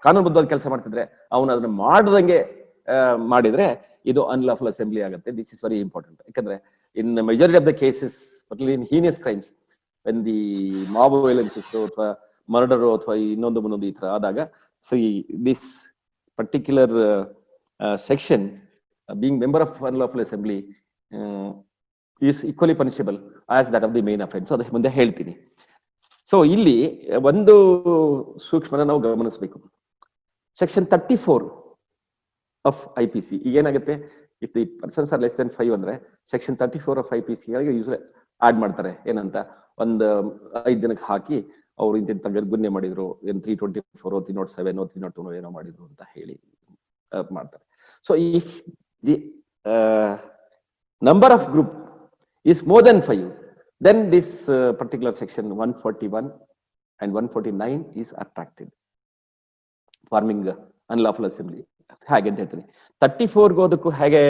ಕಾನೂನುಬದ್ಧವಾಗಿ ಕೆಲಸ ಮಾಡ್ತಿದ್ರೆ ಅವನು ಅದನ್ನ ಮಾಡದಂಗೆ ಮಾಡಿದ್ರೆ ಇದು ಅನ್ಲಾಫುಲ್ ಅಸೆಂಬ್ಲಿ ಆಗುತ್ತೆ. This is very important. ಯಾಕಂದ್ರೆ in majority of the cases, in heinous crimes, when the mob violence ಇತ್ತು ಅಥವಾ ಮರ್ಡರ್ ಅಥವಾ ಇನ್ನೊಂದು ಈ ತರ ಆದಾಗ, so this particular section, being member of unlawful assembly is equally punishable as that of the main offense. ಅದು ಮುಂದೆ ಹೇಳ್ತೀನಿ. ಸೊ ಇಲ್ಲಿ ಒಂದು ಸೂಕ್ಷ್ಮನ ನಾವು ಗಮನಿಸಬೇಕು. ಸೆಕ್ಷನ್ 34 ಆಫ್ IPC ಈಗ ಏನಾಗುತ್ತೆ, if the persons are less than 5 ಅಂದ್ರೆ ಸೆಕ್ಷನ್ 34 ಆಫ್ IPC ಯೂಸ್ ಆಡ್ ಮಾಡ್ತಾರೆ. ಏನಂತ, ಒಂದು 5 ಜನಕ್ಕೆ ಹಾಕಿ ಅವ್ರು ಇಂತ ಗುನ್ನೆ ಮಾಡಿದ್ರು, 324 307 302 ಏನೋ ಮಾಡಿದ್ರು ಅಂತ ಹೇಳಿ ಮಾಡ್ತಾರೆ. So if the number of group is more than 5, then this particular section 141 and 149 is attracted, forming unlawful assembly. ಹಾಗೆ ಅಂತ ಹೇಳ್ತೀನಿ. 34 ಗೋದಕ್ಕೂ ಹೇಗೆ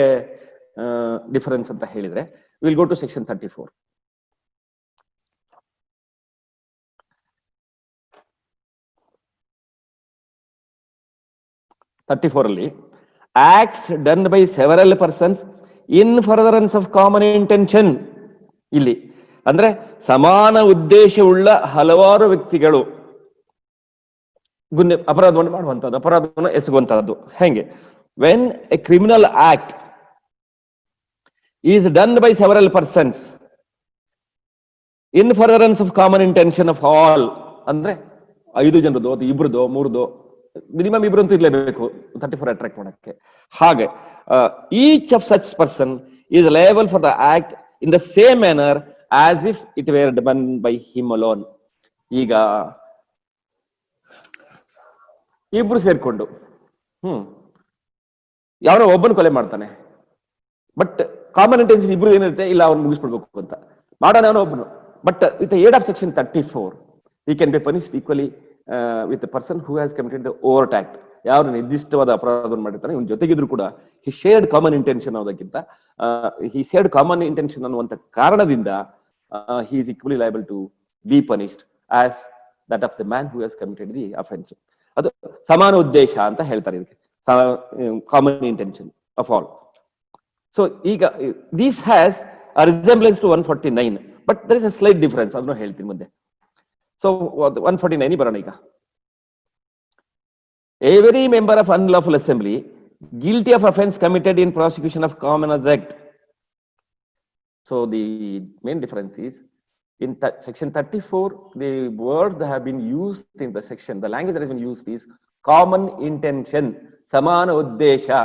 ಡಿಫರೆನ್ಸ್ ಅಂತ ಹೇಳಿದ್ರೆ, ವಿಲ್ ಗೋ ಟು ಸೆಕ್ಷನ್ 34. ಅಲ್ಲಿ acts done by several persons in furtherance of common intention. ಇಲ್ಲಿ ಅಂದ್ರೆ ಸಮಾನ ಉದ್ದೇಶವುಳ್ಳ ಹಲವಾರು ವ್ಯಕ್ತಿಗಳು ಅಪರಾಧವನ್ನು ಮಾಡುವಂತದ್ದು, ಅಪರಾಧವನ್ನು ಎಸಗುವಂತಹದ್ದು. ಹೆಂಗೆ, when a criminal act is done by several persons in furtherance of common intention of all, ಅಂದ್ರೆ 5 ಜನರದು ಅದು 2 3 ಮಿನಿಮಮ್ 2 ಅಂತೂ ಇರಲೇಬೇಕು 34 ಅಟ್ರಾಕ್ಟ್ ಮಾಡಕ್ಕೆ. ಹಾಗೆ each of such person is liable for the act in the same manner as if it where done by him alone. ಈಗ ಇಬ್ರು ಸೇರ್ಕೊಂಡು ಯಾವನೋ ಒಬ್ಬನು ಕೊಲೆ ಮಾಡ್ತಾನೆ, ಬಟ್ ಕಾಮನ್ ಇಂಟೆನ್ಷನ್ ಇಬ್ರು ಏನಿರುತ್ತೆ, ಇಲ್ಲ ಅವ್ನು ಮುಗಿಸ್ಬಿಡ್ಬೇಕು ಅಂತ ಮಾಡೋಣ ಅವನು ಒಬ್ಬನು. But with aid of section 34 he can be punished equally with the person who has committed the overt act. ಯಾರು ನಿರ್ದಿಷ್ಟವಾದ ಅಪರಾಧವನ್ನು ಮಾಡಿರ್ತಾನೆ ಇವನ್ ಜೊತೆಗಿದ್ರು ಕೂಡ he shared common intention ಅನ್ನೋದಕ್ಕಿಂತ he shared common intention ಅನ್ನುವಂತ ಕಾರಣದಿಂದ he is equally liable to be punished as that of the man who has committed the offense. ಅದು ಸಮಾನ ಉದ್ದೇಶ ಅಂತ ಹೇಳ್ತಾರೆ ಇದಕ್ಕೆ, common intention of all. So ಈಗ this has a resemblance to 149, but there is a slight difference, ಅದನ್ನು ಹೇಳ್ತೀನಿ ಮುಂದೆ. So 149 ಬರೋಣ ಈಗ. Every member of unlawful assembly guilty of offense committed in prosecution of Commonwealth Act. So the main difference is in section 34, the words that have been used in the section, the language that has been used is common intention, samana uddesha.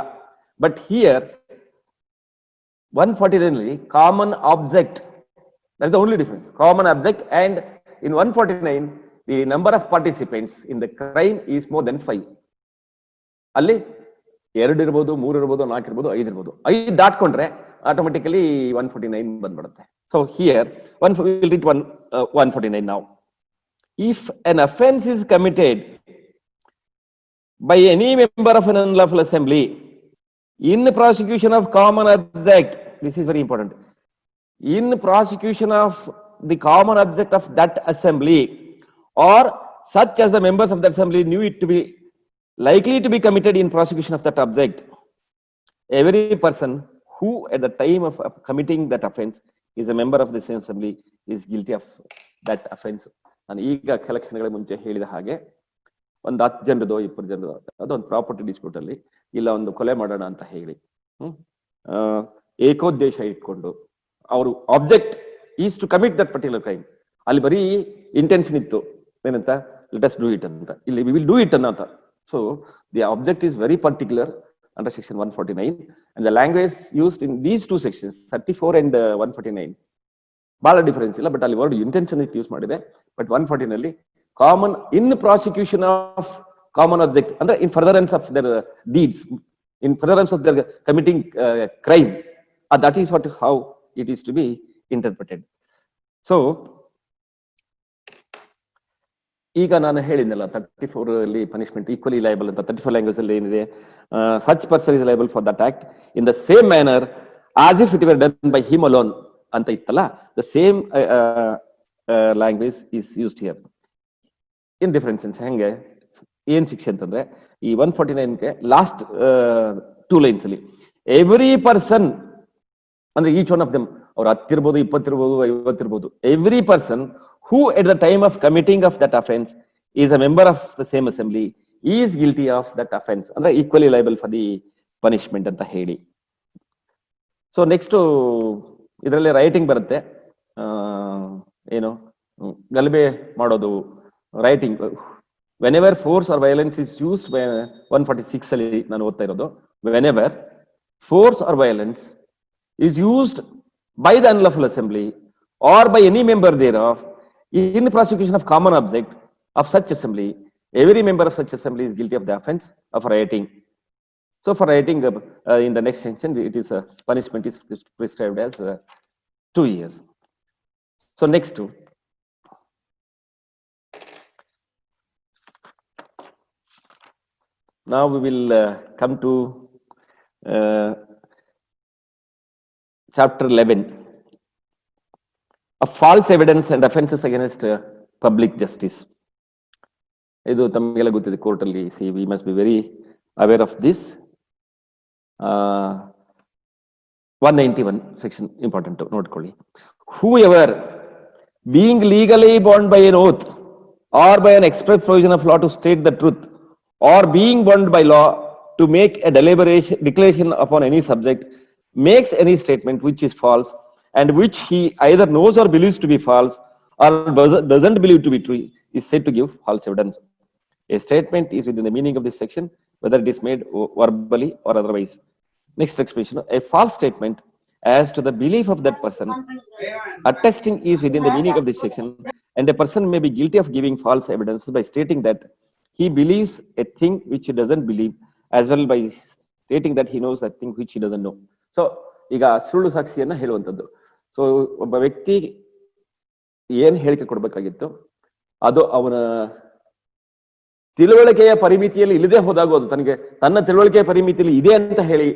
But here 149 common object, that is the only difference, common object. And in 149 the number of participants in the crime is more than 5. ಅಲ್ಲಿ 2 ಇರ್ಬೋದು, 3 ಇರ್ಬೋದು, 4 ಇರ್ಬೋದು, 5 ಇರ್ಬೋದು. 5 ದಾಟ್ಕೊಂಡ್ರೆ automatically 149 ಬಂದ್ಬಿಡುತ್ತೆ. So here we'll read 149 now. If an offense is committed by any member of an unlawful assembly in prosecution of common object, this is very important, in prosecution of the common object of that assembly, or such as the members of the assembly knew it to be likely to be committed in prosecution of that object. Every person who at the time of committing that offense is a member of the same assembly is guilty of that offense. ನಾನು ಈಗ ಕೆಲ ಕ್ಷಣಗಳ ಮುಂಚೆ ಹೇಳಿದ ಹಾಗೆ ಒಂದು 10 ಜನರದೋ 20 ಜನರದೋ ಅದೊಂದು property dispute ಅಲ್ಲಿ ಇಲ್ಲ ಒಂದು ಕೊಲೆ ಮಾಡೋಣ ಅಂತ ಹೇಳಿ ಏಕೋದ್ದೇಶ ಇಟ್ಕೊಂಡು ಅವರು object is to commit that particular crime. ಅಲ್ಲಿ ಬರೀ ಇಂಟೆನ್ಷನ್ ಇತ್ತು, ಏನಂತ ಲೆಟ್ ಅಸ್ ಡೂ ಇಟ್ ಅಂತ, ಇಲ್ಲಿ ವಿ ವಿಲ್ ಡೂ ಇಟ್ ಅನ್ನೋ. So the object is very particular under section 149, and the language used in these two sections 34 and 149 ಬಹಳ difference ಇಲ್ಲ, but ಅಲ್ಲಿ ವರ್ಡ್ ಇಂಟೆನ್ಷನ್ ಯೂಸ್ ಮಾಡಿದೆ. But 149 ಅಲ್ಲಿ common in prosecution of common object ಅಂದ್ರೆ in furtherance of their deeds, in furtherance of their committing crime, that is what how it is to be interpreted. So ಈಗ ನಾನು ಹೇಳಿದ್ನಲ್ಲ 34 ಅಲ್ಲಿ punishment equally liable ಅಂತ 34 language ಅಲ್ಲಿ ಏನಿದೆ, such person is liable for that act in the same manner as if it var done by him alone ಅಂತ ಇತ್ತಲ್ಲ, the same language is used here in different sense. ಹೆಂಗೆ ಏನ್ ಶಿಕ್ಷೆ ಅಂತಂದ್ರೆ ಈ 149ಗೆ ಲಾಸ್ಟ್ 2 ಲೈನ್ಸ್ ಅಲ್ಲಿ ಎವ್ರಿ ಪರ್ಸನ್ ಅಂದ್ರೆ each one of them, ಅವ್ರು 10 ಇರ್ಬೋದು, 20 ಇರ್ಬೋದು, 50 ಇರ್ಬೋದು, every person who at the time of committing of that offense is a member of the same assembly is guilty of that offense, ಅಂದ್ರೆ equally liable for the punishment ಅಂತ ಹೇಳಿ. So next ಇದರಲ್ಲಿ writing ಬರುತ್ತೆ, ಏನು ಗಲಭೆ ಮಾಡೋದು rioting. Whenever force or violence is used by 146 ಅಲ್ಲಿ ನಾನು ಓದ್ತಾ ಇರೋದು, whenever force or violence is used by the unlawful assembly or by any member thereof in the prosecution of common object of such assembly, every member of such assembly is guilty of the offense of rioting. So for rioting, in the next section, it is punishment is prescribed as 2 years. So next two. Now we will come to chapter 11 of false evidence and offenses against public justice. ಇದು ತಮಗೆಲ್ಲ ಗೊತ್ತಿದೆ court ಅಲ್ಲಿ. See we must be very aware of this. 191 section important ನೋಡ್ಕೊಳ್ಳಿ. Whoever being legally bound by an oath or by an express provision of law to state the truth or being bound by law to make a declaration upon any subject makes any statement which is false and which he either knows or believes to be false or doesn't believe to be true is said to give false evidence. A statement is within the meaning of this section whether it is made verbally or otherwise. Next explanation: a false statement as to the belief of that person attesting is within the meaning of this section, and a person may be guilty of giving false evidence by stating that he believes a thing which he doesn't believe, as well by stating that he knows that thing which he doesn't know. So ಈಗ ಸುಳ್ಳು ಸಾಕ್ಷಿಯನ್ನ ಹೇಳುವಂಥದ್ದು. So ಒಬ್ಬ ವ್ಯಕ್ತಿ ಏನ್ ಹೇಳಿಕೆ ಕೊಡ್ಬೇಕಾಗಿತ್ತು ಅದು ಅವನ ತಿಳುವಳಿಕೆಯ ಪರಿಮಿತಿಯಲ್ಲಿ ಇಲ್ಲದೆ ಹೋದಾಗ, ಅದು ತನಗೆ ತನ್ನ ತಿಳುವಳಿಕೆಯ ಪರಿಮಿತಿಯಲ್ಲಿ ಇದೆ ಅಂತ ಹೇಳಿ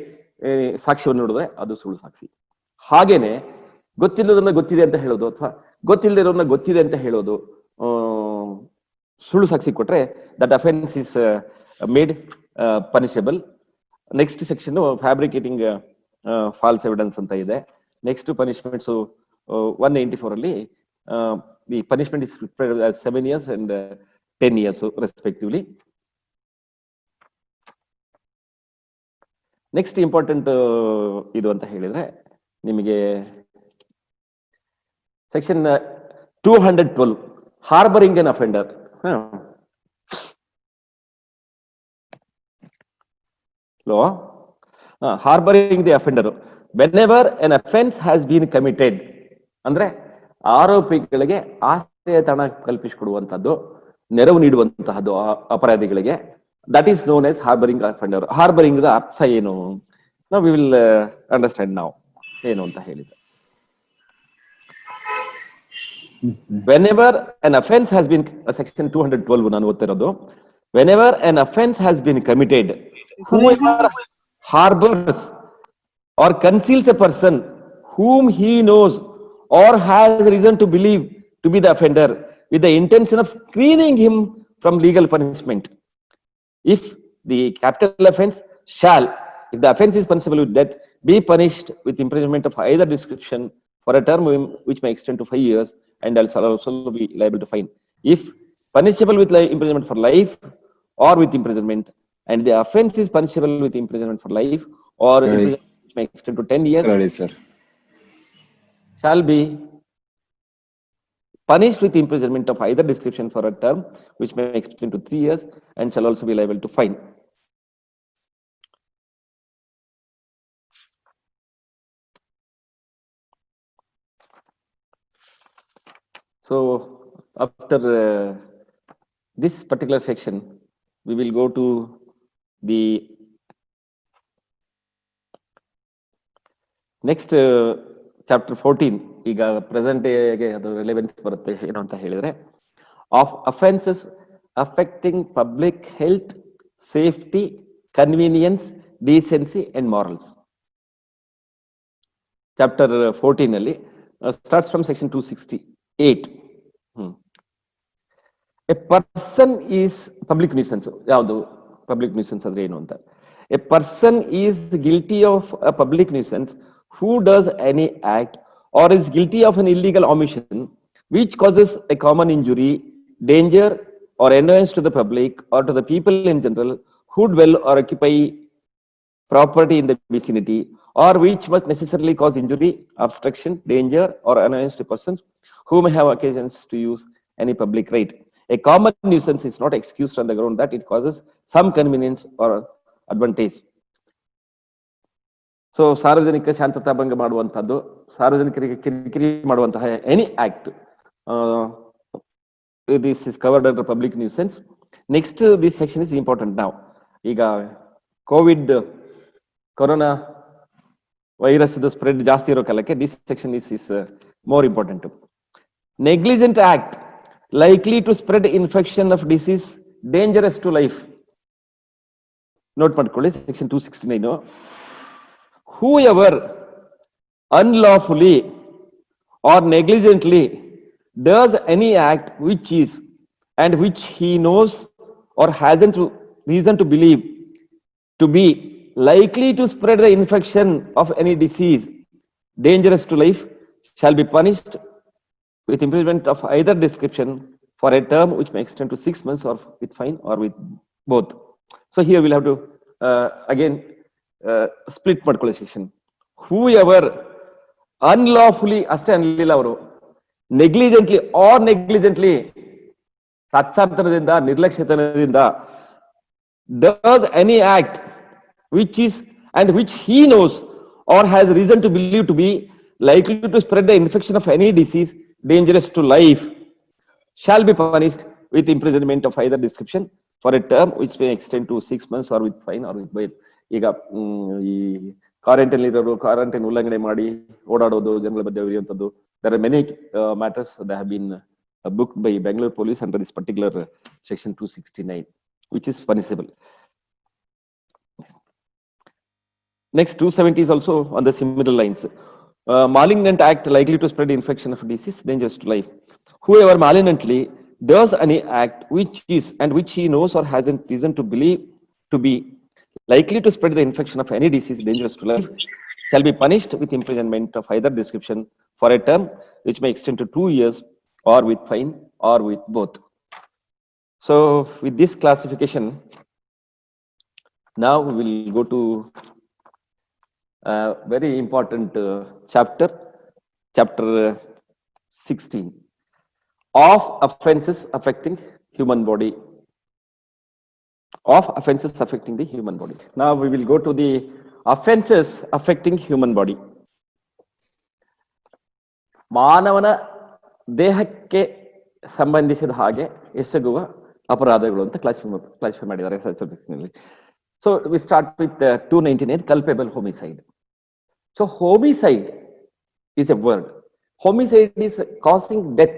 ಸಾಕ್ಷ್ಯವನ್ನು ನೋಡಿದ್ರೆ ಅದು ಸುಳ್ಳು ಸಾಕ್ಷಿ. ಹಾಗೇನೆ ಗೊತ್ತಿಲ್ಲದನ್ನ ಗೊತ್ತಿದೆ ಅಂತ ಹೇಳೋದು ಅಥವಾ ಗೊತ್ತಿಲ್ಲದಿರೋದನ್ನ ಗೊತ್ತಿದೆ ಅಂತ ಹೇಳೋದು ಸುಳ್ಳು ಸಾಕ್ಷಿ ಕೊಟ್ರೆ that offence is made punishable. Next section fabricating false evidence ಅಂತ ಇದೆ. ನೆಕ್ಸ್ಟ್ ಪನಿಷ್ಮೆಂಟ್ಸ್ 194 ಅಲ್ಲಿ the punishment is 7 years and 10 years respectively. Next important ಇದು ಅಂತ ಹೇಳಿದ್ರೆ ನಿಮಗೆ section 212 harbouring an offender. Harboring the offender. Whenever an offense has been committed, ಅಂದ್ರೆ ಆರೋಪಿಗಳಿಗೆ ಆಶ್ರಯ ತಾಣ ಕಲ್ಪಿಸಿಕೊಡುವಂತದ್ದು, ನೆರವು ನೀಡುವಂತಹದ್ದು ಅಪರಾಧಿಗಳಿಗೆ, that is known as harbouring offender. Harbouring the ಅರ್ಥ ಏನು? ನಾವು ವಿ ವಿಲ್ ಅಂಡರ್ಸ್ಟ್ಯಾಂಡ್ ನಾವು ಏನು ಅಂತ ಹೇಳಿದೆ. Whenever an offense has been, section 212 ನಾನು ಓದ್ತಿರೋದು, whenever an offense has been committed, whoever harbors or conceals a person whom he knows or has reason to believe to be the offender with the intention of screening him from legal punishment. If the capital offense shall, if the offense is punishable with death, be punished with imprisonment of either description for a term which may extend to 5 years and also be liable to fine. If punishable with imprisonment for life or with imprisonment, and the offense is punishable with imprisonment for life or imprisonment which may extend to 10 years, sir. shall be punished with imprisonment of either description for a term which may extend to 3 years and shall also be liable to fine. So after this particular section, we will go to the next chapter 14. ಈಗ present ಡೇಗೆ ಅದು relevance ಬರುತ್ತೆ ಏನು ಅಂತ ಹೇಳಿದ್ರೆ, of offences affecting public health, safety, convenience, decency and morals. Chapter 14 ಅಲ್ಲಿ starts from section 268. A person is public nuisance. ಯಾವುದು public nuisance ಅಂದ್ರೆ ಏನು ಅಂತ? A person is guilty of a public nuisance who does any act or is guilty of an illegal omission which causes a common injury, danger or annoyance to the public or to the people in general who dwell or occupy property in the vicinity, or which must necessarily cause injury, obstruction, danger or annoyance to persons who may have occasions to use any public right. A common nuisance is not excused on the ground that it causes some convenience or advantage. So ಸಾರ್ವಜನಿಕ ಶಾಂತತಾ ಭಂಗ ಮಾಡುವಂತಹದ್ದು, ಸಾರ್ವಜನಿಕರಿಗೆ ಕಿರಿಕಿರಿ ಮಾಡುವಂತಹ any act, this is covered under public nuisance. Next this section is important ನಾವು. ಈಗ coronavirus spread ಜಾಸ್ತಿ ಇರೋ ಕಾಲಕ್ಕೆ this section is more important. Negligent act likely to spread infection of disease dangerous to life. Note ಮಾಡ್ಕೊಳ್ಳಿ, section 269. Whoever unlawfully or negligently does any act which is and which he knows or hasn't reason to believe to be likely to spread the infection of any disease dangerous to life shall be punished with imprisonment of either description for a term which may extend to 6 months or with fine or with both. So here we'll have to again split ಮಾಡ್ಕೊಳ್ಳಿ section. Whoever unlawfully ಅಷ್ಟೇ ಅನ್ಲಿಲ್ಲ ಅವರು, negligently or negligently ತಾತ್ಸಾರತನದಿಂದ, ನಿರ್ಲಕ್ಷ್ಯತನದಿಂದ does any act which is and which he knows or has reason to believe to be likely to spread the infection of any disease dangerous to life shall be punished with imprisonment of either description for a term which may extend to 6 months or with fine or with bail. ಈಗ ಈ quarantine ಇರೋರು quarantine ಉಲ್ಲಂಘನೆ ಮಾಡಿ ಓಡಾಡೋದು, ಜನಗಳ ಮಧ್ಯೆ ಇರುವಂತದ್ದು, there are many matters that have been booked by Bangalore police under this particular section 269 which is punishable. Next 270 is also on the similar lines. Malignant act likely to spread infection of disease dangerous to life. Whoever malignantly does any act which is and which he knows or hasn't reason to believe to be likely to spread the infection of any disease dangerous to life shall be punished with imprisonment of either description for a term which may extend to 2 years or with fine or with both. So with this classification, now we will go to a very important chapter 16 of offenses affecting human body. Of offenses affecting the human body. Now we will go to the offenses affecting human body. ಮಾನವನ ದೇಹಕ್ಕೆ ಸಂಬಂಧಿಸಿದ ಹಾಗೆ ಎಸಗುವ ಅಪರಾಧಗಳು ಅಂತ classify ಮಾಡಿದ್ದಾರೆ ಸಬ್ಜೆಕ್ಟ್ನಲ್ಲಿ. So we start with 299 culpable homicide. So homicide is a word. Homicide is causing death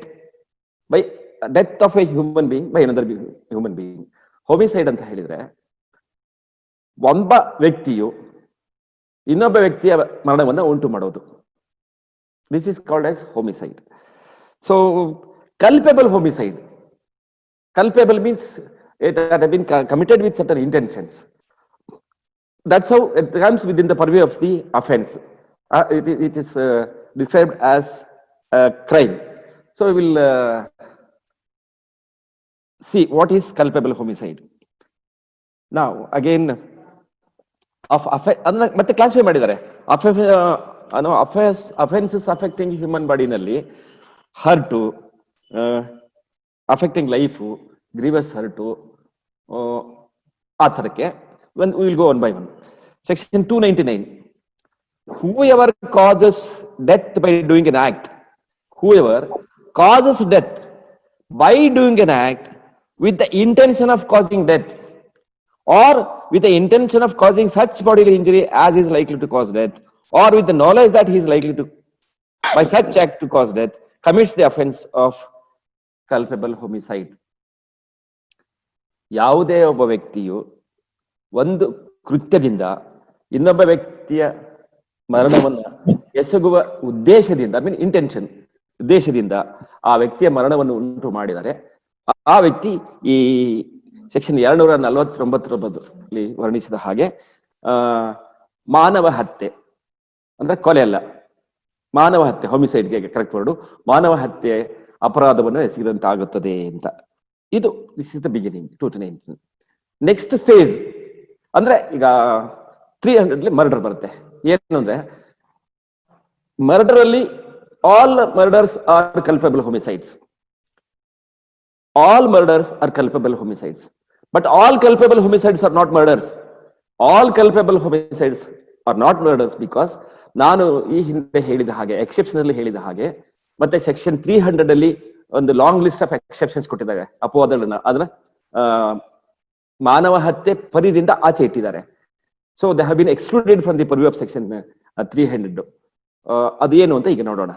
of a human being by another human being. Homicide ಅಂತ ಹೇಳಿದ್ರೆ ಒಬ್ಬ ವ್ಯಕ್ತಿಯು ಇನ್ನೊಬ್ಬ ವ್ಯಕ್ತಿಯ ಮರಣವನ್ನು ಉಂಟು ಮಾಡೋದು. This is called as homicide. So, culpable homicide. Culpable means it had been committed with certain intentions. That's how it comes within the purview of the offense. It is described as a crime. So we will see what is culpable homicide. Now again, ಮತ್ತೆ classify ಮಾಡಿದ್ದಾರೆ offences affecting human ಬಾಡಿನಲ್ಲಿ hurt, affecting life, grievous hurt, ಆ ಥರಕ್ಕೆ will go one by one. Section 299. Whoever causes death by doing an act, whoever causes death by doing an act with the intention of causing death, or with the intention of causing such bodily injury as is likely to cause death, or with the knowledge that he is likely to, by such act to cause death, commits the offense of culpable homicide. ಯಾವುದೇ ಒಬ್ಬ ವ್ಯಕ್ತಿಯು ಒಂದು ಕೃತ್ಯದಿಂದ ಇನ್ನೊಬ್ಬ ವ್ಯಕ್ತಿಯ ಮರಣವನ್ನು ಎಸಗುವ ಉದ್ದೇಶದಿಂದ, intention, ಉದ್ದೇಶದಿಂದ ಆ ವ್ಯಕ್ತಿಯ ಮರಣವನ್ನು ಉಂಟು ಮಾಡಿದರೆ ಆ ವ್ಯಕ್ತಿ ಈ ಸೆಕ್ಷನ್ 249 ವರ್ಣಿಸಿದ ಹಾಗೆ ಮಾನವ ಹತ್ಯೆ ಅಂದ್ರೆ ಕೊಲೆ ಅಲ್ಲ, ಮಾನವ ಹತ್ಯೆ, ಹೋಮಿಸೈಡ್ಗೆ ಕರೆಕ್ಟ್ ವರ್ಡು, ಮಾನವ ಹತ್ಯೆ ಅಪರಾಧವನ್ನು ಎಸಗಿದಂತಾಗುತ್ತದೆ ಅಂತ. ಇದು this is the beginning 299. Next stage ಅಂದ್ರೆ ಈಗ 300 ಮರ್ಡರ್ ಬರುತ್ತೆ. ಏನು ಅಂದ್ರೆ ಮರ್ಡರ್ ಅಲ್ಲಿ all murders are culpable homicides. All murders are culpable homicides, but all culpable homicides are not murders. All culpable homicides are not murders because ನಾನು ಈ ಹಿಂದೆ ಹೇಳಿದ ಹಾಗೆ, ಎಕ್ಸೆಪ್ಷನ್ ಹೇಳಿದ ಹಾಗೆ, ಮತ್ತೆ ಸೆಕ್ಷನ್ 300 ಅಲ್ಲಿ ಒಂದು ಲಾಂಗ್ ಲಿಸ್ಟ್ ಆಫ್ ಎಕ್ಸೆಪ್ಷನ್ಸ್ ಕೊಟ್ಟಿದ್ದಾರೆ. ಅಪವಾದಗಳನ್ನ ಅದನ್ನ ಮಾನವ ಹತ್ಯೆ ಪರಿದಿಂದ ಆಚೆ ಇಟ್ಟಿದ್ದಾರೆ. So they have been excluded from the purview of section 300. ಅದೇನು ಅಂತ ಈಗ ನೋಡೋಣ.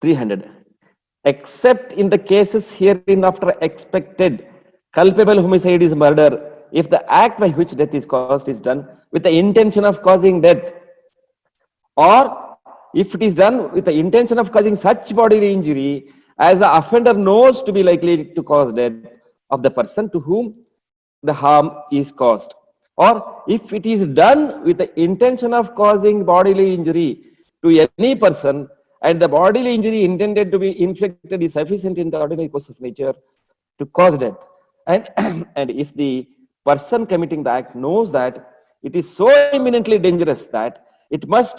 300. Except in the cases hereinafter expected, culpable homicide is murder if the act by which death is caused is done with the intention of causing death, or if it is done with the intention of causing such bodily injury as the offender knows to be likely to cause death of the person to whom the harm is caused, or if it is done with the intention of causing bodily injury to any person and the bodily injury intended to be inflicted is sufficient in the ordinary course of nature to cause death, and if the person committing the act knows that it is so imminently dangerous that it must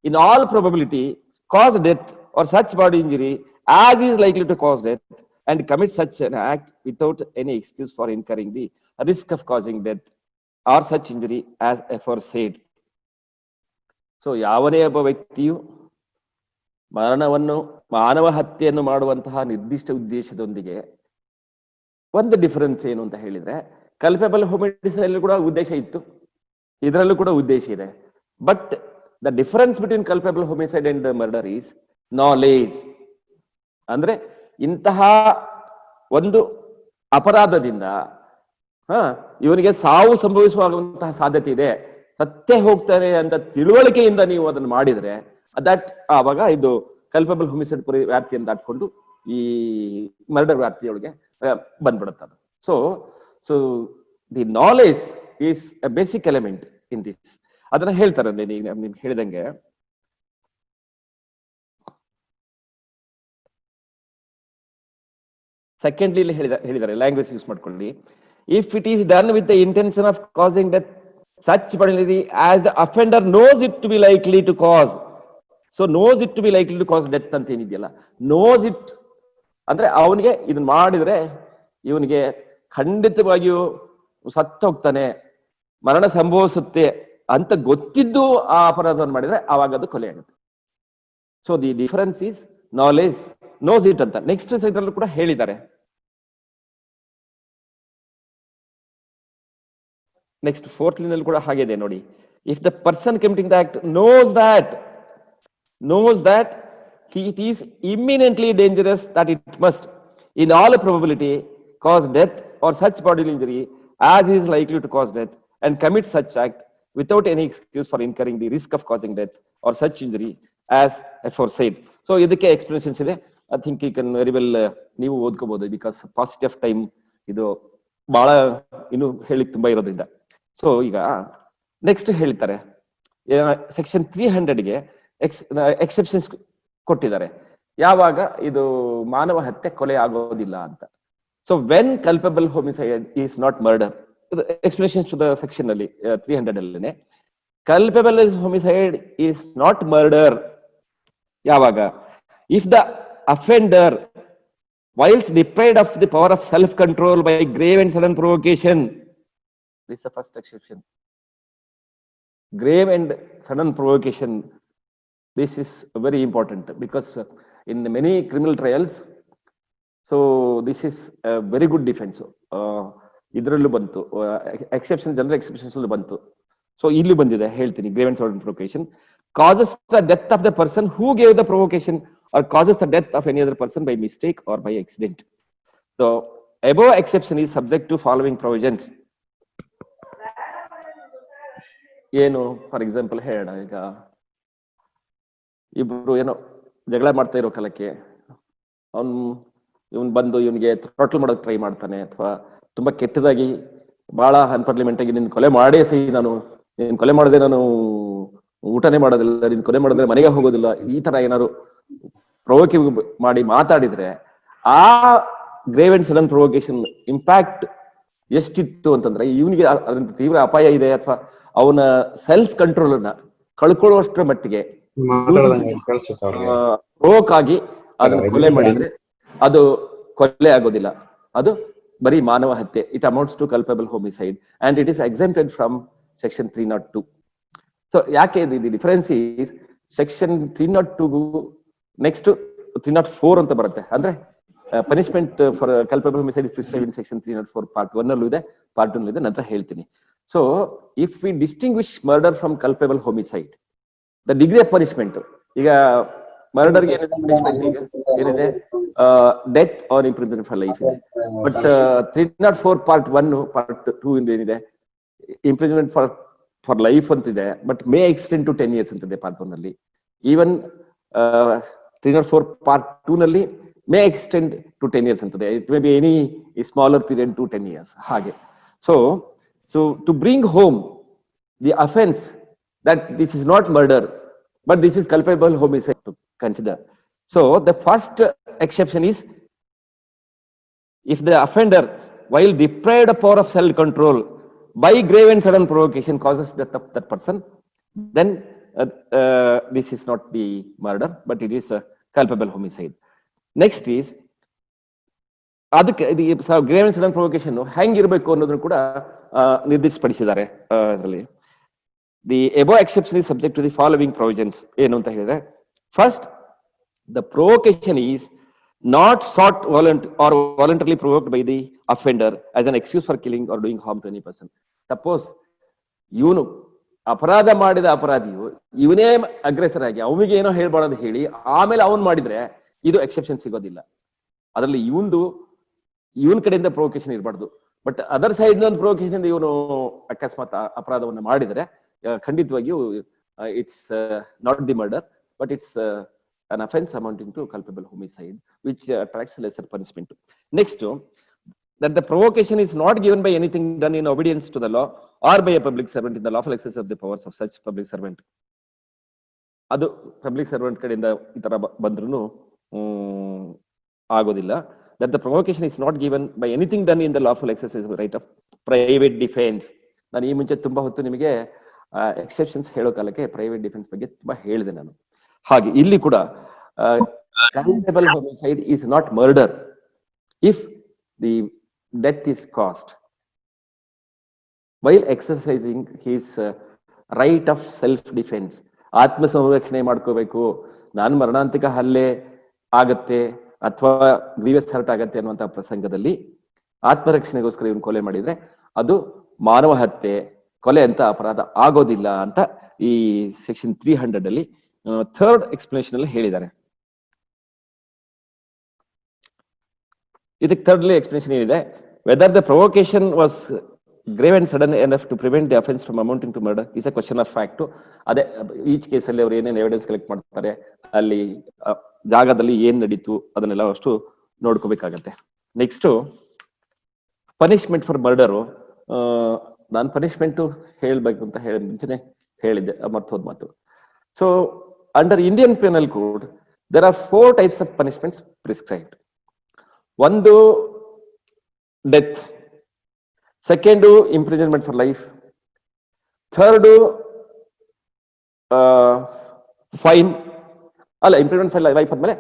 in all probability cause death or such body injury as is likely to cause death, and commit such an act without any excuse for incurring the risk of causing death or such injury as aforesaid. So ಯಾವನೇ ಒಬ್ಬ ವ್ಯಕ್ತಿಯು ಮರಣವನ್ನು, ಮಾನವ ಹತ್ಯೆಯನ್ನು ಮಾಡುವಂತಹ ನಿರ್ದಿಷ್ಟ ಉದ್ದೇಶದೊಂದಿಗೆ, ಒಂದು ಡಿಫರೆನ್ಸ್ ಏನು ಅಂತ ಹೇಳಿದ್ರೆ, ಕಲ್ಪಬಲ್ ಹೋಮಿಸೈಡ್ ಕೂಡ ಉದ್ದೇಶ ಇತ್ತು, ಇದರಲ್ಲೂ ಕೂಡ ಉದ್ದೇಶ ಇದೆ. But the difference between culpable homicide and murder is knowledge. ಅಂದ್ರೆ ಇಂತಹ ಒಂದು ಅಪರಾಧದಿಂದ ಇವನಿಗೆ ಸಾವು ಸಂಭವಿಸುವಂತಹ ಸಾಧ್ಯತೆ ಇದೆ, ಸತ್ತೇ ಹೋಗ್ತಾರೆ ಅಂತ ತಿಳುವಳಿಕೆಯಿಂದ ನೀವು ಅದನ್ನು ಮಾಡಿದ್ರೆ ದಟ್ ಆವಾಗ ಇದು ಕಲ್ಪಬಲ್ ಹೋಮಿಸೈಡ್ ವ್ಯಾಪ್ತಿಯನ್ನು ದಾಟ್ಕೊಂಡು ಈ ಮರ್ಡರ್ ವ್ಯಾಪ್ತಿಯೊಳಗೆ ಬಂದ್ಬಿಡುತ್ತೆ ಅದು. So the knowledge is a basic element in this. ಅದನ್ನ ಹೇಳ್ತಾರೆ ನಿಮ್ಗೆ ಹೇಳಿದಂಗೆ, ಸೆಕೆಂಡ್ಲಿ ಹೇಳಿದ್ದಾರೆ, ಲ್ಯಾಂಗ್ವೇಜ್ ಯೂಸ್ ಮಾಡ್ಕೊಳ್ಳಿ. If it is done with the intention of causing death such bodily as the offender knows it to be likely to cause. So knows it to be likely to cause death ಅಂತ ಏನಿದೆಯಲ್ಲ, knows it ಅಂದ್ರೆ ಅವನಿಗೆ ಇದನ್ನ ಮಾಡಿದ್ರೆ ಇವನಿಗೆ ಖಂಡಿತವಾಗಿಯೂ ಸತ್ತು ಹೋಗ್ತಾನೆ, ಮರಣ ಸಂಭವಿಸುತ್ತೆ ಅಂತ ಗೊತ್ತಿದ್ದು ಆ ಅಪರಾಧವನ್ನು ಮಾಡಿದ್ರೆ ಆವಾಗ ಅದು ಕೊಲೆ ಆಗುತ್ತೆ. So the difference is knowledge, knows it ಅಂತ. ನೆಕ್ಸ್ಟ್ ಸೈಡಲ್ಲೂ ಕೂಡ ಹೇಳಿದ್ದಾರೆ. ನೆಕ್ಸ್ಟ್ 4th ಲೈನ್ ಕೂಡ ಹಾಗೆ ಇದೆ ನೋಡಿ. If the person committing the act knows that it is imminently dangerous that it must in all probability cause death or such bodily injury as is likely to cause death, and commits such act without any excuse for incurring the risk of causing death or such injury as aforesaid. So ಇದಕ್ಕೆ explanations ಇದೆ. I think you can very well ನೀವು ಓದ್ಕೋಬಹುದು, because paucity of time ಇದು ಬಹಳ ಇನ್ನು ಹೇಳಿಕ್ ತುಂಬಾ ಇರೋದ್ರಿಂದ. So ಈಗ ನೆಕ್ಸ್ಟ್ ಹೇಳ್ತಾರೆ, ಸೆಕ್ಷನ್ 300ಗೆ ಎಕ್ಸೆಪ್ಷನ್ಸ್ ಕೊಟ್ಟಿದ್ದಾರೆ. ಯಾವಾಗ ಇದು ಮಾನವ ಹತ್ಯೆ ಕೊಲೆ ಆಗೋದಿಲ್ಲ ಅಂತ. So when culpable homicide is not murder, explanations to the section ಅಲ್ಲಿ 300 ಅಲ್ಲಿನೇ culpable homicide is not murder ಯಾವಾಗ, if the offender whilst deprived of the power of self-control by grave and sudden provocation. This is the first exception. Grave and sudden provocation. This is very important because in many criminal trials, so this is a very good defense. Idrallu bantu exceptions, general exceptions allu bantu. So illu bandide ಹೇಳ್ತೀನಿ, grave and sudden provocation causes the death of the person who gave the provocation or causes the death of any other person by mistake or by accident. So above exception is subject to following provisions. ಏನು for example ಹೇಳೋಣ, ಈಗ ಇಬ್ರು ಏನೋ ಜಗಳ ಮಾಡ್ತಾ ಇರೋ ಕಾಲಕ್ಕೆ ಇವನ್ ಬಂದು ಇವನಿಗೆ ಥ್ರಾಟಲ್ ಮಾಡೋಕೆ ಟ್ರೈ ಮಾಡ್ತಾನೆ, ಅಥವಾ ತುಂಬಾ ಕೆಟ್ಟದಾಗಿ ಬಹಳ ಅನ್ಪಾರ್ಲಿಮೆಂಟ್ ಆಗಿ ನಿನ್ ಕೊಲೆ ಮಾಡೇ ಸಹಿ, ನೀನ್ ಕೊಲೆ ಮಾಡದೆ ನಾನು ಊಟನೇ ಮಾಡೋದಿಲ್ಲ, ನೀನ್ ಕೊಲೆ ಮಾಡಿದ್ರೆ ಮನೆಗೆ ಹೋಗೋದಿಲ್ಲ, ಈ ತರ ಏನಾದ್ರು ಪ್ರೊವೋಕಿವ್ ಮಾಡಿ ಮಾತಾಡಿದ್ರೆ ಆ ಗ್ರೇವ್ ಅಂಡ್ ಸಡನ್ ಪ್ರೊವೋಕೇಶನ್ ಇಂಪ್ಯಾಕ್ಟ್ ಎಷ್ಟಿತ್ತು ಅಂತಂದ್ರೆ ಇವನಿಗೆ ಅದರಿಂದ ತೀವ್ರ ಅಪಾಯ ಇದೆ, ಅಥವಾ ಅವನ ಸೆಲ್ಫ್ ಕಂಟ್ರೋಲ್ ಅನ್ನ ಕಳ್ಕೊಳ್ಳುವಷ್ಟರ ಮಟ್ಟಿಗೆ ಪ್ರೊವೋಕ್ ಆಗಿ ಅದನ್ನ ಕೊಲೆ ಮಾಡಿದ್ರೆ ಅದು ಕೊಲೆ ಆಗೋದಿಲ್ಲ, ಅದು ಬರೀ ಮಾನವ ಹತ್ಯೆ. It amounts to culpable homicide and it is exempted from section 302. So ಯಾಕೆ ಇದು ಡಿಫರೆನ್ಸ್ ಈಸ್ ಸೆಕ್ಷನ್ 302 ನೆಕ್ಸ್ಟ್ 304 ಅಂತ ಬರುತ್ತೆ. ಅಂದ್ರೆ punishment for culpable homicide is prescribed in section 304 part 1 ಅಲ್ಲೂ ಇದೆ, ಪಾರ್ಟ್ 2 ಇದೆ, ನಂತರ ಹೇಳ್ತೀನಿ. So if we distinguish murder from culpable homicide, the degree of punishment, ಈಗ ಮರ್ಡರ್ಗೆ ಏನಿದೆ death or imprisonment for life ಇದೆ. ಬಟ್ 304 ಪಾರ್ಟ್ 1 ಪಾರ್ಟ್ 2 ಇಂದ ಏನಿದೆ ಇಂಪ್ರಿಸನ್ಮೆಂಟ್ ಫಾರ್ ಲೈಫ್ ಅಂತಿದೆ, but may extend to 10 years ಅಂತಿದೆ ಪಾರ್ಟ್ 1 ನಲ್ಲಿ. ಈವನ್ 304 ಪಾರ್ಟ್ 2 ನಲ್ಲಿ ಮೇ ಎಕ್ಸ್ಟೆಂಡ್ ಟು 10 years ಅಂತದೆ. It may be any smaller period to 10 years ಹಾಗೆ. So to bring home the offence that this is not murder but this is culpable homicide to consider. So the first exception is if the offender while deprived of power of self control by grave and sudden provocation causes death of that person, then this is not the murder but it is a culpable homicide. Next is ಅದಕ್ಕೆ grave and sudden provocation ಹೆಂಗಿರ್ಬೇಕು ಅನ್ನೋದನ್ನು ಕೂಡ ನಿರ್ದಿಷ್ಟಪಡಿಸಿದ್ದಾರೆ ಅದರಲ್ಲಿ. The above exception is subject to the following provisions. ಏನು ಅಂತ ಹೇಳಿದ್ರೆ, first the provocation is not sought or voluntarily provoked by the offender as an excuse for killing or doing harm to any person. Suppose ಇವನು ಅಪರಾಧ ಮಾಡಿದ ಅಪರಾಧಿಯು ಇವನೇ ಅಗ್ರೆಸರ್ ಆಗಿ ಅವನಿಗೆ ಏನೋ ಹೇಳ್ಬಾರ್ದು ಹೇಳಿ ಆಮೇಲೆ ಅವನ್ ಮಾಡಿದ್ರೆ ಇದು ಎಕ್ಸೆಪ್ಷನ್ ಸಿಗೋದಿಲ್ಲ. ಅದರಲ್ಲಿ ಇವನ್ ಕಡೆಯಿಂದ ಪ್ರೊವೊಕೇಶನ್ ಇರಬಾರ್ದು. ಬಟ್ ಅದರ್ ಸೈಡ್ ಒಂದು ಪ್ರೊವೊಕೇಶನ್ ಇವನು ಅಕಸ್ಮಾತ್ ಅಪರಾಧವನ್ನು ಮಾಡಿದ್ರೆ ಖಂಡಿತವಾಗಿಯೂ it's not the murder but it's an offense amounting to culpable homicide, which attracts lesser punishment. Next, that the provocation is not given by anything done in obedience to the law or by a public servant in the lawful exercise of the powers of such public servant. ಅದು public servant ಕಡೆಯಿಂದ ಈ ತರ ಬಂದ್ರೂ ಆಗೋದಿಲ್ಲ. That the provocation is not given by anything done in the lawful exercise of the right of private defense. ನಾನು ಈ ಮುಂಚೆ ತುಂಬಾ ಹೊತ್ತು ನಿಮಗೆ ಎಕ್ಸೆಪ್ಷನ್ಸ್ ಹೇಳೋ ಕಾಲಕ್ಕೆ ಪ್ರೈವೇಟ್ ಡಿಫೆನ್ಸ್ ಬಗ್ಗೆ ತುಂಬಾ ಹೇಳಿದೆ ನಾನು. ಹಾಗೆ ಇಲ್ಲಿ ಕೂಡ culpable homicide is not murder if the death is caused while exercising his right of self defense. ಆತ್ಮ ಸಂರಕ್ಷಣೆ ಮಾಡ್ಕೋಬೇಕು, ನಾನು ಮರಣಾಂತಿಕ ಹಲ್ಲೆ ಆಗತ್ತೆ ಅಥವಾ ಗ್ರೀವಿಯಸ್ ಹರ್ಟ್ ಆಗತ್ತೆ ಅನ್ನುವಂತ ಪ್ರಸಂಗದಲ್ಲಿ ಆತ್ಮರಕ್ಷಣೆಗೋಸ್ಕರ ಇವನು ಕೊಲೆ ಮಾಡಿದ್ರೆ ಅದು ಮಾನವ ಹತ್ಯೆ, ಕೊಲೆ ಅಂತ ಅಪರಾಧ ಆಗೋದಿಲ್ಲ ಅಂತ ಈ ಸೆಕ್ಷನ್ 300 ಅಲ್ಲಿ ಥರ್ಡ್ ಎಕ್ಸ್ಪ್ಲನೇಷನ್ ಅಲ್ಲಿ ಹೇಳಿದ್ದಾರೆ. ಇದಕ್ಕೆ ಥರ್ಡ್ಲಿ ಎಕ್ಸ್ಪ್ಲನೇಷನ್ ಏನಿದೆ, whether the provocation was grave and sudden enough to prevent the offense from amounting to murder is a question of fact. ಅದೇ ಈಚ್ ಕೇಸಲ್ಲಿ ಅವ್ರು ಏನೇನು ಎವಿಡೆನ್ಸ್ ಕಲೆಕ್ಟ್ ಮಾಡ್ತಾರೆ, ಅಲ್ಲಿ ಜಾಗದಲ್ಲಿ ಏನ್ ನಡೀತು ಅದನ್ನೆಲ್ಲ ಅಷ್ಟು ನೋಡ್ಕೋಬೇಕಾಗತ್ತೆ. Next punishment for murder. ನಾನು ಪನಿಷ್ಮೆಂಟು ಹೇಳ್ಬೇಕು ಅಂತ ಹೇಳಿ ಮುಂಚೆನೆ ಹೇಳಿದ್ದೆ, ಮರ್ತೋದ್ ಮಾತು. So under Indian penal code there are 4 types of punishments prescribed. ಒಂದು death, second imprisonment for life, third fine, ಅಲ್ಲ ಇಂಪ್ರಿಸನ್ಮೆಂಟ್ ಫಾರ್ ಲೈಫ್ ಆದ್ಮೇಲೆ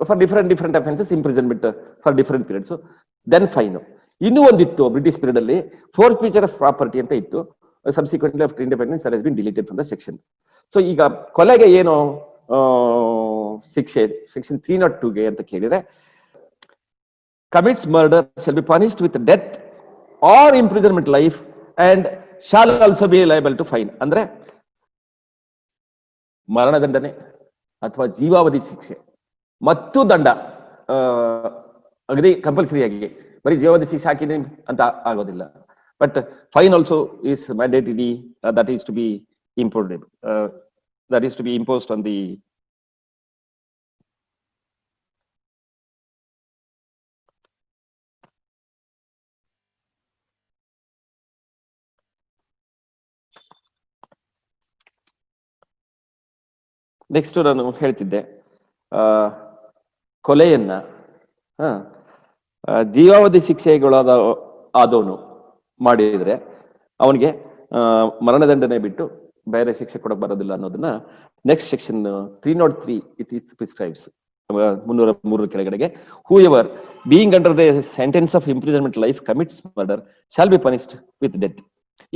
for different offences imprisonment for different periods, then fine. ಇನ್ನೂ ಒಂದಿತ್ತು ಬ್ರಿಟಿಷ್ ಪೀರಿಯಡ್ ಅಲ್ಲಿ, ಫೋರ್ಫೀಚರ್ of property ಅಂತ ಇತ್ತು. Subsequently after independence that has been deleted from the section. So ಈಗ ಕೊಲೆಗೆ ಏನು ಶಿಕ್ಷೆ, ಸೆಕ್ಷನ್ 302ಗೆ ಅಂತ ಕೇಳಿದ್ರೆ, commits murder shall be punished with death or imprisonment life and shall also be liable to fine. ಅಂದ್ರೆ ಮರಣದಂಡನೆ ಅಥವಾ ಜೀವಾವಧಿ ಶಿಕ್ಷೆ ಮತ್ತು ದಂಡ ಅಗದಿ ಕಂಪಲ್ಸರಿ ಆಗಿ, ಬರೀ ಜೀವಾವಧಿ ಶಿಕ್ಷೆ ಹಾಕಿದೆ ಅಂತ ಆಗೋದಿಲ್ಲ. But fine also is mandatory, that is to be imported, that is to be imposed on the next ನಾನು ಹೇಳ್ತಿದ್ದೆ, ಕೊಲೆಯನ್ನ ಜೀವಾವಧಿ ಶಿಕ್ಷೆಗಳಾದ ಆದವನು ಮಾಡಿದ್ರೆ ಅವನಿಗೆ ಮರಣದಂಡನೆ ಬಿಟ್ಟು ಬೇರೆ ಶಿಕ್ಷೆ ಕೊಡಕ್ ಬರೋದಿಲ್ಲ ಅನ್ನೋದನ್ನ ನೆಕ್ಸ್ಟ್ ಸೆಕ್ಷನ್ 303 ಇಟ್ ಪ್ರಿಸ್ಕ್ರೈಬ್ಸ್. 303 ಕೆಳಗಡೆಗೆ, whoever being under the sentence of imprisonment life commits murder shall be punished with death.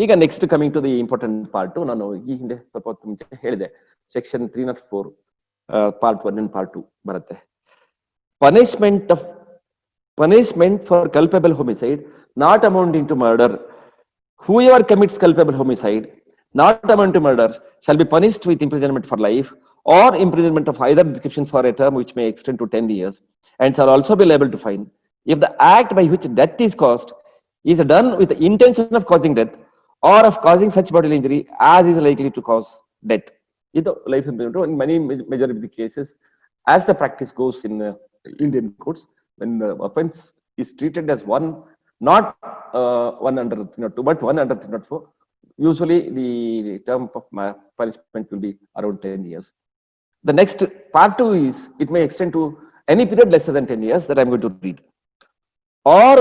ಈಗ next coming to the important part, ನಾನು ಈ ಹಿಂದೆ ಸ್ವಲ್ಪ ಹೊತ್ತು ಮುಂಚೆ ಹೇಳಿದೆ, ಸೆಕ್ಷನ್ 304 ಪಾರ್ಟ್ 1 ಅಂಡ್ ಪಾರ್ಟ್ 2 ಬರುತ್ತೆ. Punishment for culpable homicide not amounting to murder. Whoever commits culpable homicide not amounting to murder shall be punished with imprisonment for life or imprisonment of either description for a term which may extend to 10 years and shall also be liable to fine if the act by which death is caused is done with the intention of causing death or of causing such bodily injury as is likely to cause death. This life imprisonment in many majority of the cases, as the practice goes in Indian courts, when the offense is treated as one, not one under 302 but one under 304, usually the term of punishment will be around 10 years. The next part 2 is, it may extend to any period lesser than 10 years that I'm going to read, or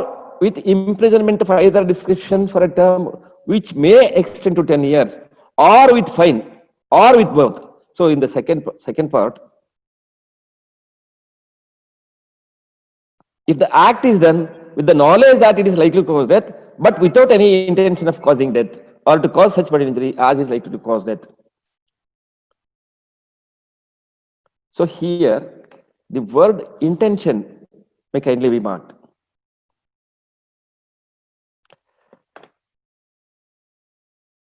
with imprisonment of either description for a term which may extend to 10 years, or with fine, or with both. So in the second part, if the act is done with the knowledge that it is likely to cause death, but without any intention of causing death, or to cause such bodily injury as is likely to cause death. So here, the word intention may kindly be marked.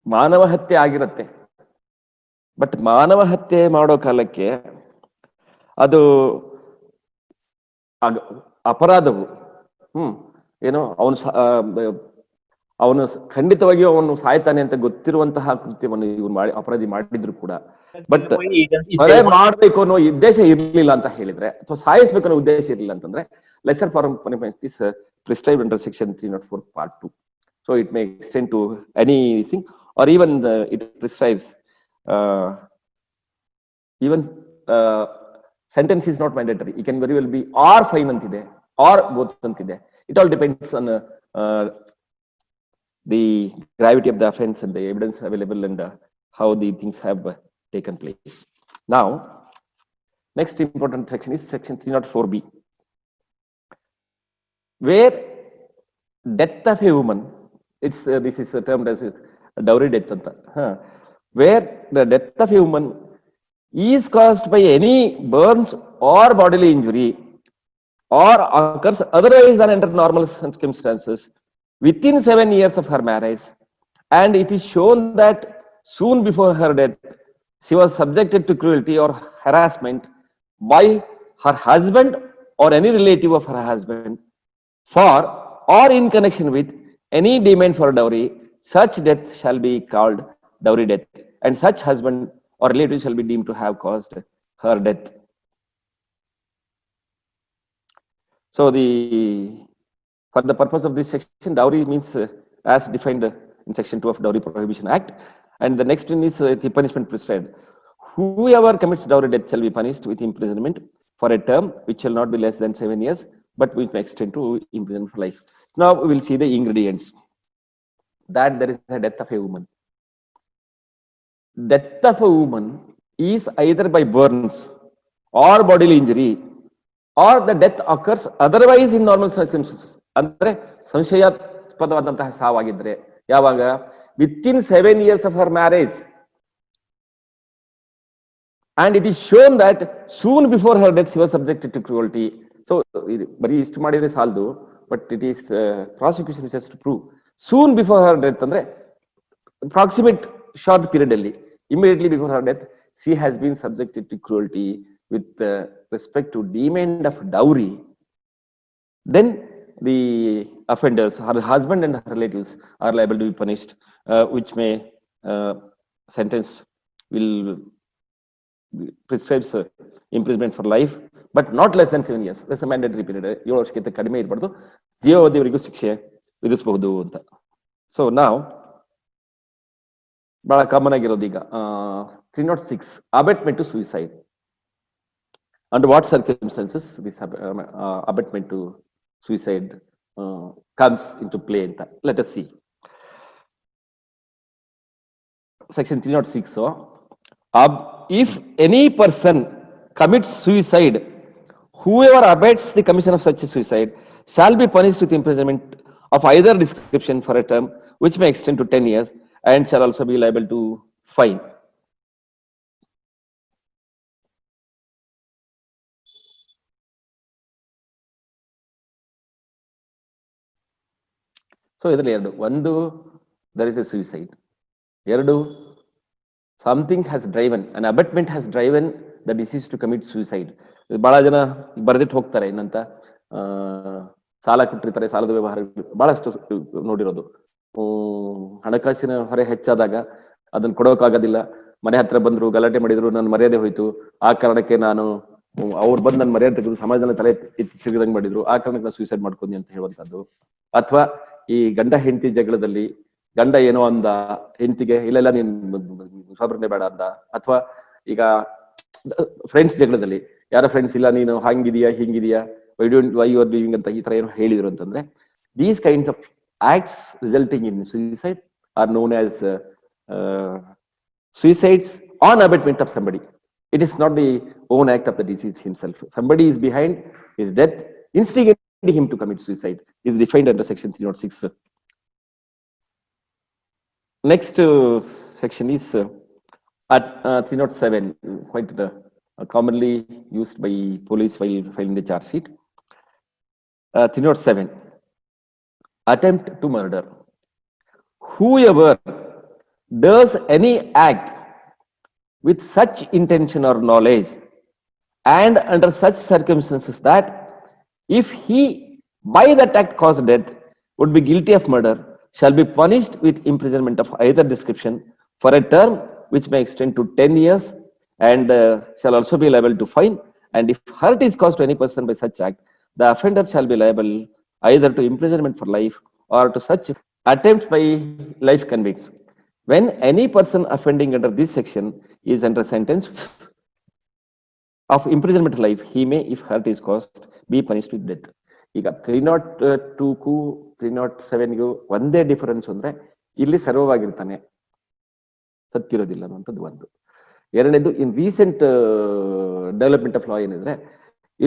ಮಾನವ ಹತ್ಯೆ ಆಗಿರುತ್ತೆ, but ಮಾನವ ಹತ್ಯೆ ಮಾಡೋ ಕಾಲಕ್ಕೆ ಅದು ಅಪರಾಧವು ಏನೋ ಅವನು ಖಂಡಿತವಾಗಿಯೂ ಅವನು ಸಾಯ್ತಾನೆ ಅಂತ ಗೊತ್ತಿರುವಂತಹ ಕೃತ್ಯವನ್ನು ಇವ್ರು ಅಪರಾಧಿ ಮಾಡಿದ್ರು ಕೂಡ, ಬಟ್ ಕೊಲೆ ಮಾಡ್ಬೇಕು ಅನ್ನೋ ಉದ್ದೇಶ ಇರ್ಲಿಲ್ಲ ಅಂತ ಹೇಳಿದ್ರೆ, ಅಥವಾ ಸಾಯಿಸ್ಬೇಕು ಅನ್ನೋ ಉದ್ದೇಶ ಇರ್ಲಿಲ್ಲ ಅಂತಂದ್ರೆ, lesser form punishment is prescribed under section 304 part 2. So it may extend to anything, or even it prescribes even sentence is not mandatory. It can very well be or fine antide or both antide. It all depends on the gravity of the offense and the evidence available and how the things have taken place. Now, next important section is section 304B, where death of a woman, it's this is termed as dowry death anta, where the death of a woman is caused by any burns or bodily injury or occurs otherwise than under normal circumstances within 7 years of her marriage, and it is shown that soon before her death she was subjected to cruelty or harassment by her husband or any relative of her husband for or in connection with any demand for dowry, such death shall be called dowry death, and such husband or relative shall be deemed to have caused her death. So for the purpose of this section, dowry means as defined in section 2 of Dowry Prohibition Act, and the next one is the punishment prescribed. Whoever commits dowry death shall be punished with imprisonment for a term which shall not be less than 7 years, but which may extend to imprisonment for life. Now we will see the ingredients. That there is a death of a woman. Death of a woman is either by burns or bodily injury, or the death occurs otherwise in normal circumstances. ಅಂದ್ರೆ ಸಂಶಯಾಸ್ಪದವಾದಂತಹ ಸಾವಾಗಿದ್ರೆ ಯಾವಾಗ within 7 years of her marriage, and it is shown that soon before her death she was subjected to cruelty. So ಬರೀ ಇಷ್ಟು ಮಾಡಿದ್ರೆ ಸಾಲದು, but it is prosecution which has to prove soon before her death, ಅಂದ್ರೆ approximate short period ಅಲ್ಲಿ, immediately before her death she has been subjected to cruelty with respect to demand of dowry. Then the offenders, her husband and her relatives, are liable to be punished, which may sentence will prescribes imprisonment for life, but not less than 7 years. That's a mandatory period. 7 ವರ್ಷಕ್ಕಿಂತ ಕಡಿಮೆ ಇರಬಾರ್ದು, ಜೀವಾವಧಿವರೆಗೂ ಶಿಕ್ಷೆ ವಿಧಿಸಬಹುದು ಅಂತ. So ನಾವು ಬಹಳ common ಆಗಿರೋದು ಈಗ 306 abetment to suicide. Under what circumstances this abetment to suicide comes into play anta, let us see. Section 306. So if any person commits suicide, whoever abets the commission of such a suicide shall be punished with imprisonment of either description for a term which may extend to 10 years and shall also be liable to fine. So ಇದರಲ್ಲಿ ಎರಡು, ಒಂದು there is a suicide, ಎರಡು something has driven, an abetment has driven the deceased to commit suicide. ಬಹಳ ಜನ ಬರೆದಿಟ್ಟು ಹೋಗ್ತಾರೆ ಏನಂತ, ಸಾಲ ಕೊಟ್ಟಿರ್ತಾರೆ, ಸಾಲದ ವ್ಯವಹಾರ ಬಹಳಷ್ಟು ನೋಡಿರೋದು. ಹಣಕಾಸಿನ ಹೊರೆ ಹೆಚ್ಚಾದಾಗ ಅದನ್ನ ಕೊಡೋಕ್ಕಾಗೋದಿಲ್ಲ, ಮನೆ ಹತ್ರ ಬಂದ್ರು ಗಲಾಟೆ ಮಾಡಿದ್ರು, ನನ್ನ ಮರ್ಯಾದೆ ಹೋಯ್ತು, ಆ ಕಾರಣಕ್ಕೆ ನಾನು ಅವ್ರು ಬಂದು ನನ್ನ ಮರ್ಯಾದೆ ತೆಗೆದು ಸಮಾಜದಲ್ಲಿ ತಲೆ ಸಿಗದಂಗೆ ಮಾಡಿದ್ರು, ಆ ಕಾರಣಕ್ಕೆ ನಾನು ಸೂಸೈಡ್ ಮಾಡ್ಕೊಂಡಿ ಅಂತ ಹೇಳುವಂಥದ್ದು. ಅಥವಾ ಈ ಗಂಡ ಹೆಂಡತಿ ಜಗಳದಲ್ಲಿ ಗಂಡ ಏನೋ ಅಂದ ಹೆಂಡತಿಗೆ, ಇಲ್ಲೆಲ್ಲ ನೀನ್ ಸ್ವಾಬ್ರನೆ ಬೇಡ ಅಂದ. ಅಥವಾ ಈಗ ಫ್ರೆಂಡ್ಸ್ ಜಗಳದಲ್ಲಿ ಯಾರೋ ಫ್ರೆಂಡ್ಸ್, ಇಲ್ಲ ನೀನು ಹಂಗಿದೀಯಾ ಹಿಂಗಿದೀಯಾ, ವೈ ಯು ಆರ್ ಲಿವಿಂಗ್ ಅಂತ ಈ ತರ ಏನೋ ಹೇಳಿದ್ರು ಅಂತಂದ್ರೆ, these kinds of acts resulting in suicide are known as suicides on abetment of somebody. It is not the own act of the deceased himself. Somebody is behind his death, instigating him to commit suicide, is defined under section 306. Next section is at 307, quite commonly used by police while filing the charge sheet. 307. Attempt to murder. Whoever does any act with such intention or knowledge and under such circumstances that if he by that act caused death would be guilty of murder shall be punished with imprisonment of either description for a term which may extend to 10 years and shall also be liable to fine. And if hurt is caused to any person by such act, the offender shall be liable either to imprisonment for life or to such attempt by life convicts. When any person offending under this section is under sentence of imprisonment for life, he may, if hurt is caused, be punished with death. ಈಗ 302ಕ್ಕೂ 307ಗೂ ಒಂದೇ difference ಅಂದ್ರೆ ಇಲ್ಲಿ ಸರ್ವವಾಗಿರ್ತಾನೆ, ಸತ್ತಿರೋದಿಲ್ಲ ಅನ್ನುವಂಥದ್ದು ಒಂದು. ಎರಡನೇದು, in recent development of law ಏನಿದ್ರೆ,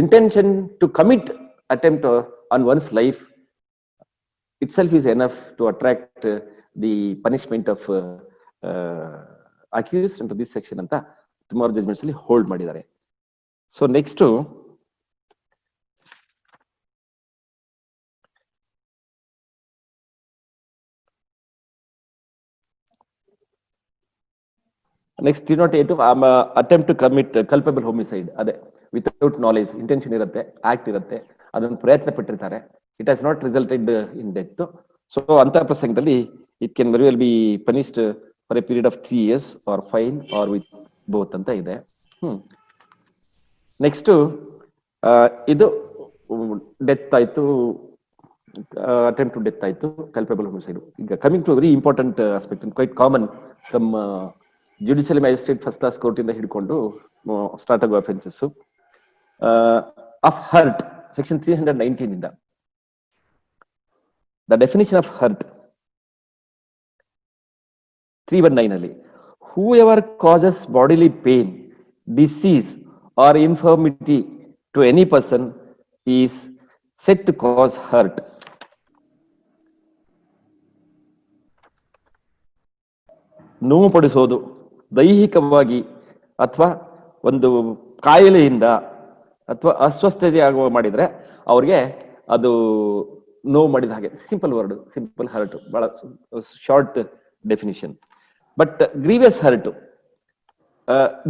intention to commit attempt on one's life itself is enough to attract the punishment of accused under this section ಅಂತ tomorrow judgments ಅಲ್ಲಿ ಹೋಲ್ಡ್ ಮಾಡಿದ್ದಾರೆ. So next next 308 attempt to commit culpable homicide. ಅದೇ without knowledge, intention ಇರುತ್ತೆ, act ಇರುತ್ತೆ, ಅದನ್ನು ಪ್ರಯತ್ನ ಪಟ್ಟಿರ್ತಾರೆ, it has not resulted in death, so ಅಂತ ಪ್ರಸಂಗದಲ್ಲಿ it can very well be punished for a period of 3 years or fine or with both ಅಂತ ಇದೆ. ನೆಕ್ಸ್ಟ್ ಇದು ಡೆತ್ ಆಯ್ತು, ಅಟೆಂಪ್ಟ್ ಟು ಡೆತ್ ಆಯ್ತು, ಕಲ್ಪಬಲ್ ಹೋಮಿಸೈಡ್. ಈಗ coming to very important aspect, quite common from judicial magistrate first class court ಇಂದ ಹಿಡ್ಕೊಂಡು start ಆಗುವ offences of hurt section 319 ಇಂದ. ದ ಡೆಫಿನಿಷನ್ ಆಫ್ ಹರ್ಟ್ 319 ಅಲ್ಲಿ, whoever causes bodily pain, disease or infirmity to any person is said to cause hurt. ನೋವು ಪಡಿಸೋದು ದೈಹಿಕವಾಗಿ ಅಥವಾ ಒಂದು ಕಾಯಿಲೆಯಿಂದ ಅಥವಾ ಅಸ್ವಸ್ಥತೆ ಆಗುವ ಮಾಡಿದ್ರೆ ಅವ್ರಿಗೆ ಅದು ನೋವು ಮಾಡಿದ ಹಾಗೆ. ಸಿಂಪಲ್ ವರ್ಡ್, ಸಿಂಪಲ್ ಹರ್ಟ್, ಬಹಳ short definition. But grievous hurt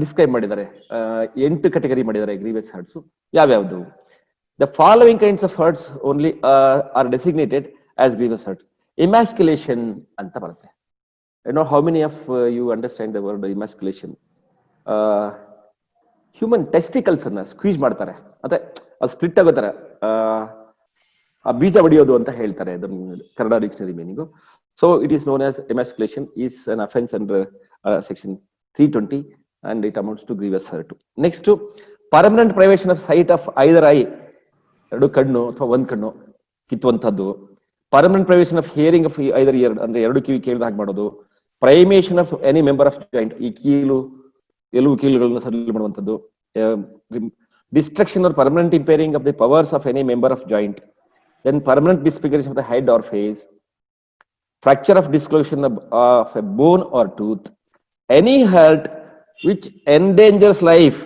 describe ಮಾಡಿದ್ದಾರೆ, 8 ಕೆಟಗರಿ ಮಾಡಿದ್ದಾರೆ ಗ್ರೀವಿಯಸ್ ಹರ್ಟ್ಸ್. ಯಾವ್ಯಾವುದು? The following kinds of hurts only are designated as grievous hurt. Emasculation ಅಂತ ಬರುತ್ತೆ. I know how many of you understand the word emasculation. Human testicles ಅನ್ನ ಸ್ಕ್ವೀಜ್ ಮಾಡ್ತಾರೆ, ಅದೇ ಅದು split ಆಗೋ ತರ ಆ ಬೀಜ ಹೊಡೆಯೋದು ಅಂತ ಹೇಳ್ತಾರೆ Kannada dictionary meaning. So it is known as emasculation is an offence under section 320 and it amounts to grievous hurt. Next, permanent privation of sight of either eye, ಎರಡು ಕಣ್ಣು ಅಥವಾ ಒಂದು ಕಣ್ಣು ಕಿತ್ತುವಂಥದ್ದು. Permanent privation of hearing of either ear, ಅಂದ್ರೆ ಎರಡು ಕಿವಿ ಕೇಳಿದ ಹಾಗೆ ಮಾಡೋದು. Privation of any member of joint, ಈ ಎಲುಬು ಕೀಲುಗಳನ್ನು ಸಡಿಲ ಮಾಡುವಂಥದ್ದು. Destruction or permanent impairing of the powers of any member of joint. Then permanent disfiguration of the head or face. Fracture of dislocation of a bone or tooth. Any hurt which endangers life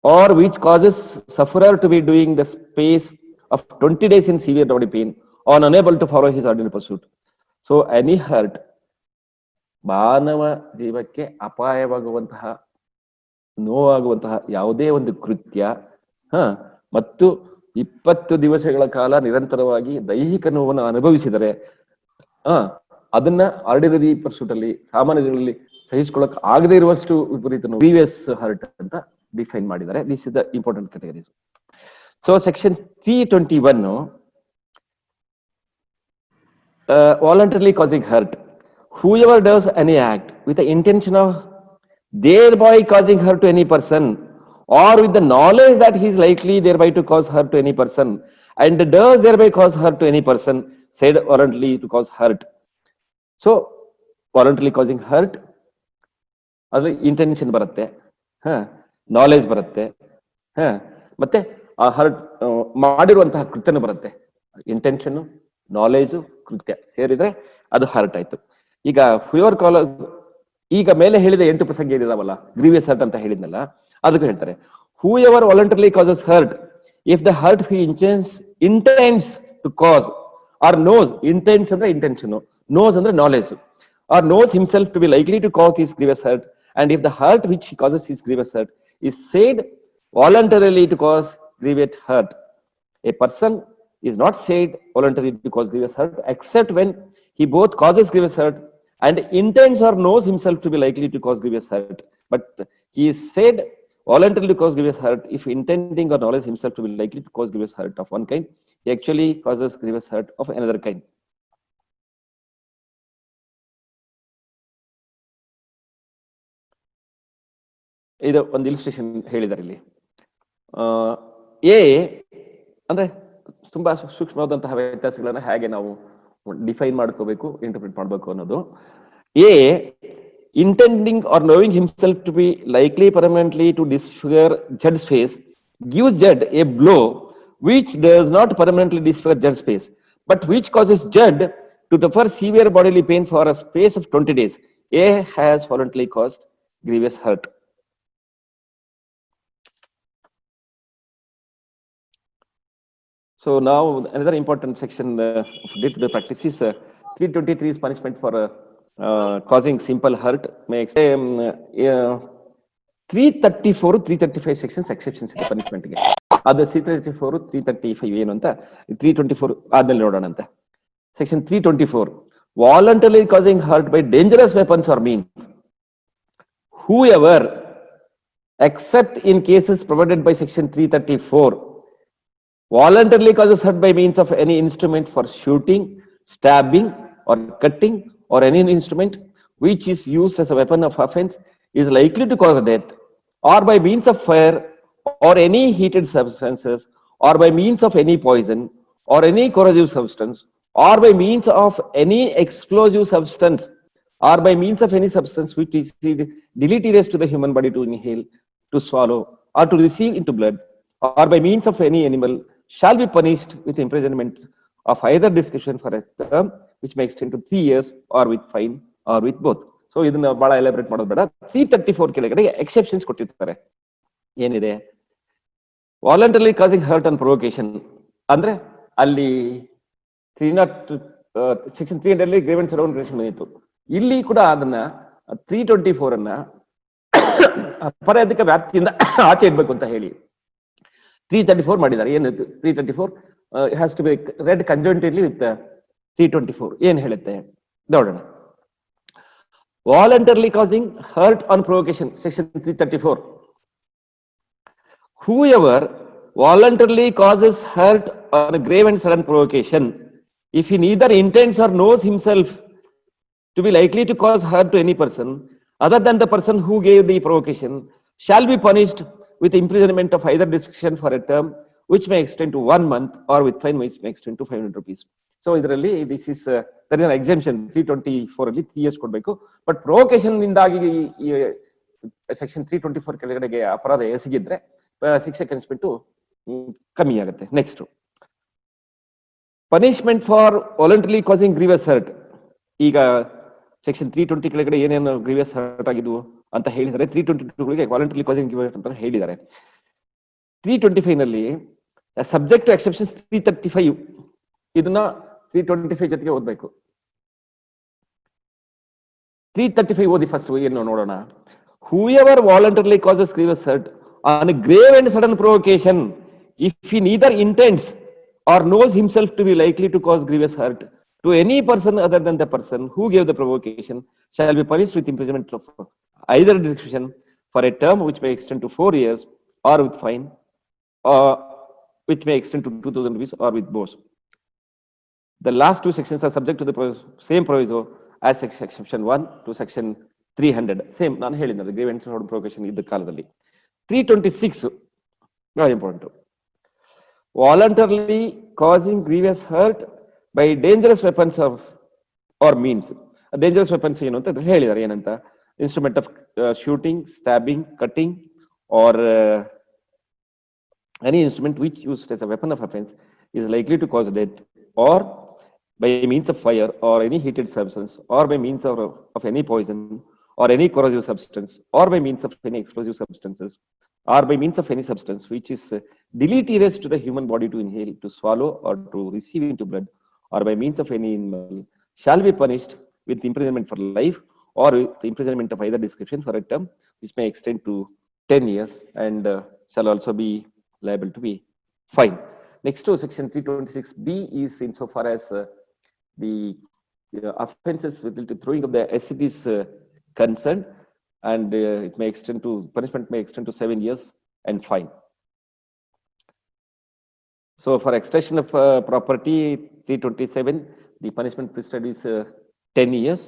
or which causes sufferer to be doing the space of 20 days in severe body pain or unable to follow his ordinary pursuit. So any hurt, ಮಾನವ ಜೀವಕ್ಕೆ ಅಪಾಯವಾಗುವಂತಹ ನೋವಾಗುವಂತಹ ಯಾವುದೇ ಒಂದು ಕೃತ್ಯ ಮತ್ತು 20 ದಿವಸಗಳ ಕಾಲ ನಿರಂತರವಾಗಿ ದೈಹಿಕ ನೋವನ್ನು ಅನುಭವಿಸಿದರೆ ಅದನ್ನ ಆರ್ಡಿನರಿ ಪರ್ಸೂಟ್ ಅಲ್ಲಿ, ಸಾಮಾನ್ಯದಲ್ಲಿ ಸಹಿಸಿಕೊಳ್ಳಕ್ ಆಗದೆ ಇರುವಷ್ಟು ವಿಪರೀತ ಗ್ರೀವಿಯಸ್ ಹರ್ಟ್ ಅಂತ ಡಿಫೈನ್ ಮಾಡಿದ್ದಾರೆ. This is the important categories. So section 321 voluntarily causing hurt. Whoever does any act with the intention of thereby causing hurt to any person or with the knowledge that he is likely thereby to cause hurt to any person and does thereby cause hurt to any person, said voluntarily to cause hurt. So voluntarily causing hurt, ಅದು intention ಬರುತ್ತೆ, knowledge ಬರುತ್ತೆ, ಮತ್ತೆ ಆ hurt ಮಾಡಿರುವಂತಹ ಕೃತ್ಯನೂ ಬರುತ್ತೆ. Intention, knowledge, ಕೃತ್ಯ ಸೇರಿದ್ರೆ ಅದು ಹರ್ಟ್ ಆಯ್ತು. ಈಗ ಫ್ಯೂವರ್ ಕಾಲ, ಈಗ ಮೇಲೆ ಹೇಳಿದ 8 ಪ್ರಸಂಗ ಏನಿದಾವಲ್ಲ ಗ್ರೀವಿಯಸ್ ಹರ್ಟ್ ಅಂತ ಹೇಳಿದ್ನಲ್ಲ, ಅದಕ್ಕೂ ಹೇಳ್ತಾರೆ whoever voluntarily causes hurt if the hurt he intends to cause or knows. Intends ಅಂದ್ರೆ ಇಂಟೆನ್ಷನ್, ನೋಸ್ ಅಂದ್ರೆ knowledge, or knows himself to be likely to cause his grievous hurt, and if the hurt which he causes his grievous hurt is said voluntarily to cause grievous hurt. A person is not said voluntarily to cause grievous hurt except when he both causes grievous hurt and intends or knows himself to be likely to cause grievous hurt. But he is said voluntarily to cause grievous hurt if intending or knowledge himself to be likely to cause grievous hurt of one kind, he actually causes grievous hurt of another kind. ಇದು ಒಂದು illustration ಹೇಳಿದ್ದಾರೆ ಇಲ್ಲಿ. A ಅಂದ್ರೆ ತುಂಬಾ ಸೂಕ್ಷ್ಮವಾದಂತಹ ವ್ಯತ್ಯಾಸಗಳನ್ನ ಹೇಗೆ ನಾವು define ಮಾಡ್ಕೋಬೇಕು, ಇಂಟರ್ಪ್ರಿಟ್ ಮಾಡ್ಬೇಕು ಅನ್ನೋದು. A, intending R knowing himself to be likely permanently to ಡಿಸ್ಫಿಗರ್ ಜಡ್ಸ್ face gives Z A blow which does not permanently ಡಿಸ್ಫಿಗರ್ ಜಡ್ಸ್ face but which causes Z to suffer severe bodily pain for a space of 20 days. A has voluntarily caused grievous hurt. So now another important section of day-to-day practice is 323 is punishment for causing simple hurt. May say 334, 335 sections exceptions ಇದೆ punishment ಗೆ. ಅದು 334, 335 ಏನು ಅಂತ 324 ಆದ್ಮೇಲೆ ನೋಡೋಣ ಅಂತ. Section 324, voluntarily causing hurt by dangerous weapons or means. Whoever, except in cases provided by Section 334, voluntarily causes hurt by means of any instrument for shooting, stabbing, or cutting, or any instrument which is used as a weapon of offense is likely to cause death, or by means of fire, or any heated substances, or by means of any poison, or any corrosive substance, or by means of any explosive substance, or by means of any substance which is deleterious to the human body to inhale, to swallow, or to receive into blood, or by means of any animal, shall be punished with imprisonment of either description for a term which may extend to 3 years, or with fine, or with both. So ಇದನ್ನ ಬಹಳ elaborate ಮಾಡೋದು ಬೇಡ. 334 ಕೆಳಗಡೆ exceptions ಕೊಟ್ಟಿರ್ತಾರೆ. ಏನಿದೆ? Voluntary causing hurt and provocation ಅಂದ್ರೆ ಅಲ್ಲಿ section 300 grievance around ration ಬಂದಿತ್ತು. ಇಲ್ಲಿ ಕೂಡ ಅದನ್ನ 324 ಅನ್ನ ಅಪರಾಧಿಕ ವ್ಯಾಪ್ತಿಯಿಂದ ಆಚೆ ಇಡ್ಬೇಕು ಅಂತ ಹೇಳಿ 334 ಮಾಡಿದ್ದಾರೆ. ಏನು 334 has to be read conjointly with 324 ಏನ್ ಹೇಳುತ್ತೆ ನೋಡೋಣ. Voluntarily causing hurt on provocation, section 334. Whoever voluntarily causes hurt on a grave and sudden provocation, if he neither intends or knows himself to be likely to cause hurt to any person other than the person who gave the provocation, shall be punished with imprisonment of either description for a term which may extend to 1 month, or with fine which may extend to 500 rupees. So ಇದರಲ್ಲಿ this is there is an exemption. 324 ಅಲ್ಲಿ 3 years ಕೊಡಬೇಕು. But provocation ಇಂದಾಗಿ section 324 ಕೆಳಗಡೆಗೆ ಅಪರಾಧ ಎಸಗಿದ್ರೆ ಶಿಕ್ಷೆ ಕನಿಷ್ಠ ಕಮ್ಮಿ ಆಗುತ್ತೆ. Next, punishment for voluntary causing grievous hurt. ಈಗ ಸೆಕ್ಷನ್ 320 ಕೆಳಗಡೆ ಏನೇನು ಗ್ರೀವಿಯಸ್ ಹರ್ಟ್ ಆಗಿದ್ವು ಅಂತ ಹೇಳಿದ್ದಾರೆ. 322ಗಳಿಗೆ ವಾಲಂಟರಿ ಕಾಸಿಂಗ್ ಗ್ರೀವಿಯಸ್ ಅಂತ ಹೇಳಿದ್ದಾರೆ. 325 ನಲ್ಲಿ ಸಬ್ಜೆಕ್ಟ್ ಟು ಎಕ್ಸೆಪ್ಷನ್ಸ್ 335 ಇದನ್ನ 325 ಜೊತೆಗೆ ಓದಬೇಕು. 335 ಓದಿ ಫಸ್ಟ್ ಏನು ನೋಡೋಣ. Whoever voluntarily causes grievous hurt on a grave and sudden provocation, if he neither intends or knows himself to be likely to cause grievous hurt to any person other than the person who gave the provocation, shall be punished with imprisonment of either description for a term which may extend to 4 years, or with fine, or which may extend to 2,000 rupees, or with both. The last two sections are subject to the same proviso as section 1 to section 300. Same ನಾನು ಹೇಳಿದ್ದೆ grave and sudden provocation ಇದ್ದ ಕಾಲದಲ್ಲಿ. 326 very important. Voluntarily causing grievous hurt by dangerous weapons of or means. Dangerous weapons ಏನು ಅಂತ ಹೇಳಿದ್ದಾರೆ. ಏನಂತ? Instrument of shooting, stabbing, cutting, or any instrument which used as a weapon of offense is likely to cause death, or by means of fire, or any heated substance, or by means of any poison, or any corrosive substance, or by means of any explosive substances, or by means of any substance which is deleterious to the human body to inhale, to swallow, or to receive into blood, or by means of any animal, shall be punished with imprisonment for life, or with imprisonment of either description for a term which may extend to 10 years, and shall also be liable to be fined. Next to section 326B is insofar as the offenses related to throwing of the acid is concerned, and it may extend to, punishment may extend to 7 years and fine. So for extraction of property 327, the punishment prescribed is 10 years,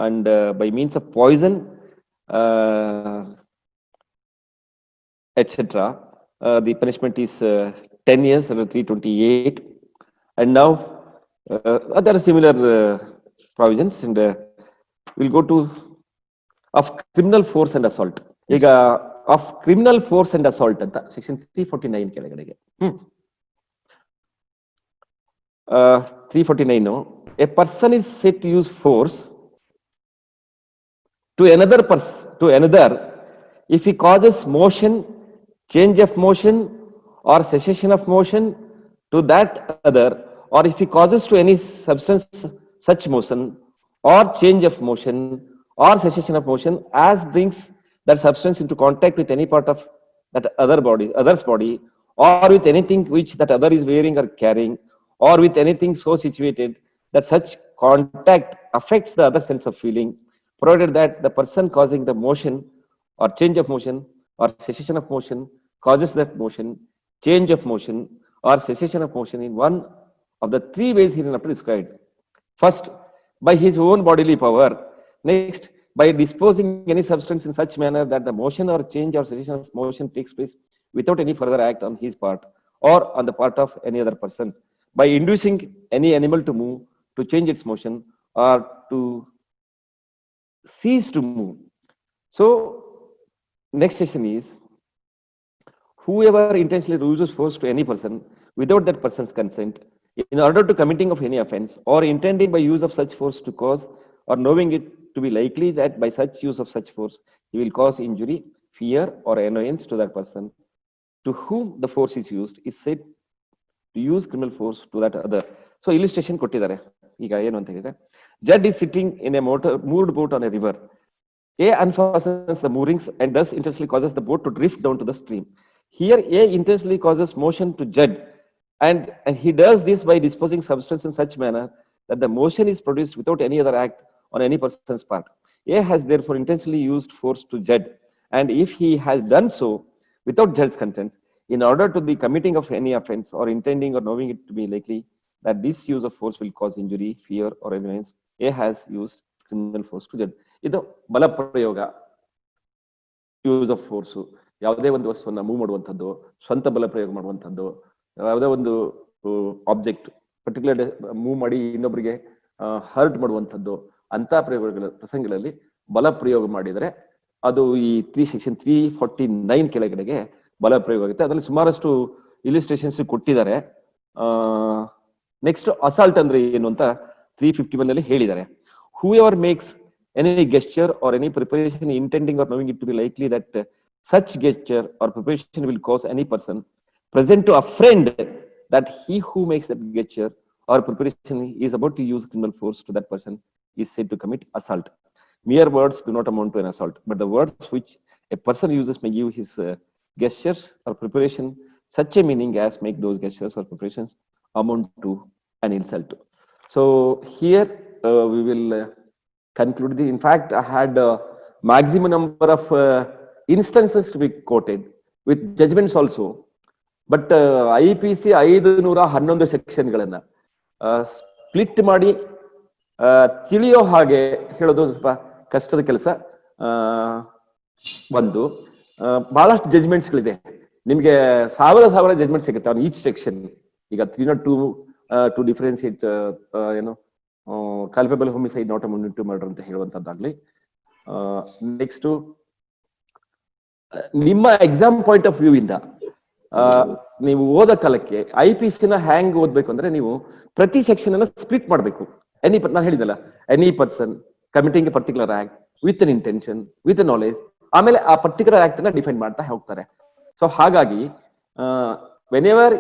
and by means of poison, etc., the punishment is 10 years under 328. And now there are similar provisions, and we'll go to of criminal force and assault. ಈಗ of criminal force and assault ಅಂತ section 349 ಕೆಳಗಡೆಗೆ 349, a person is said to use force to another if he causes motion, change of motion, or cessation of motion to that other, or if he causes to any substance such motion, or change of motion, or cessation of motion as brings that substance into contact with any part of that other's body, or with anything which that other is wearing or carrying, or with anything so situated that such contact affects the other sense of feeling, provided that the person causing the motion or change of motion or cessation of motion causes that motion, change of motion, or cessation of motion in one of the three ways hereinafter described. First, by his own bodily power. Next, by disposing any substance in such manner that the motion or change or cessation of motion takes place without any further act on his part or on the part of any other person. By inducing any animal to move, to change its motion, or to cease to move. So, next session is whoever intentionally uses force to any person without that person's consent in order to committing of any offense or intending by use of such force to cause or knowing it to be likely that by such use of such force he will cause injury, fear or annoyance to that person to whom the force is used is said to use criminal force to that other. So illustration ಕೊಟ್ಟಿದ್ದಾರೆ. ಈಗ ಏನು ಅಂತ ಹೇಳಿದ್ರೆ, Jud is sitting in a moored boat on a river. A unfastens the moorings and thus intentionally causes the boat to drift down to the stream. Here A intentionally causes motion to Jud, and he does this by disposing substance in such manner that the motion is produced without any other act on any person's part. A has therefore intentionally used force to Jud, and if he has done so without Jud's consent, in order to the committing of any offense or intending or knowing it to be likely that this use of force will cause injury, fear or annoyance, A has used criminal force to Jud. ಇದು ಬಲಪ್ರಯೋಗ, use of force. ಯಾವುದೇ ಒಂದು ವಸ್ತುವನ್ನು move ಮಾಡುವಂಥದ್ದು, ಸ್ವಂತ ಬಲ ಪ್ರಯೋಗ ಮಾಡುವಂಥದ್ದು, ಯಾವುದೇ ಒಂದು ಆಬ್ಜೆಕ್ಟ್ ಪರ್ಟಿಕ್ಯುಲರ್ ಮೂವ್ ಮಾಡಿ ಇನ್ನೊಬ್ಬರಿಗೆ ಹರ್ಟ್ ಮಾಡುವಂಥದ್ದು, ಅಂತ ಪ್ರಸಂಗಗಳಲ್ಲಿ ಬಲ ಪ್ರಯೋಗ ಮಾಡಿದರೆ ಅದು ಈ ಸೆಕ್ಷನ್ 349 ಕೆಳಗಡೆಗೆ ಬಲ ಪ್ರಯೋಗ ಆಗುತ್ತೆ. ಅದರಲ್ಲಿ ಸುಮಾರಷ್ಟು ಇಲಿಸ್ಟ್ರೇಷನ್ಸ್ ಕೊಟ್ಟಿದ್ದಾರೆ. ನೆಕ್ಸ್ಟ್ ಅಸಾಲ್ಟ್ ಅಂದ್ರೆ ಏನು ಅಂತ 351 ಅಲ್ಲಿ ಹೇಳಿದ್ದಾರೆ. Whoever makes any gesture or any preparation intending or knowing it to be likely that such gesture or preparation will cause any person present to offend that he who makes that gesture or preparation is about to use criminal force to that person is said to commit assault. Mere words do not amount to an assault, but the words which a person uses may give his gestures or preparation such a meaning as make those gestures or preparations amount to an insult. So here we will conclude the, in fact, I had a maximum number of instances to be quoted with judgments also. But IPC 511 ಸೆಕ್ಷನ್ಗಳನ್ನ split ಮಾಡಿ ತಿಳಿಯೋ ಹಾಗೆ ಹೇಳೋದು ಸ್ವಲ್ಪ ಕಷ್ಟದ ಕೆಲಸ. ಒಂದು ಬಹಳಷ್ಟು ಜಜ್ಮೆಂಟ್ಸ್ಗಳಿದೆ, ನಿಮಗೆ ಸಾವಿರ ಜಜ್ಮೆಂಟ್ ಸಿಗುತ್ತೆ ಆನ್ ಈಚ್ ಸೆಕ್ಷನ್. ಈಗ 302 ಟು ಡಿಫರೆನ್ಸಿಯೇಟ್ ಏನು culpable homicide not amount to murder ಅಂತ ಹೇಳುವಂತದ್ದಾಗ್ಲಿ. ನೆಕ್ಸ್ಟ್ ನಿಮ್ಮ ಎಕ್ಸಾಮ್ ಪಾಯಿಂಟ್ ಆಫ್ ವ್ಯೂ ಇಂದ ನೀವು ಓದೋ ಕಾಲಕ್ಕೆ IPC ನ ಹ್ಯಾಂಗ್ ಓದ್ಬೇಕು ಅಂದ್ರೆ ನೀವು ಪ್ರತಿ ಸೆಕ್ಷನ್ ಅನ್ನ ಸ್ಪ್ಲಿಟ್ ಮಾಡಬೇಕು. ನಾನು ಹೇಳಿದಲ್ಲ, any person committing A particular act with an intention, with a knowledge, ಆಮೇಲೆ ಆ ಪರ್ಟಿಕ್ಯುಲರ್ ಆಕ್ಟ್ ಅನ್ನ ಡಿಫೈನ್ ಮಾಡ್ತಾ ಹೋಗ್ತಾರೆ. ಸೊ ಹಾಗಾಗಿ ವೆನೆವರ್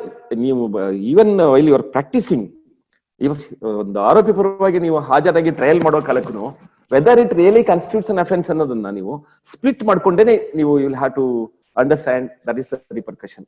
ನೀವು even while you are practising, ಒಂದು ಆರೋಪಿ ಪರವಾಗಿ ನೀವು ಹಾಜರಾಗಿ ಟ್ರಯಲ್ ಮಾಡೋ ಕಾಲಕ್ಕೂ whether it really constitutes an offence ಅನ್ನೋದನ್ನ ನೀವು ಸ್ಪ್ಲಿಟ್ ಮಾಡ್ಕೊಂಡೇನೆ ನೀವು will have to understand that is the repercussion.